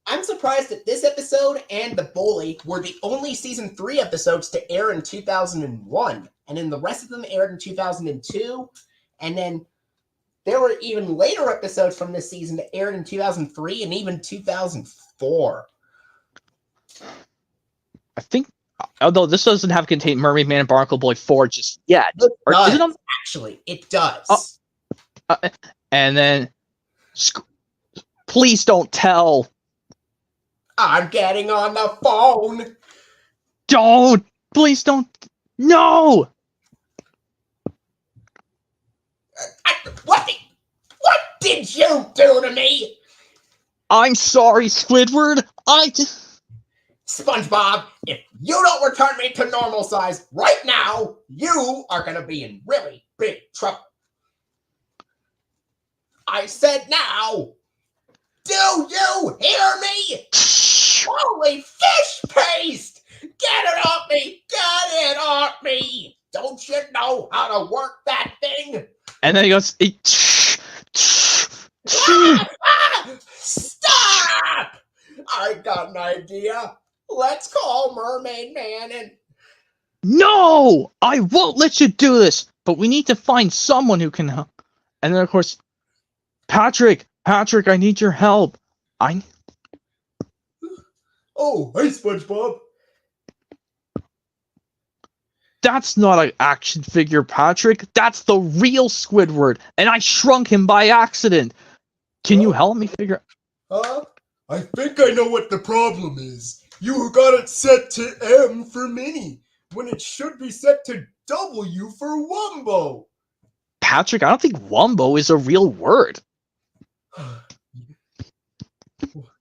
I'm surprised that this episode and The Bully were the only season 3 episodes to air in 2001. And then the rest of them aired in 2002. And then there were even later episodes from this season that aired in 2003 and even 2004. I think, although this doesn't have contained Mermaid Man and Barnacle Boy 4 just yet. Actually, it does. And then, please don't tell. I'm getting on the phone. Don't! Please don't. No! What did you do to me? I'm sorry, Squidward. SpongeBob, if you don't return me to normal size right now, you are going to be in really big trouble. I said now. Do you hear me? Holy fish paste! Get it off me! Get it off me! Don't you know how to work that thing? And then he goes... Stop! I got an idea. Let's call Mermaid Man and... No! I won't let you do this! But we need to find someone who can help. And then, of course, Patrick, I need your help. Oh, hey, SpongeBob. That's not an action figure, Patrick. That's the real Squidward, and I shrunk him by accident. Can you help me figure... I think I know what the problem is. You got it set to M for Minnie, when it should be set to W for Wumbo. Patrick, I don't think Wumbo is a real word.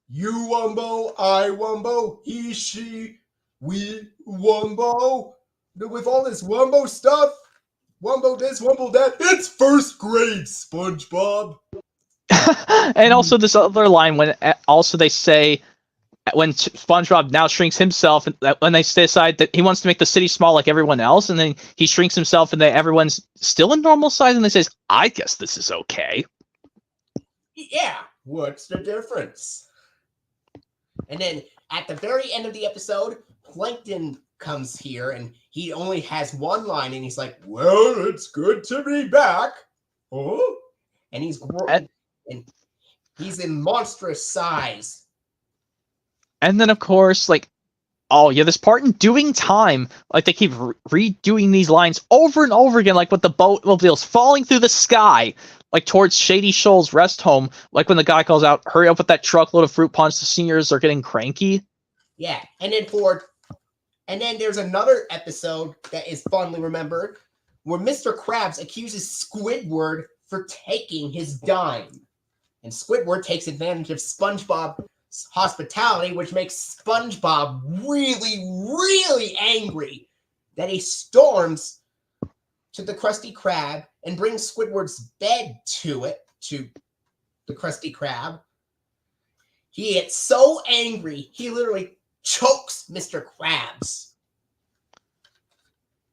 You Wumbo, I Wumbo, he, she, we Wumbo. With all this Wumbo stuff, Wumbo this, Wumbo that, it's first grade, SpongeBob. And also this other line when also they say when SpongeBob now shrinks himself, when they decide that he wants to make the city small like everyone else, and then he shrinks himself and everyone's still in normal size, and they says, I guess this is okay. Yeah, what's the difference? And then at the very end of the episode, Plankton comes here and he only has one line and he's like, well, it's good to be back. Oh? And he's growing. And he's in monstrous size. And then, of course, like, oh, yeah, this part in Doing Time, like, they keep redoing these lines over and over again, like with the boatmobiles falling through the sky. like towards Shady Shoals Rest Home, like when the guy calls out, "Hurry up with that truckload of fruit punch! The seniors are getting cranky." Yeah, and then there's another episode that is fondly remembered where Mr. Krabs accuses Squidward for taking his dime, and Squidward takes advantage of SpongeBob's hospitality, which makes SpongeBob really, really angry. That he storms to the Krusty Krab and brings Squidward's bed to the Krusty Krab. He gets so angry, he literally chokes Mr. Krabs.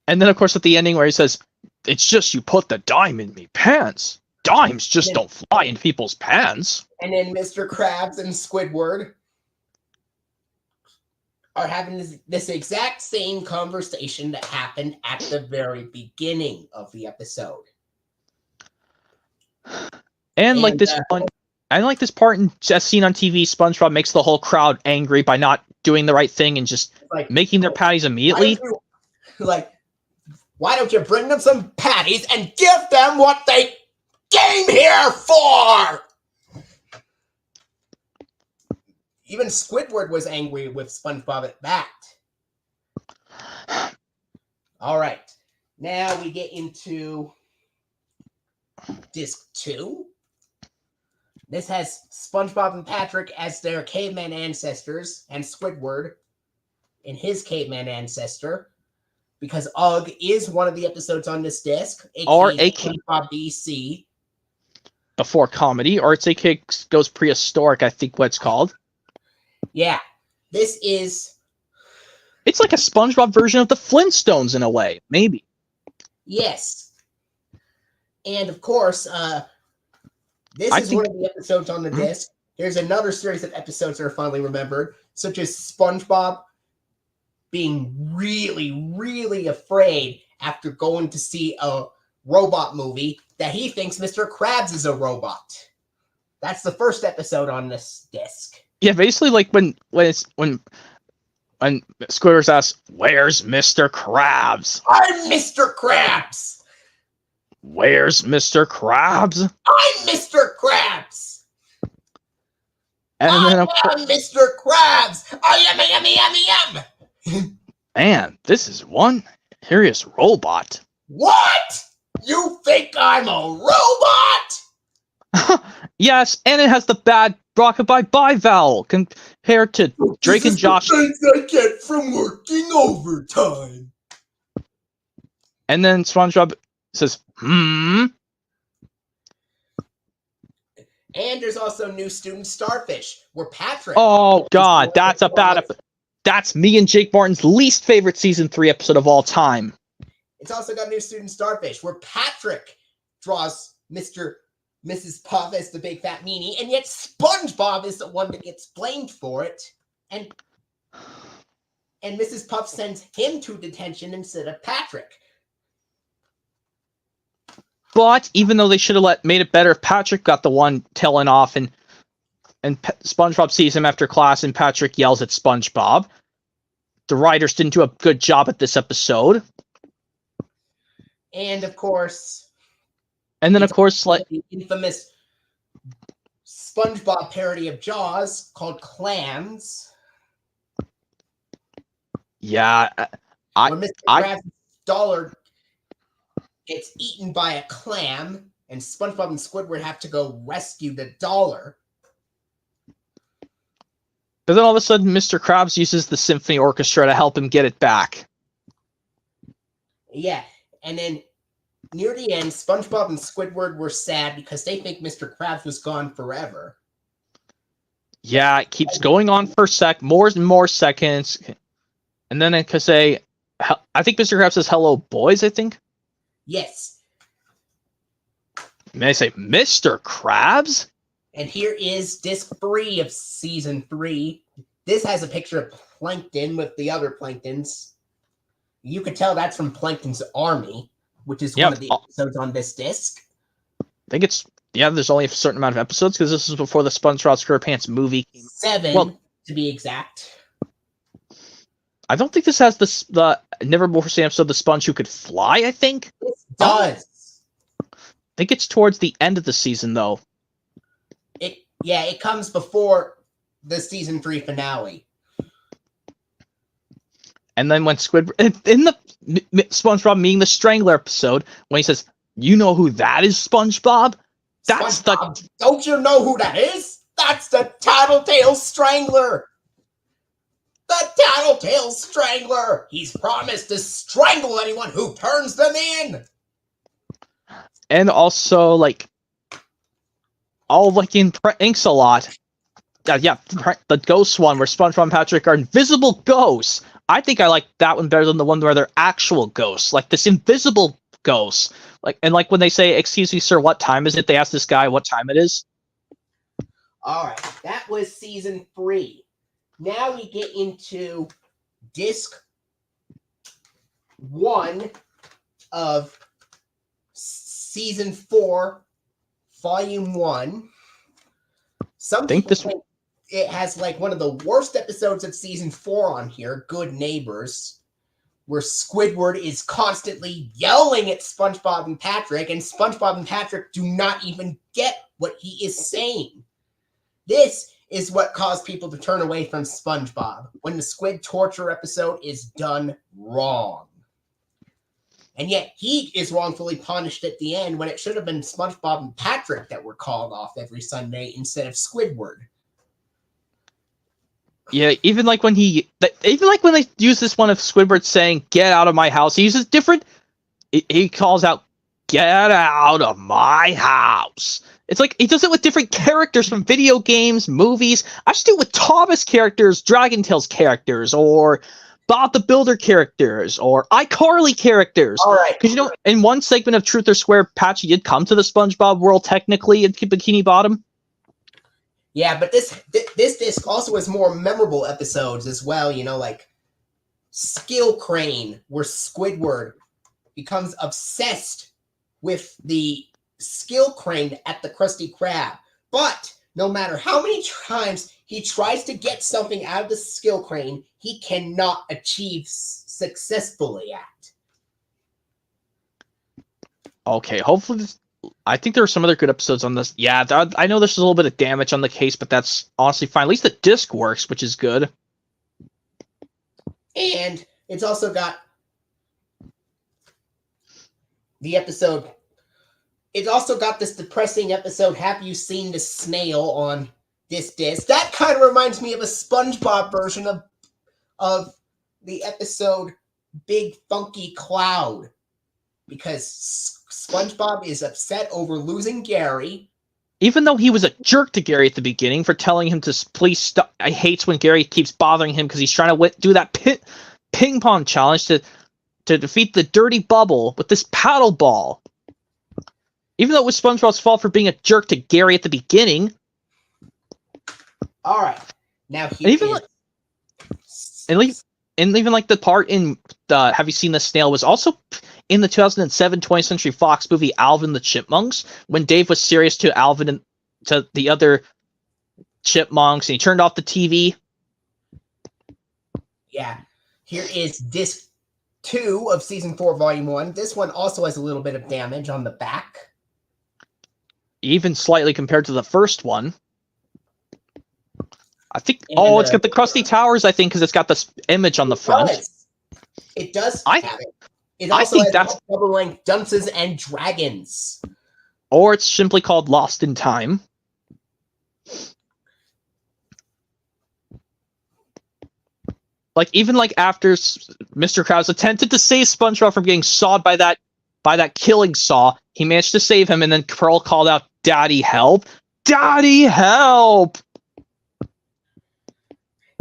And then, of course, at the ending where he says, "It's just you put the dime in me pants. Dimes just don't fly in people's pants." And then Mr. Krabs and Squidward are having this exact same conversation that happened at the very beginning of the episode. And like this one, I like this part in Just Seen on TV. SpongeBob makes the whole crowd angry by not doing the right thing and just like making their patties immediately. Why don't you bring them some patties and give them what they came here for? Even Squidward was angry with SpongeBob at that. All right. Now we get into Disc 2. This has SpongeBob and Patrick as their caveman ancestors and Squidward in his caveman ancestor, because Ugg is one of the episodes on this disc. Or SpongeBob BC. Before comedy, or it's aka goes prehistoric, I think what it's called. Yeah. This is... It's like a SpongeBob version of the Flintstones in a way, maybe. Yes. And of course, this is one of the episodes on the disc. There's another series of episodes that are fondly remembered, such as SpongeBob being really, really afraid after going to see a robot movie that he thinks Mr. Krabs is a robot. That's the first episode on this disc. Yeah, basically like when Squidward asks, "Where's Mr. Krabs?" I'm Mr. Krabs! Where's Mr. Krabs? I'm Mr. Krabs! And then I'm Mr. Krabs! I am. Man, this is one curious robot. What? You think I'm a robot? Yes, and it has the bad rockabye bye vowel compared to Drake and Josh. Things I get from working overtime. And then SpongeBob says, And there's also New Student Starfish, where Patrick... Oh, God, that's a bad episode. That's me and Jake Martin's least favorite Season 3 episode of all time. It's also got New Student Starfish, where Patrick draws Mrs. Puff as the big fat meanie, and yet SpongeBob is the one that gets blamed for it. And Mrs. Puff sends him to detention instead of Patrick. But even though they should have made it better if Patrick got the one telling off and SpongeBob sees him after class and Patrick yells at SpongeBob, the writers didn't do a good job at this episode. And of course... And then, of course, like the infamous SpongeBob parody of Jaws called Clams. Yeah, where Mr. Krabs' dollar gets eaten by a clam, and SpongeBob and Squidward have to go rescue the dollar. But then all of a sudden, Mr. Krabs uses the symphony orchestra to help him get it back. Yeah, and then near the end, SpongeBob and Squidward were sad because they think Mr. Krabs was gone forever. Yeah, it keeps going on for more and more seconds. And then it could say, I think Mr. Krabs says, "Hello, boys," I think. Yes. And they say, "Mr. Krabs?" And here is disc 3 of season 3. This has a picture of Plankton with the other Planktons. You could tell that's from Plankton's Army, which is one of the episodes on this disc. I think it's, there's only a certain amount of episodes because this is before the SpongeBob SquarePants movie came. 7, to be exact. I don't think this has the Never Before Seen episode, The Sponge Who Could Fly, I think. It does. think it's towards the end of the season, though. It comes before the season 3 finale. And then when Squidward in the SpongeBob meeting the Strangler episode, when he says, "You know who that is, SpongeBob? That's SpongeBob, don't you know who that is? That's the Tattletale Strangler! The Tattletale Strangler! He's promised to strangle anyone who turns them in!" And also, like, all like in Inks a lot. The ghost one where SpongeBob and Patrick are invisible ghosts. I think I like that one better than the one where they're actual ghosts, like this invisible ghost. Like when they say, "Excuse me, sir, what time is it?" They ask this guy what time it is. All right, that was season 3. Now we get into disc 1 of season 4, volume 1. Some people think it has like one of the worst episodes of season 4 on here, Good Neighbors, where Squidward is constantly yelling at SpongeBob and Patrick, and SpongeBob and Patrick do not even get what he is saying. This is what caused people to turn away from SpongeBob, when the squid torture episode is done wrong. And yet he is wrongfully punished at the end when it should have been SpongeBob and Patrick that were called off every Sunday instead of Squidward. Yeah, even like when they use this one of Squidward saying, "Get out of my house," he uses different. He calls out, "Get out of my house." It's like he does it with different characters from video games, movies. I should do it with Thomas characters, Dragon Tales characters, or Bob the Builder characters, or iCarly characters. All right. Because, in one segment of Truth or Square, Patchy did come to the SpongeBob world technically in Bikini Bottom. Yeah, but this disc also has more memorable episodes as well, like Skill Crane, where Squidward becomes obsessed with the skill crane at the Krusty Krab. But no matter how many times he tries to get something out of the skill crane, he cannot achieve successfully at. Okay, hopefully I think there are some other good episodes on this. Yeah, I know there's a little bit of damage on the case, but that's honestly fine. At least the disc works, which is good. And it's also got the episode. It's also got this depressing episode, "Have You Seen the Snail?" on this disc. That kind of reminds me of a SpongeBob version of the episode Big Funky Cloud. Because SpongeBob is upset over losing Gary. Even though he was a jerk to Gary at the beginning for telling him to please stop. I hates when Gary keeps bothering him because he's trying to do that ping pong challenge to defeat the dirty bubble with this paddle ball. Even though it was SpongeBob's fault for being a jerk to Gary at the beginning. All right. Now even like the part in Have You Seen the Snail was also in the 2007 20th Century Fox movie Alvin the Chipmunks, when Dave was serious to Alvin and to the other chipmunks, and he turned off the TV. Yeah. Here is disc 2 of season 4, volume 1. This one also has a little bit of damage on the back. Even slightly compared to the first one. I think. It's got the Krusty Towers. I think because it's got this image on the front. It does. Have it. It also has double-length Dunces and Dragons. Or it's simply called Lost in Time. Like even like after Mr. Krabs attempted to save SpongeBob from getting sawed by that killing saw, he managed to save him, and then Pearl called out, "Daddy, help! Daddy, help!"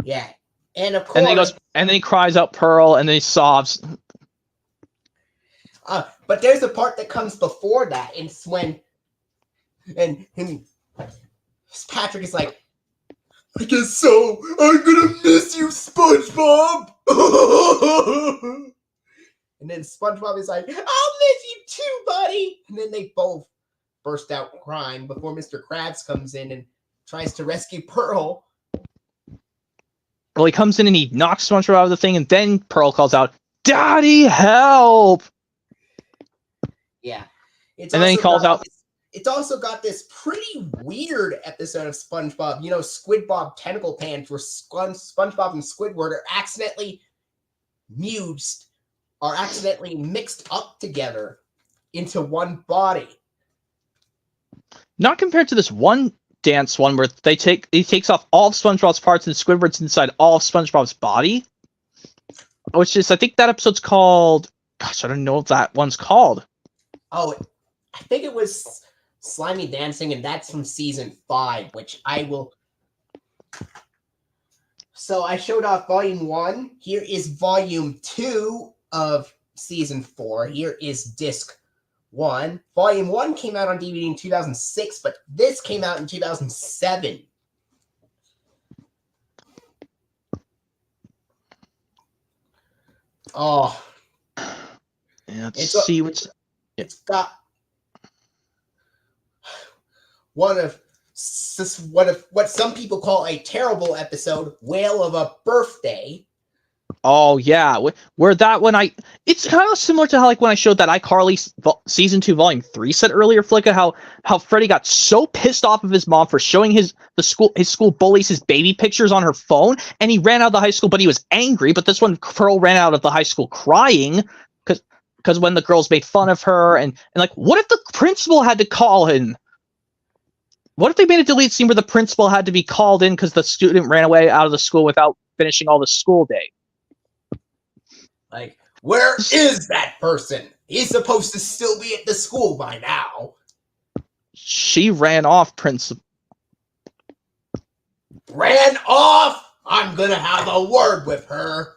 Yeah, and of course, and then he goes, and then he cries out Pearl, and then he sobs. But there's a part that comes before that, and it's when, and Patrick is like, "I guess so. I'm gonna miss you, SpongeBob." And then SpongeBob is like, "I'll miss you too, buddy." And then they both burst out crying before Mr. Krabs comes in and tries to rescue Pearl. Well, he comes in and he knocks SpongeBob out of the thing, and then Pearl calls out, "Daddy, help!" Yeah. It's And then he also calls got out. it's also got this pretty weird episode of SpongeBob. You know, SquidBob Tentacle Pants, where SpongeBob and Squidward are accidentally mixed up together into one body. Not compared to this one dance one where he takes off all of SpongeBob's parts and Squidward's inside all of SpongeBob's body. Which is, I think that episode's called. Gosh, I don't know what that one's called. Oh, I think it was Slimy Dancing, and that's from season 5, which I will. So I showed off volume 1. Here is volume 2 of season 4. Here is disc 1. Volume 1 came out on DVD in 2006, but this came out in 2007. Oh. Yeah, let's see what's. It's got one of what some people call a terrible episode, Whale of a Birthday. Oh yeah, where that one it's kind of similar to how, like, when I showed that iCarly season 2 volume 3 set earlier, Flicka, how Freddy got so pissed off of his mom for showing his school bullies his baby pictures on her phone, and he ran out of the high school, but he was angry. But this one, Pearl ran out of the high school crying because when the girls made fun of her, and like, what if the principal had to call in? What if they made a delete scene where the principal had to be called in because the student ran away out of the school without finishing all the school day? Like, where is that person? He's supposed to still be at the school by now. She ran off, principal. Ran off? I'm gonna have a word with her.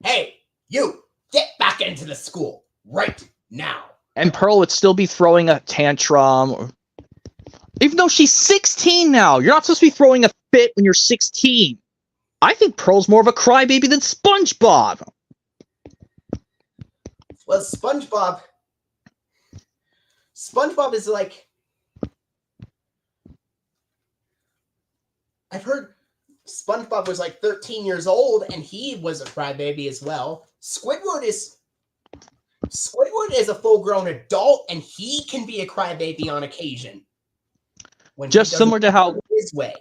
Hey, you, get back into the school right now. And Pearl would still be throwing a tantrum. Even though she's 16 now. You're not supposed to be throwing a fit when you're 16. I think Pearl's more of a crybaby than SpongeBob. Well, SpongeBob is like... I've heard SpongeBob was like 13 years old, and he was a crybaby as well. Squidward is a full-grown adult, and he can be a crybaby on occasion. Just similar to how his way.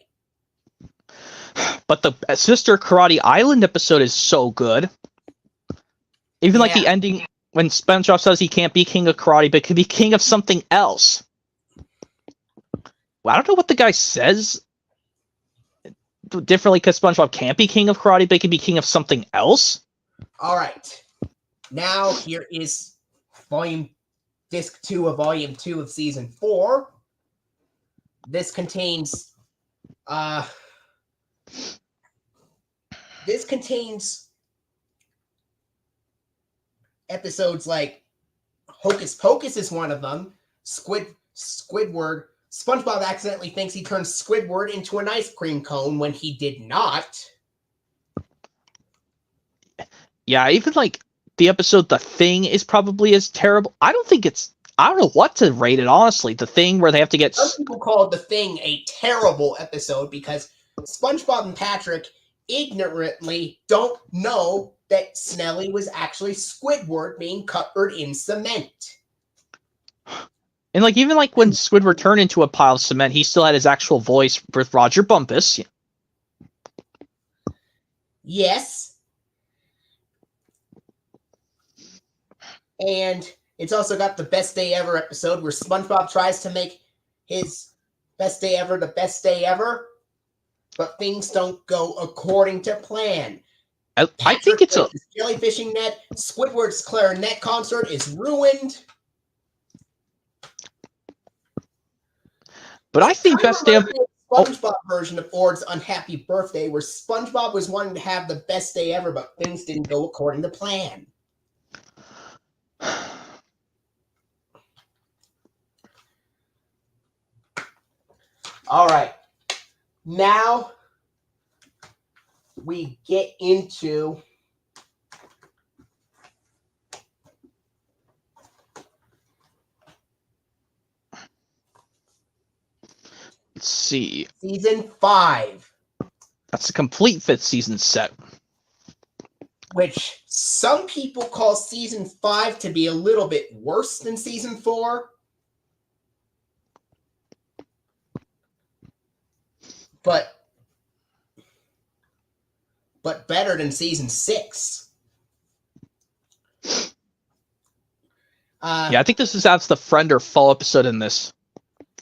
But the Sister Karate Island episode is so good. Even like the ending when SpongeBob says he can't be king of karate, but could be king of something else. Well, I don't know what the guy says differently, because SpongeBob can't be king of karate, but he can be king of something else. All right. Now here is disc 2 of volume 2 of season 4. This contains episodes like Hocus Pocus is one of them. Squidward. SpongeBob accidentally thinks he turned Squidward into an ice cream cone when he did not. Yeah, even like the episode The Thing is probably as terrible. I don't know what to rate it, honestly. The Thing, where they have to get... Some people call The Thing a terrible episode because SpongeBob and Patrick ignorantly don't know that Snelly was actually Squidward being covered in cement. And like, even like when Squidward turned into a pile of cement, he still had his actual voice with Roger Bumpus. Yes. And it's also got the Best Day Ever episode where SpongeBob tries to make his best day ever the best day ever, but things don't go according to plan. I think it's a jellyfishing net. Squidward's clarinet concert is ruined. But I think Best Day Ever... SpongeBob version of Ord's Unhappy Birthday, where SpongeBob was wanting to have the best day ever, but things didn't go according to plan. All right. Now we get into Let's see. Season 5. That's a complete fifth season set. Which some people call Season 5 to be a little bit worse than Season 4. but better than season 6. Yeah, I think that's the friend or fall episode in this.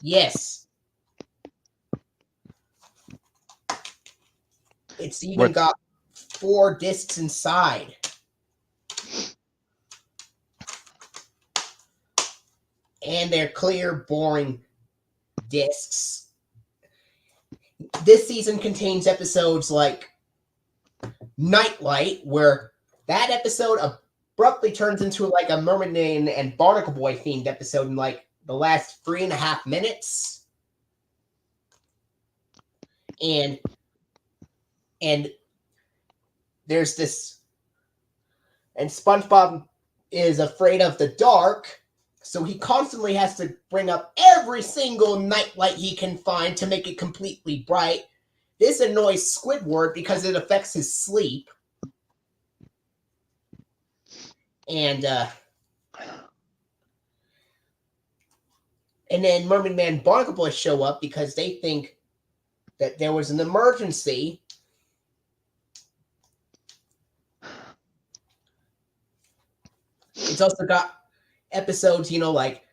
Yes. It's even got 4 discs inside. And they're clear, boring discs. This season contains episodes like Nightlight, where that episode abruptly turns into like a Mermaid and Barnacle Boy themed episode in like the last 3.5 minutes. And there's this, and SpongeBob is afraid of the dark, so he constantly has to bring up every single nightlight he can find to make it completely bright. This annoys Squidward because it affects his sleep. And then Mermaid Man and Barnacle Boy show up because they think that there was an emergency. It's also got episodes, like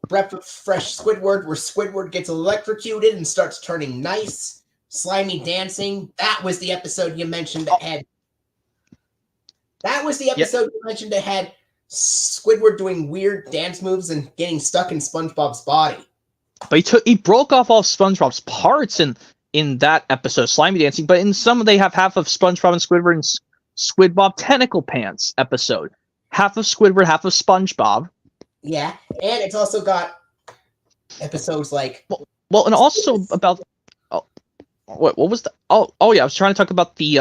Breath of Fresh Squidward, where Squidward gets electrocuted and starts turning nice, slimy dancing. That was the episode you mentioned that had. That was the episode you mentioned that had Squidward doing weird dance moves and getting stuck in SpongeBob's body. But he broke off all SpongeBob's parts in that episode, slimy dancing. But in some, they have half of SpongeBob and Squidward and Squidbob Tentacle Pants episode. Half of Squidward, half of SpongeBob. Yeah, and it's also got episodes like... Well, and also about... what was the... Oh, yeah, I was trying to talk about the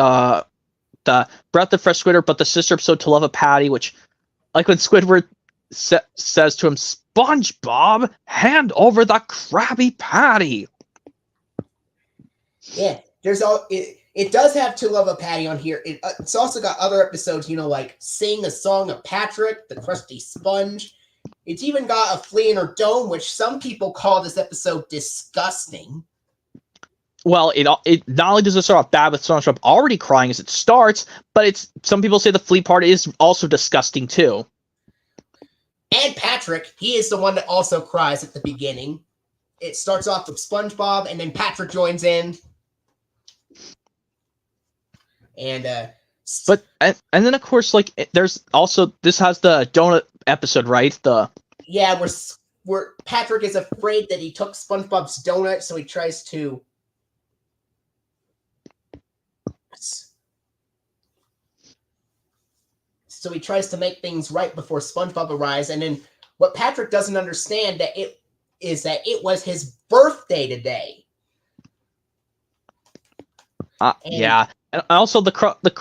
Breath of Fresh Squidward, but the sister episode To Love a Patty, which, like when Squidward says to him, SpongeBob, hand over the Krabby Patty. Yeah, there's all... It does have To Love a Patty on here. It's also got other episodes, like Sing a Song of Patrick, the Krusty Sponge. It's even got A Flea in Her Dome, which some people call this episode disgusting. Well, it not only does it start off bad with SpongeBob already crying as it starts, but some people say the flea part is also disgusting too. And Patrick, he is the one that also cries at the beginning. It starts off with SpongeBob, and then Patrick joins in. And then of course, like, there's also, this has the donut episode, right? Where Patrick is afraid that he took SpongeBob's donut, so he tries to make things right before SpongeBob arrives. And then what Patrick doesn't understand is that it was his birthday today. Yeah. And also Krabby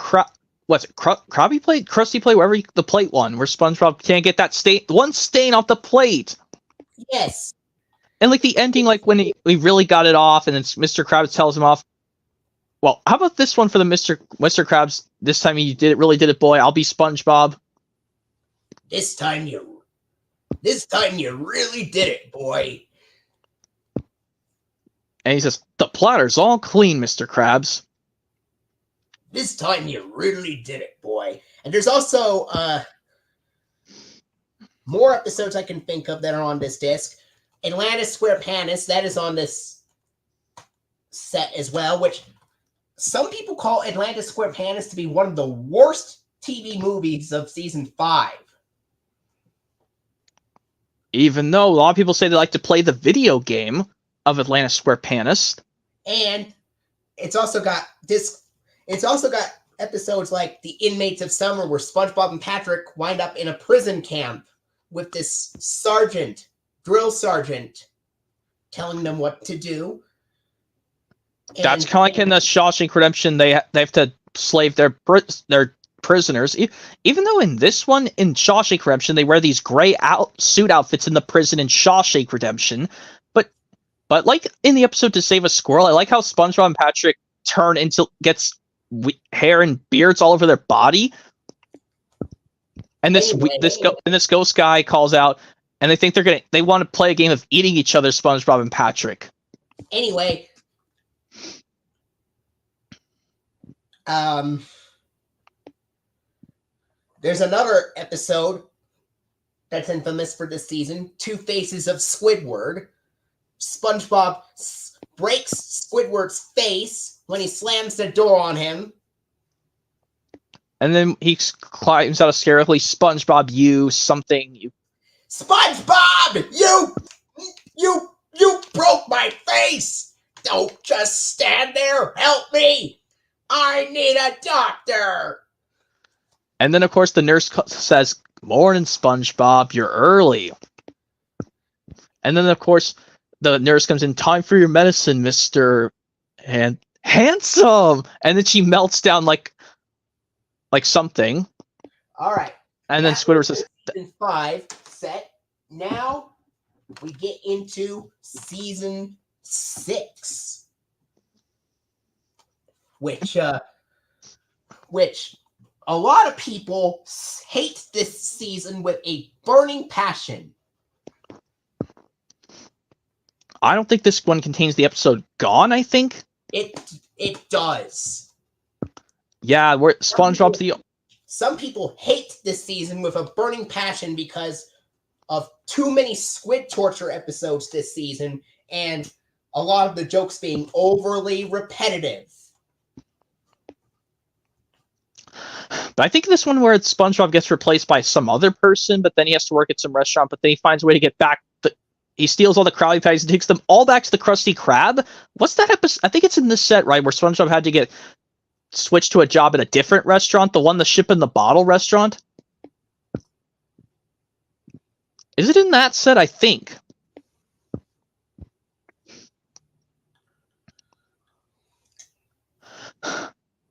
Plate? Krusty Plate, wherever the plate one, where SpongeBob can't get that one stain off the plate. Yes. And like the ending, like when he really got it off, and then Mr. Krabs tells him off. Well, how about this one for the Mr. Krabs? This time you really did it, boy. I'll be SpongeBob. This time you really did it, boy. And he says, the platter's all clean, Mr. Krabs. This time you really did it, boy. And there's also more episodes I can think of that are on this disc. Atlantis SquarePants, that is on this set as well, which some people call Atlantis SquarePants to be one of the worst TV movies of season 5. Even though a lot of people say they like to play the video game of Atlantis SquarePants. And it's also got episodes like The Inmates of Summer, where SpongeBob and Patrick wind up in a prison camp with this drill sergeant, telling them what to do. And that's kind of like in the Shawshank Redemption. They have to slave their prisoners. Even though in this one, in Shawshank Redemption, they wear these gray suit outfits in the prison in Shawshank Redemption. But like in the episode To Save a Squirrel, I like how SpongeBob and Patrick gets hair and beards all over their body. And this ghost guy calls out, and they think they want to play a game of eating each other, SpongeBob and Patrick. Anyway, There's another episode that's infamous for this season, Two Faces of Squidward. SpongeBob breaks Squidward's face when he slams the door on him. And then he climbs out hysterically, SpongeBob, you something. SpongeBob! You broke my face! Don't just stand there! Help me! I need a doctor! And then, of course, the nurse says, "Morning, SpongeBob, you're early." And then, of course, the nurse comes in, "Time for your medicine, Mr. Handsome!" And then she melts down like something. All right. And then Squidward says, Season 5 set. Now we get into Season 6. Which a lot of people hate this season with a burning passion. I don't think this one contains the episode Gone, I think. It does. Yeah, where SpongeBob's the... Some people hate this season with a burning passion because of too many squid torture episodes this season and a lot of the jokes being overly repetitive. But I think this one where SpongeBob gets replaced by some other person, but then he has to work at some restaurant, but then he finds a way to get back. He steals all the Krabby Patties and takes them all back to the Krusty Krab. What's that episode? I think it's in this set, right, where SpongeBob had to get switched to a job at a different restaurant, the ship in the bottle restaurant. Is it in that set? I think.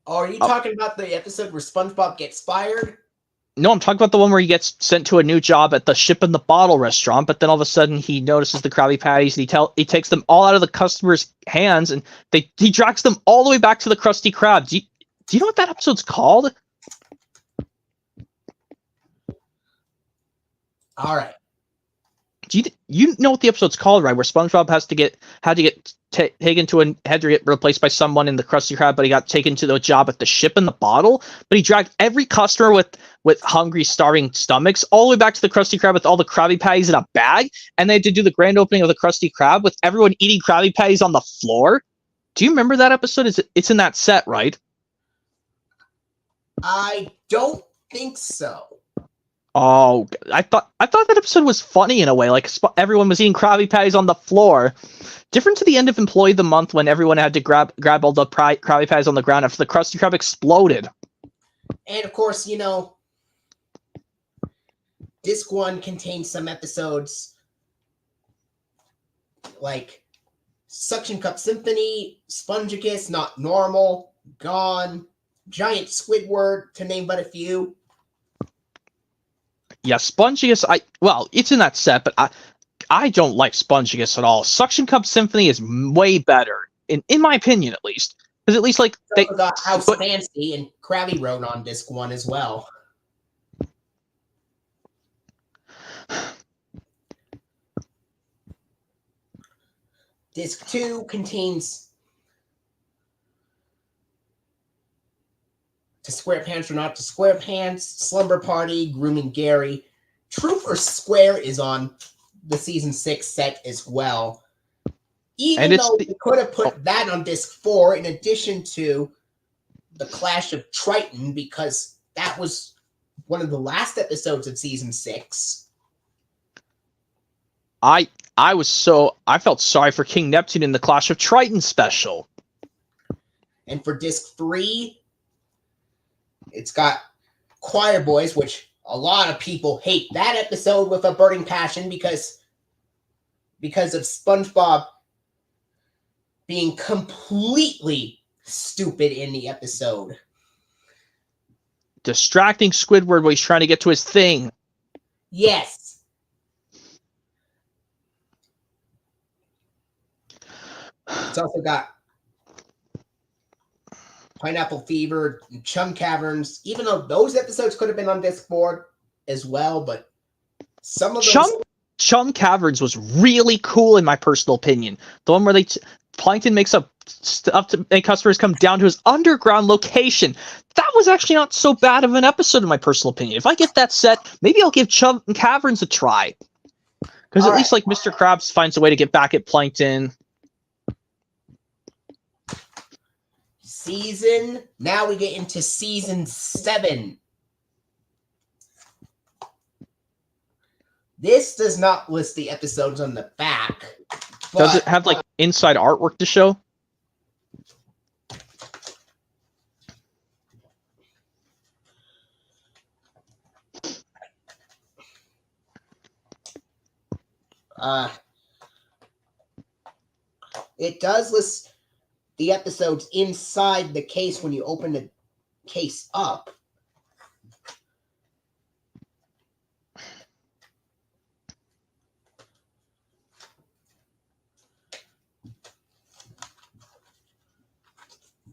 Oh, are you talking about the episode where SpongeBob gets fired? No, I'm talking about the one where he gets sent to a new job at the ship in the bottle restaurant, but then all of a sudden he notices the Krabby Patties and he takes them all out of the customer's hands and he drags them all the way back to the Krusty Krab. Do you know what that episode's called? All right. You know what the episode's called, right? Where SpongeBob had to get taken to had to get replaced by someone in the Krusty Krab, but he got taken to the job at the ship in the bottle. But he dragged every customer with hungry, starving stomachs all the way back to the Krusty Krab with all the Krabby Patties in a bag, and they had to do the grand opening of the Krusty Krab with everyone eating Krabby Patties on the floor. Do you remember that episode? It's in that set, right? I don't think so. Oh, I thought that episode was funny in a way. Like everyone was eating Krabby Patties on the floor. Different to the end of Employee of the Month when everyone had to grab all the Krabby Patties on the ground after the Krusty Krab exploded. And of course, Disc 1 contains some episodes like Suction Cup Symphony, Spongeicus, Not Normal, Gone, Giant Squidward, to name but a few. Yeah, Spongeicus, it's in that set, but I don't like Spongeicus at all. Suction Cup Symphony is way better, in my opinion, at least. Because at least, like, they got House Fancy and Krabby Road on Disc 1 as well. Disc 2 contains To SquarePants or Not to SquarePants, Slumber Party, Grooming Gary. Truth or Square is on the Season 6 set as well. Even though we could have put that on Disc 4 in addition to the Clash of Triton, because that was one of the last episodes of Season 6. I felt sorry for King Neptune in the Clash of Triton special. And for Disc 3, it's got Choir Boys, which a lot of people hate that episode with a burning passion because of SpongeBob being completely stupid in the episode. Distracting Squidward while he's trying to get to his thing. Yes. It's also got Pineapple Fever, Chum Caverns, even though those episodes could have been on Disc 4 as well, but some of those... Chum Caverns was really cool in my personal opinion. The one where Plankton makes a stuff and customers come down to his underground location. That was actually not so bad of an episode, in my personal opinion. If I get that set, maybe I'll give Chub and Caverns a try. Because at least, like, Mr. Krabs finds a way to get back at Plankton. Now we get into season 7. This does not list the episodes on the back. But does it have, like, inside artwork to show? It does list the episodes inside the case when you open the case up.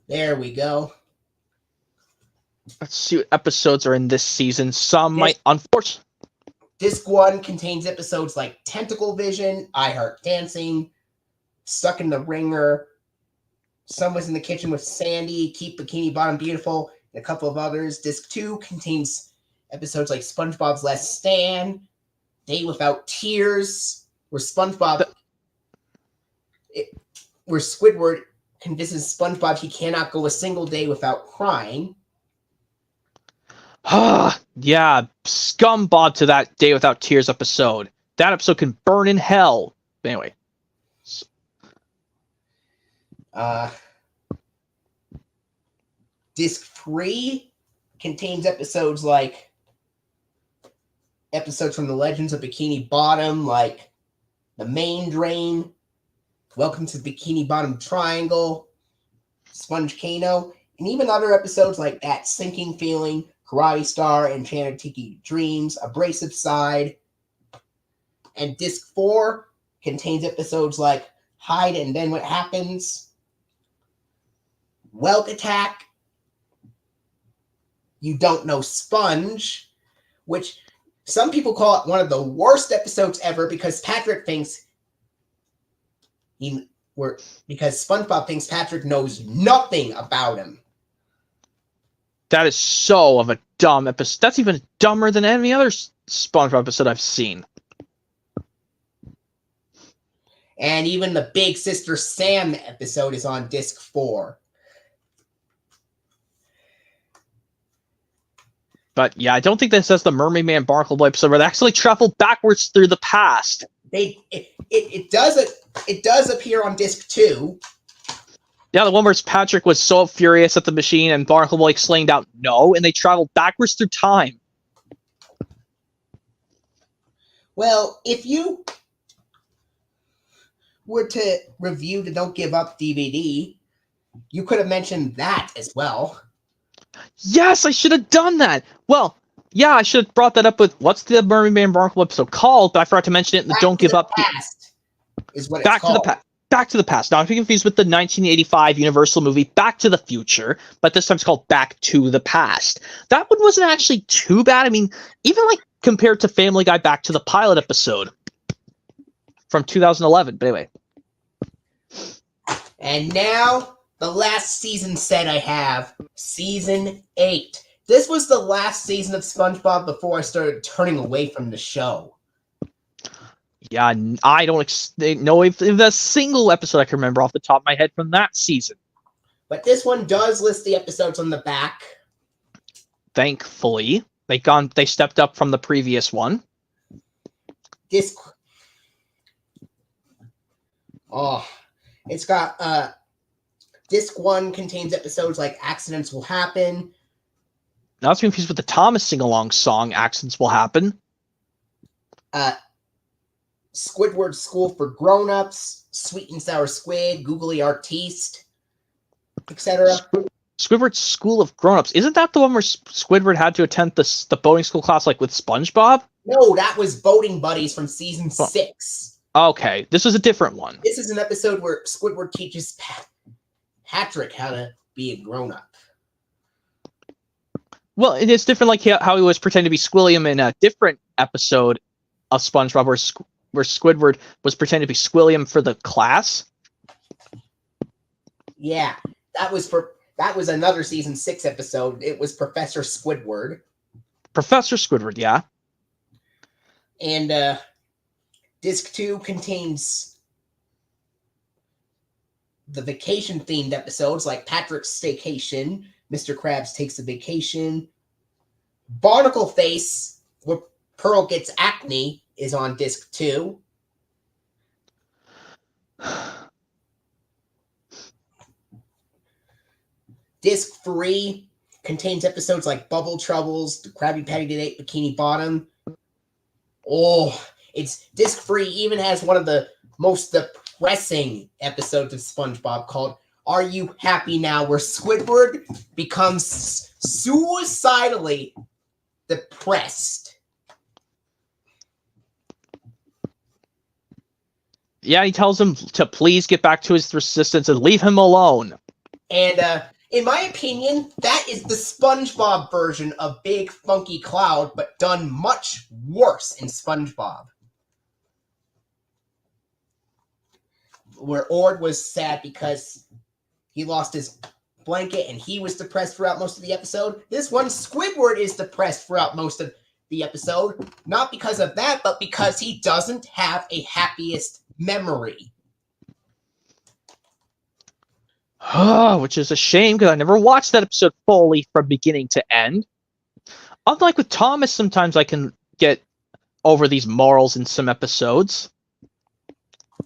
There we go. Let's see what episodes are in this season. Some might, unfortunately. Disc 1 contains episodes like Tentacle Vision, I Heart Dancing, Stuck in the Ringer, Someone's in the Kitchen with Sandy, Keep Bikini Bottom Beautiful, and a couple of others. Disc 2 contains episodes like SpongeBob's Last Stand, Day Without Tears, where Squidward convinces SpongeBob he cannot go a single day without crying. Yeah, scumbag to that Day Without Tears episode. That episode can burn in hell. But anyway. Disc 3 contains episodes from the Legends of Bikini Bottom, like The Main Drain, Welcome to the Bikini Bottom Triangle, Sponge Kano, and even other episodes like That Sinking Feeling, Karate Star, Enchanted Tiki Dreams, Abrasive Side. And Disc 4 contains episodes like Hide and Then What Happens, Whelk Attack, You Don't Know Sponge, which some people call it one of the worst episodes ever because Patrick thinks because SpongeBob thinks Patrick knows nothing about him. That is so of a dumb episode. That's even dumber than any other SpongeBob episode I've seen. And even the Big Sister Sam episode is on Disc 4. But yeah, I don't think this has the Mermaid Man Barnacle episode where they actually travel backwards through the past. It does appear on Disc 2. Yeah, the one where Patrick was so furious at the machine and Barnacle explained out no, and they traveled backwards through time. Well, if you were to review the Don't Give Up DVD, you could have mentioned that as well. Yes, I should have done that. Well, yeah, I should have brought that up with what's the Mermaid Man Barnacle episode called, but I forgot to mention it in the Don't Give Up. Past is what it's called. Back to the Past. Not to be confused with the 1985 Universal movie Back to the Future, but this time it's called Back to the Past. That one wasn't actually too bad. I mean, even like compared to Family Guy Back to the Pilot episode from 2011. But anyway. And now, the last season set I have, Season 8. This was the last season of SpongeBob before I started turning away from the show. Yeah, I don't know if there's a single episode I can remember off the top of my head from that season. But this one does list the episodes on the back. Thankfully, they stepped up from the previous one. It's got Disc 1 contains episodes like Accidents Will Happen. Now it's confused with the Thomas sing-along song, Accidents Will Happen. Squidward's School for Grown-Ups, Sweet and Sour Squid, Googly Artiste, etc. Squidward's School of Grown-Ups. Isn't that the one where Squidward had to attend the boating school class like with SpongeBob? No, that was Boating Buddies from Season 6. Okay, this was a different one. This is an episode where Squidward teaches Patrick how to be a grown-up. Well, it's different like how he was pretending to be Squilliam in a different episode of SpongeBob where Squidward was pretending to be Squilliam for the class. Yeah, that was another season 6 episode. It was Professor Squidward. Professor Squidward, yeah. And disc 2 contains the vacation-themed episodes like Patrick's Staycation, Mr. Krabs Takes a Vacation, Barnacle Face, where Pearl gets acne, is on disc 2. Disc 3 contains episodes like Bubble Troubles, The Krabby Patty Date, Bikini Bottom. Oh, it's disc 3 even has one of the most depressing episodes of SpongeBob called Are You Happy Now? Where Squidward becomes suicidally depressed. Yeah, he tells him to please get back to his resistance and leave him alone. And in my opinion, that is the SpongeBob version of Big Funky Cloud, but done much worse in SpongeBob. Where Ord was sad because he lost his blanket and he was depressed throughout most of the episode. This one, Squidward is depressed throughout most of the episode. Not because of that, but because he doesn't have a happiest memory. Which is a shame because I never watched that episode fully from beginning to end. Unlike with Thomas, sometimes I can get over these morals in some episodes.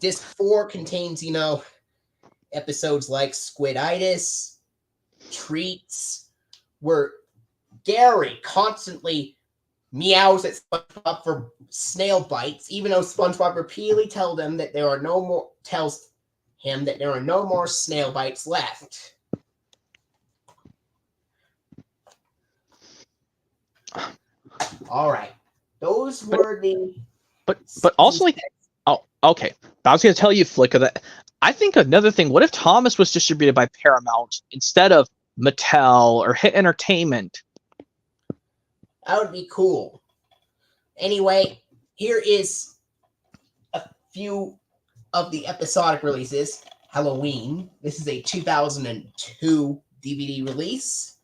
Disc 4 contains, episodes like Squiditis, Treats, where Gary constantly meows at SpongeBob for snail bites, even though SpongeBob repeatedly tells him that there are no more snail bites left. All right, those were the. But also like, oh, okay. I was going to tell you, Flicker, that I think another thing. What if Thomas was distributed by Paramount instead of Mattel or Hit Entertainment? That would be cool. Anyway, here is a few of the episodic releases. Halloween. This is a 2002 DVD release.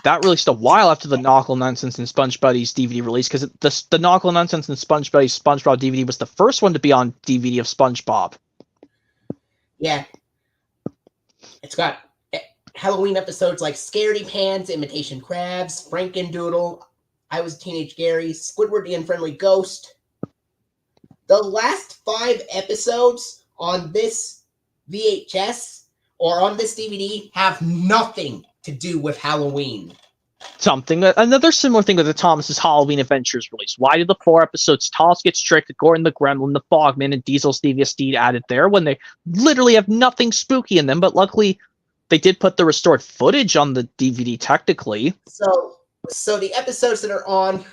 That released a while after the Knockle Nonsense and Sponge Buddies DVD release, because the Knockle Nonsense and Sponge Buddies SpongeBob DVD was the first one to be on DVD of SpongeBob. Yeah. It's got Halloween episodes like Scaredy Pants, Imitation Crabs, Frankendoodle, I Was a Teenage Gary, Squidward the Unfriendly Ghost. The last 5 episodes on this VHS or on this DVD have nothing to do with Halloween. Another similar thing with the Thomas's Halloween Adventures release. Why did the 4 episodes Thomas Gets Tricked, Gordon the Gremlin, the Fogman, and Diesel's Devious Deed added there when they literally have nothing spooky in them? But luckily, they did put the restored footage on the DVD technically. So the episodes that are on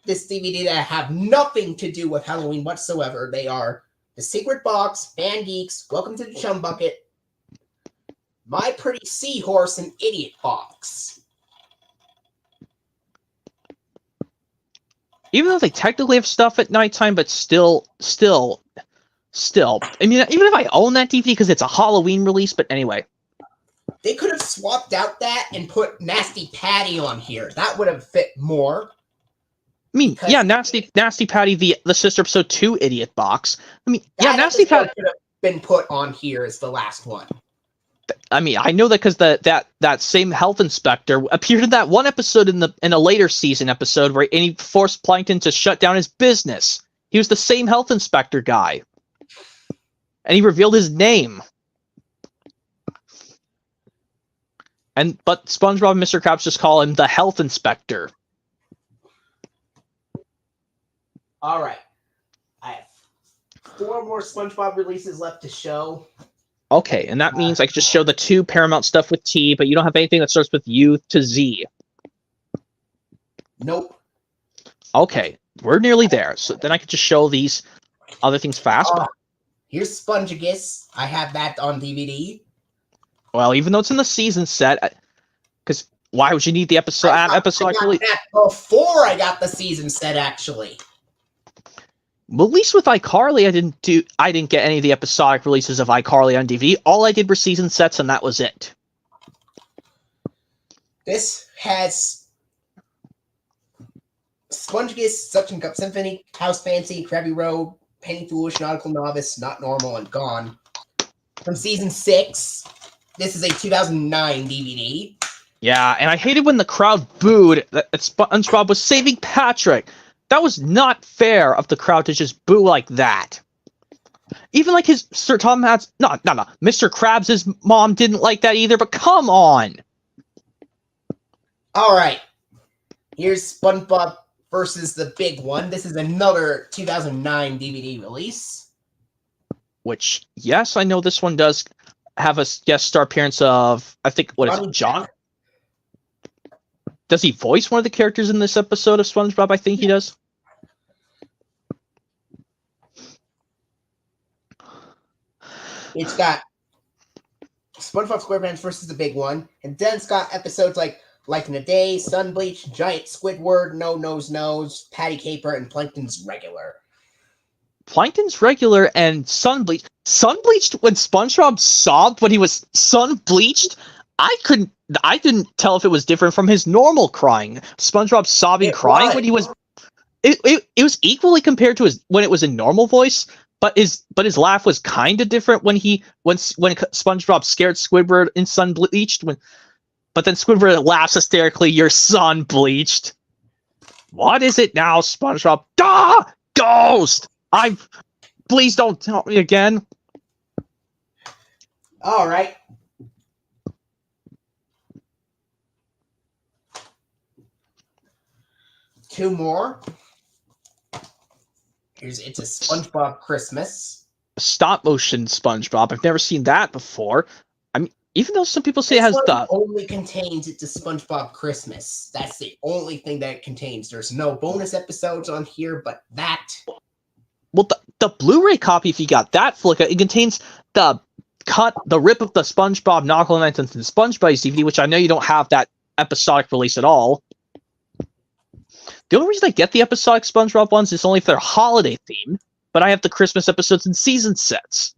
this DVD that have nothing to do with Halloween whatsoever, they are The Secret Box, Band Geeks, Welcome to the Chum Bucket, My Pretty Seahorse, and Idiot Box. Even though they technically have stuff at nighttime, but still. I mean, even if I own that DVD because it's a Halloween release, but anyway. They could have swapped out that and put Nasty Patty on here. That would have fit more. I mean, yeah, Nasty Patty, the sister episode 2 Idiot Box. I mean, yeah, Nasty Patty could have been put on here as the last one. I mean, I know that because that same health inspector appeared in that one episode in a later season episode where he forced Plankton to shut down his business. He was the same health inspector guy, and he revealed his name. But SpongeBob and Mr. Krabs just call him the health inspector. All right, I have 4 more SpongeBob releases left to show. Okay, and that means I could just show the 2 Paramount stuff with T, but you don't have anything that starts with U to Z. Nope. Okay, we're nearly there. So then I could just show these other things fast. Here's Spongegus. I have that on DVD. Well, even though it's in the season set, because why would you need the episode? I got that before I got the season set, actually. Well, at least with iCarly, I didn't get any of the episodic releases of iCarly on DVD. All I did were season sets, and that was it. This has Spongegus, Suction Cup Symphony, House Fancy, Krabby Road, Penny Foolish, Nautical Novice, Not Normal, and Gone. From season 6, this is a 2009 DVD. Yeah, and I hated when the crowd booed that SpongeBob was saving Patrick. That was not fair of the crowd to just boo like that. Even like his Sir Tom Hanks, no, Mr. Krabs' mom didn't like that either, but come on. All right. Here's SpongeBob versus the Big One. This is another 2009 DVD release. Which, yes, I know this one does have a guest star appearance of, I think, what is it, John? Does he voice one of the characters in this episode of SpongeBob? I think he does. It's got SpongeBob SquarePants versus the Big One, and then it's got episodes like Life in a Day, Sun Bleach, Giant Squidward, No Nose Nose, Patty Caper, and Plankton's Regular. Plankton's Regular and Sun Bleached. Sun Bleached when SpongeBob sobbed when he was sun bleached. I didn't tell if it was different from his normal crying. SpongeBob sobbing, crying when he was. It was equally compared to when it was in normal voice. But his laugh was kind of different when SpongeBob scared Squidward in Sun Bleached. But then Squidward laughs hysterically. You're sun bleached. What is it now, SpongeBob? Ghost! Please don't tell me again. All right. Two more. It's a SpongeBob Christmas. Stop motion SpongeBob. I've never seen that before. I mean, even though some people say it has the only contains it's a SpongeBob Christmas. That's the only thing that it contains. There's no bonus episodes on here, but that. Well, the Blu-ray copy, if you got that flicker, it contains the rip of the SpongeBob Nautical Nights and Sponge Buddies DVD, which I know you don't have that episodic release at all. The only reason I get the episodic SpongeBob ones is only if they're holiday themed, but I have the Christmas episodes and season sets.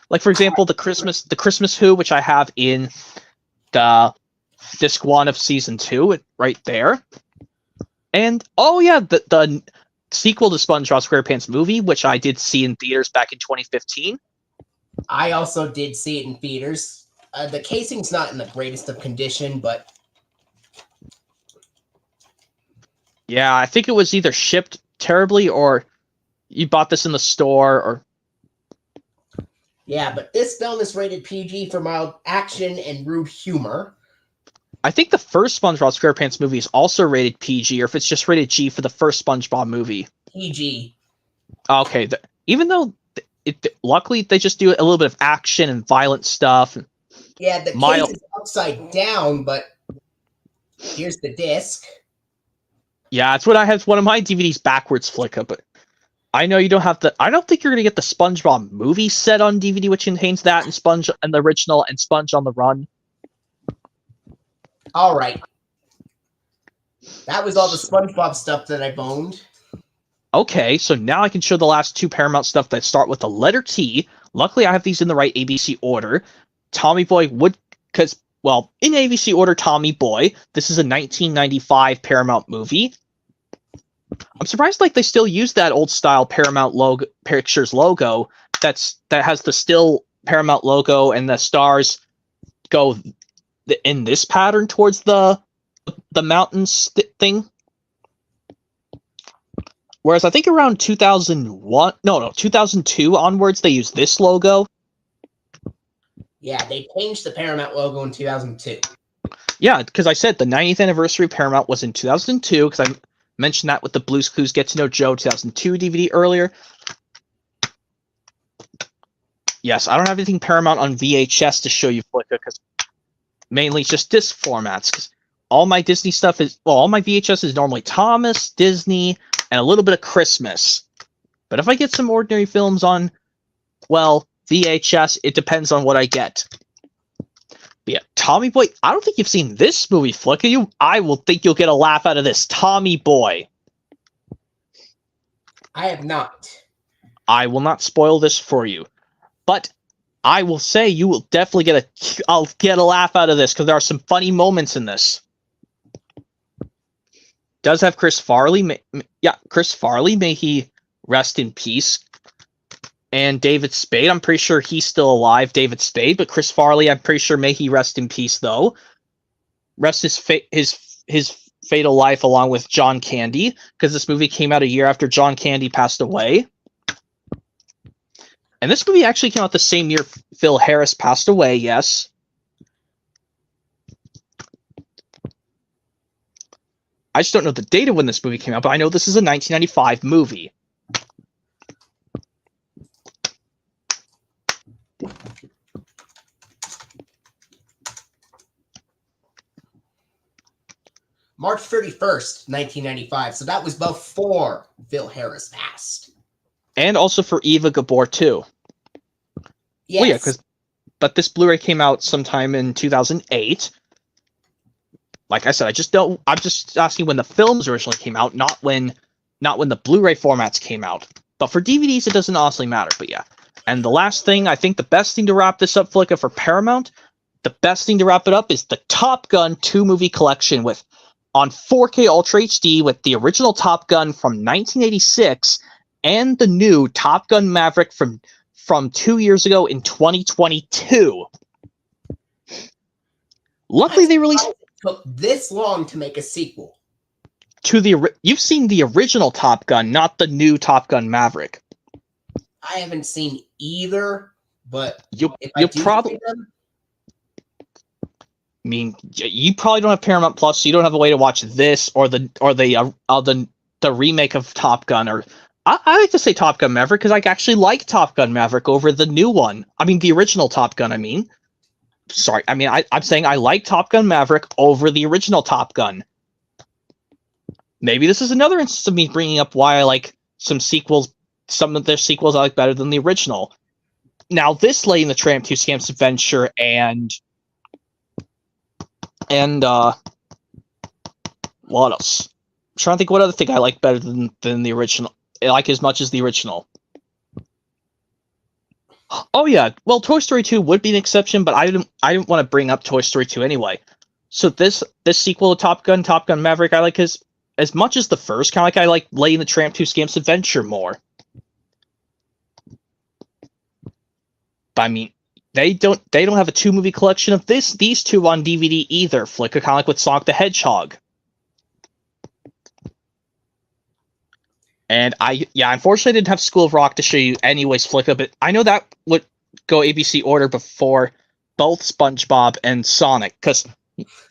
Like, for example, the Christmas Who, which I have in the disc 1 of season 2, right there. And, oh yeah, the sequel to SpongeBob SquarePants movie, which I did see in theaters back in 2015. I also did see it in theaters. The casing's not in the greatest of condition, but yeah, I think it was either shipped terribly or you bought this in the store or. Yeah, but this film is rated PG for mild action and rude humor. I think the first SpongeBob SquarePants movie is also rated PG, or if it's just rated G for the first SpongeBob movie. PG. Okay, even though luckily they just do a little bit of action and violent stuff. Yeah, the case is upside down, but here's the disc. Yeah, it's what I have one of my DVDs backwards flicker, but I know you don't have I don't think you're going to get the SpongeBob movie set on DVD, which contains that and Sponge and the original and Sponge on the Run. All right. That was all the SpongeBob stuff that I've owned. Okay, so now I can show the last two Paramount stuff that start with the letter T. Luckily, I have these in the right ABC order. Tommy Boy would, because, well, in ABC order, Tommy Boy. This is a 1995 Paramount movie. I'm surprised they still use that old style Paramount Pictures logo. That has the still Paramount logo and the stars go in this pattern towards the mountains thing. Whereas I think around 2002 onwards, they use this logo. Yeah, they changed the Paramount logo in 2002. Yeah, because I said the 90th anniversary of Paramount was in 2002, because I mentioned that with the Blue's Clues Get to Know Joe 2002 DVD earlier. Yes, I don't have anything Paramount on VHS to show you, Flicka, because mainly it's just disc formats. Because all my Disney stuff is, well, all my VHS is normally Thomas, Disney, and a little bit of Christmas. But if I get some ordinary films on, well, VHS, it depends on what I get. But yeah, Tommy Boy, I don't think you've seen this movie, Flicka. I will think you'll get a laugh out of this. Tommy Boy. I have not. I will not spoil this for you, but I will say you will definitely I'll get a laugh out of this because there are some funny moments in this. Does have Chris Farley. Chris Farley, may he rest in peace. And David Spade, I'm pretty sure he's still alive, David Spade, but Chris Farley, I'm pretty sure may he rest in peace, though. Rest his fatal life along with John Candy, because this movie came out a year after John Candy passed away. And this movie actually came out the same year Phil Harris passed away, yes. I just don't know the date of when this movie came out, but I know this is a 1995 movie. March 31st, 1995. So that was before Phil Harris passed. And also for Eva Gabor, too. Yes. Well, yeah, but this Blu-ray came out sometime in 2008. Like I said, I'm just asking when the films originally came out, not when the Blu-ray formats came out. But for DVDs, it doesn't honestly matter, but yeah. And the last thing, I think the best thing to wrap this up, Flicka, for Paramount, the best thing to wrap it up is the Top Gun 2-movie collection on 4K Ultra HD with the original Top Gun from 1986 and the new Top Gun Maverick from 2 years ago in 2022. Luckily, they released... It took this long to make a sequel. You've seen the original Top Gun, not the new Top Gun Maverick. I haven't seen either, but you probably... I mean, you probably don't have Paramount Plus, so you don't have a way to watch this or the remake of Top Gun. Or I like to say Top Gun Maverick because I actually like Top Gun Maverick over the new one. I mean, the original Top Gun. I'm saying I like Top Gun Maverick over the original Top Gun. Maybe this is another instance of me bringing up why I like some sequels. Some of their sequels I like better than the original. Now, this Lady and the Tramp 2 Scamps Adventure and what else? I'm trying to think what other thing I like better than the original. I like as much as the original. Oh yeah, well, Toy Story 2 would be an exception, but I didn't want to bring up Toy Story 2 anyway. So this sequel to Top Gun Maverick, I like as much as the first. Kind of like I like Lady and the Tramp 2 Scamps Adventure more. But I mean, they don't have a 2-movie collection of these two on DVD either, Flicka, kind of like with Sonic the Hedgehog. And unfortunately I didn't have School of Rock to show you anyways, Flicka, but I know that would go ABC order before both SpongeBob and Sonic, because,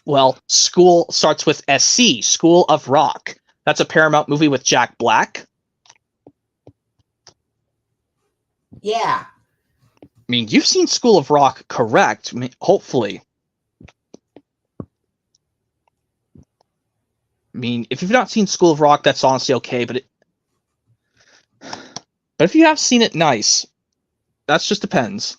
well, School starts with SC, School of Rock. That's a Paramount movie with Jack Black. Yeah. I mean, you've seen School of Rock, correct? I mean, hopefully. I mean, if you've not seen School of Rock, that's honestly okay, but if you have seen it, nice. That just depends.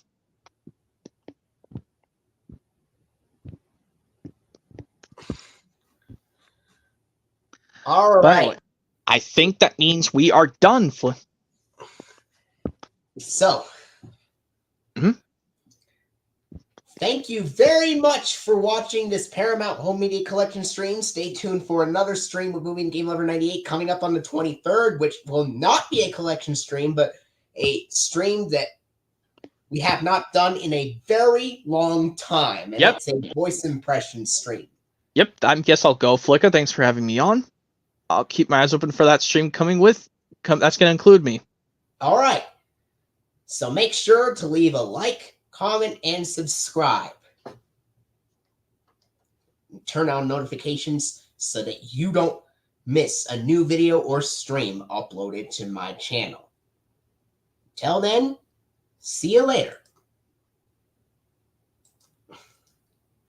All right. But anyway, I think that means we are done. So, thank you very much for watching this Paramount Home Media Collection stream. Stay tuned for another stream with Movie and Game Lover 98 coming up on the 23rd, which will not be a collection stream, but a stream that we have not done in a very long time. And it's a voice impression stream. Yep, I guess I'll go, Flicka. Thanks for having me on. I'll keep my eyes open for that stream coming with. That's going to include me. All right. So make sure to leave a like, comment, and subscribe. Turn on notifications so that you don't miss a new video or stream uploaded to my channel. Till then, see you later.